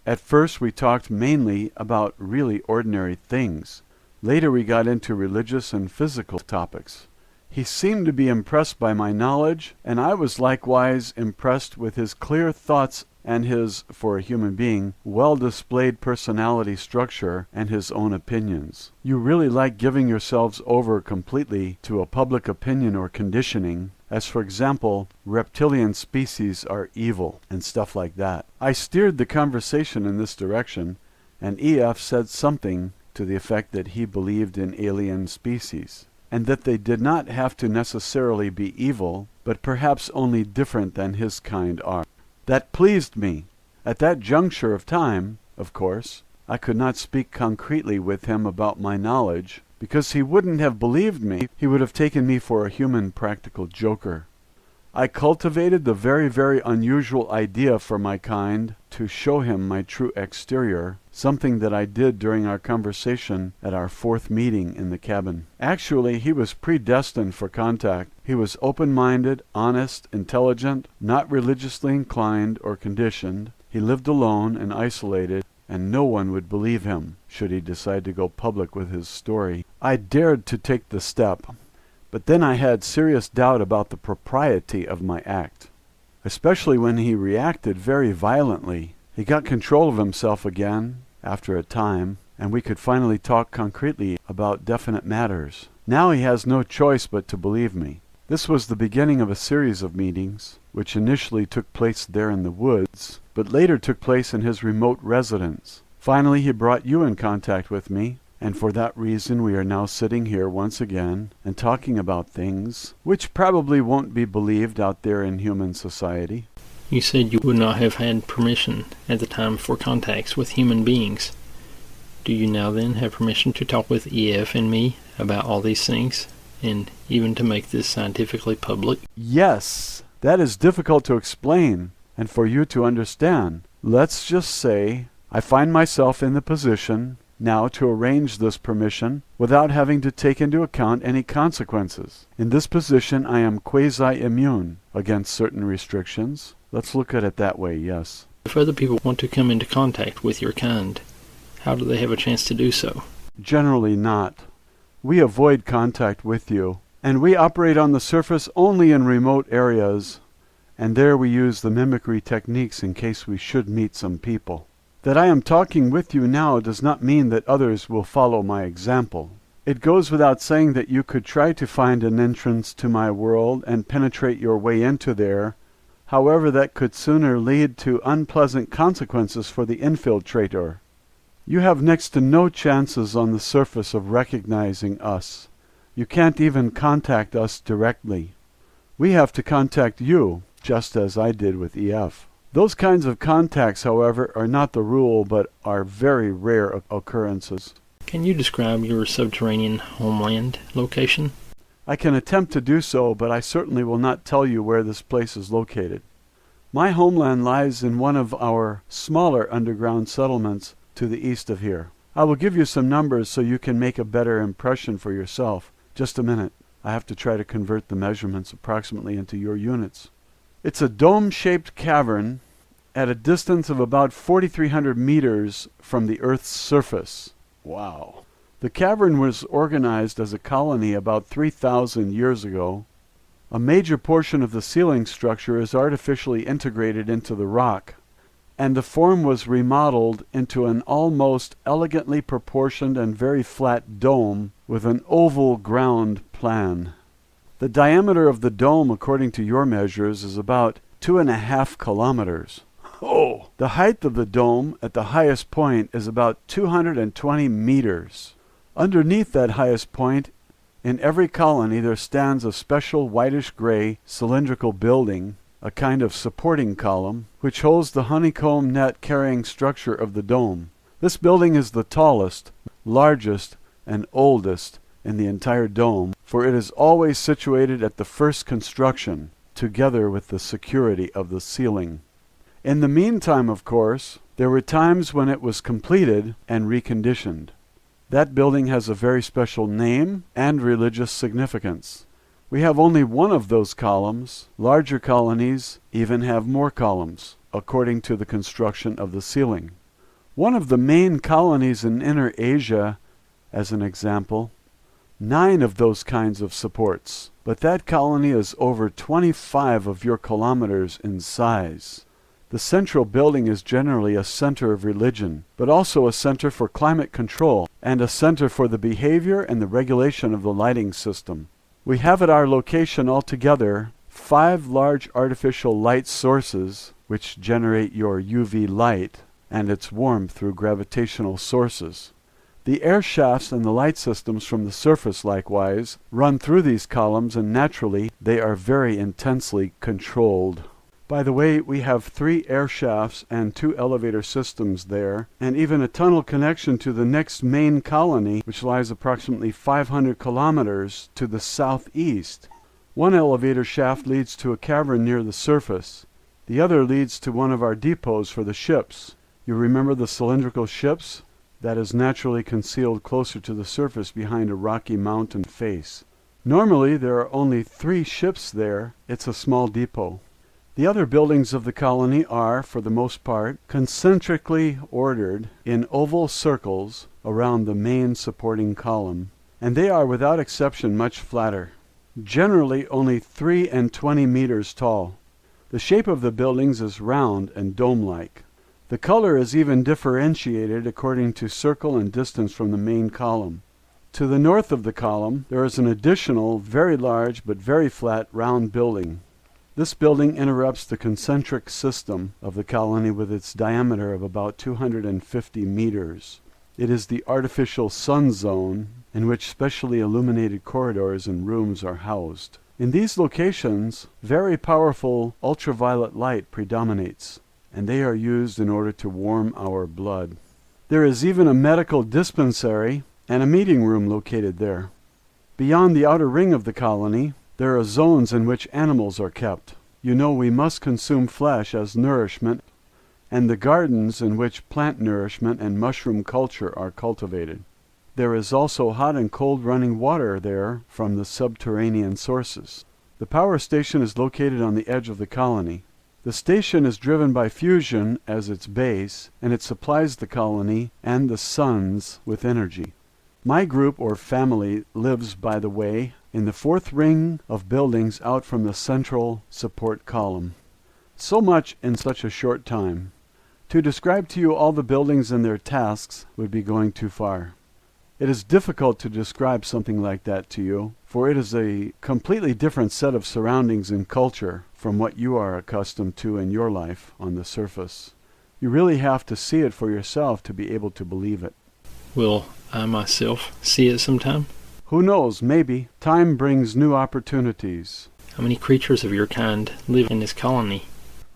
At first we talked mainly about really ordinary things. Later we got into religious and physical topics. He seemed to be impressed by my knowledge, and I was likewise impressed with his clear thoughts and his, for a human being, well-displayed personality structure and his own opinions. You really like giving yourselves over completely to a public opinion or conditioning, as for example, reptilian species are evil, and stuff like that. I steered the conversation in this direction, and EF said something to the effect that he believed in alien species, and that they did not have to necessarily be evil, but perhaps only different than his kind are. That pleased me. At that juncture of time, of course, I could not speak concretely with him about my knowledge, because he wouldn't have believed me. He would have taken me for a human practical joker. I cultivated the very, very unusual idea for my kind to show him my true exterior, something that I did during our conversation at our 4th meeting in the cabin. Actually, he was predestined for contact. He was open-minded, honest, intelligent, not religiously inclined or conditioned. He lived alone and isolated, and no one would believe him should he decide to go public with his story. I dared to take the step. But then I had serious doubt about the propriety of my act, especially when he reacted very violently. He got control of himself again after a time, and we could finally talk concretely about definite matters. Now he has no choice but to believe me. This was the beginning of a series of meetings, which initially took place there in the woods, but later took place in his remote residence. Finally, he brought you in contact with me, and for that reason we are now sitting here once again and talking about things which probably won't be believed out there in human society. You said you would not have had permission at the time for contacts with human beings. Do you now then have permission to talk with EF and me about all these things, and even to make this scientifically public? Yes, that is difficult to explain and for you to understand. Let's just say I find myself in the position now to arrange this permission without having to take into account any consequences. In this position I am quasi-immune against certain restrictions. Let's look at it that way, yes. If other people want to come into contact with your kind, how do they have a chance to do so? Generally not. We avoid contact with you, and we operate on the surface only in remote areas, and there we use the mimicry techniques in case we should meet some people. That I am talking with you now does not mean that others will follow my example. It goes without saying that you could try to find an entrance to my world and penetrate your way into there. However, that could sooner lead to unpleasant consequences for the infiltrator. You have next to no chances on the surface of recognizing us. You can't even contact us directly. We have to contact you, just as I did with EF. Those kinds of contacts, however, are not the rule, but are very rare occurrences. Can you describe your subterranean homeland location? I can attempt to do so, but I certainly will not tell you where this place is located. My homeland lies in one of our smaller underground settlements to the east of here. I will give you some numbers so you can make a better impression for yourself. Just a minute. I have to try to convert the measurements approximately into your units. It's a dome-shaped cavern at a distance of about 4,300 meters from the Earth's surface. Wow. The cavern was organized as a colony about 3,000 years ago. A major portion of the ceiling structure is artificially integrated into the rock, and the form was remodeled into an almost elegantly proportioned and very flat dome with an oval ground plan. The diameter of the dome, according to your measures, is about 2.5 kilometers. Oh! The height of the dome at the highest point is about 220 meters. Underneath that highest point, in every colony there stands a special whitish-gray cylindrical building, a kind of supporting column, which holds the honeycomb net carrying structure of the dome. This building is the tallest, largest, and oldest in the entire dome, for it is always situated at the first construction, together with the security of the ceiling. In the meantime, of course, there were times when it was completed and reconditioned. That building has a very special name and religious significance. We have only one of those columns. Larger colonies even have more columns, according to the construction of the ceiling. One of the main colonies in Inner Asia, as an example, 9 of those kinds of supports, but that colony is over 25 of your kilometers in size. The central building is generally a center of religion, but also a center for climate control and a center for the behavior and the regulation of the lighting system. We have at our location altogether 5 large artificial light sources which generate your UV light and its warmth through gravitational sources. The air shafts and the light systems from the surface, likewise, run through these columns, and naturally they are very intensely controlled. By the way, we have 3 air shafts and 2 elevator systems there, and even a tunnel connection to the next main colony, which lies approximately 500 kilometers to the southeast. One elevator shaft leads to a cavern near the surface. The other leads to one of our depots for the ships. You remember the cylindrical ships? That is naturally concealed closer to the surface behind a rocky mountain face. Normally there are only 3 ships there. It's a small depot. The other buildings of the colony are, for the most part, concentrically ordered in oval circles around the main supporting column, and they are without exception much flatter, generally only 3 and 20 meters tall. The shape of the buildings is round and dome-like. The color is even differentiated according to circle and distance from the main column. To the north of the column, there is an additional, very large but very flat round building. This building interrupts the concentric system of the colony with its diameter of about 250 meters. It is the artificial sun zone in which specially illuminated corridors and rooms are housed. In these locations, very powerful ultraviolet light predominates, and they are used in order to warm our blood. There is even a medical dispensary and a meeting room located there. Beyond the outer ring of the colony, there are zones in which animals are kept. You know we must consume flesh as nourishment, and the gardens in which plant nourishment and mushroom culture are cultivated. There is also hot and cold running water there from the subterranean sources. The power station is located on the edge of the colony. The station is driven by fusion as its base, and it supplies the colony and the suns with energy. My group or family lives, by the way, in the 4th ring of buildings out from the central support column. So much in such a short time. To describe to you all the buildings and their tasks would be going too far. It is difficult to describe something like that to you, for it is a completely different set of surroundings and culture from what you are accustomed to in your life on the surface. You really have to see it for yourself to be able to believe it. Will I myself see it sometime? Who knows, maybe. Time brings new opportunities. How many creatures of your kind live in this colony?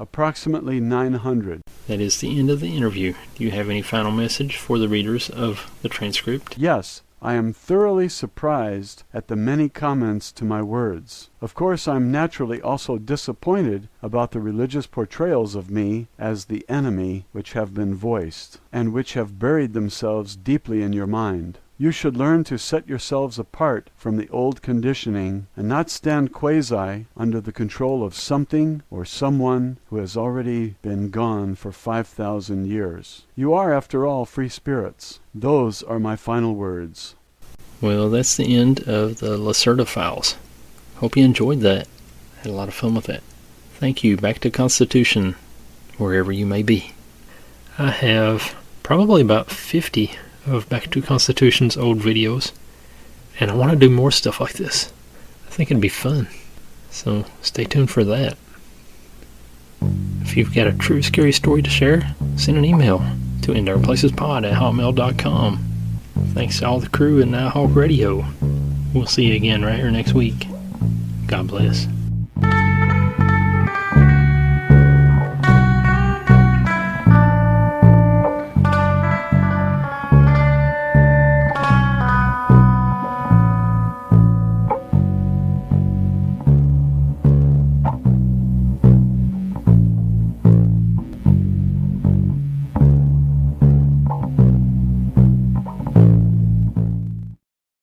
Approximately 900. That is the end of the interview. Do you have any final message for the readers of the transcript? Yes. I am thoroughly surprised at the many comments to my words. Of course, I'm naturally also disappointed about the religious portrayals of me as the enemy which have been voiced, and which have buried themselves deeply in your mind. You should learn to set yourselves apart from the old conditioning and not stand quasi under the control of something or someone who has already been gone for 5,000 years. You are, after all, free spirits. Those are my final words. Well, that's the end of the Lacerta Files. Hope you enjoyed that. Had a lot of fun with that. Thank you. Back to Constitution, wherever you may be. I have probably about 50 of Back to Constitution's old videos, and I want to do more stuff like this. I think it'd be fun, so stay tuned for that. If you've got a true scary story to share, send an email to indarkplacespod@hotmail.com. Thanks to all the crew at Nighthawk Radio. We'll see you again right here next week. God bless.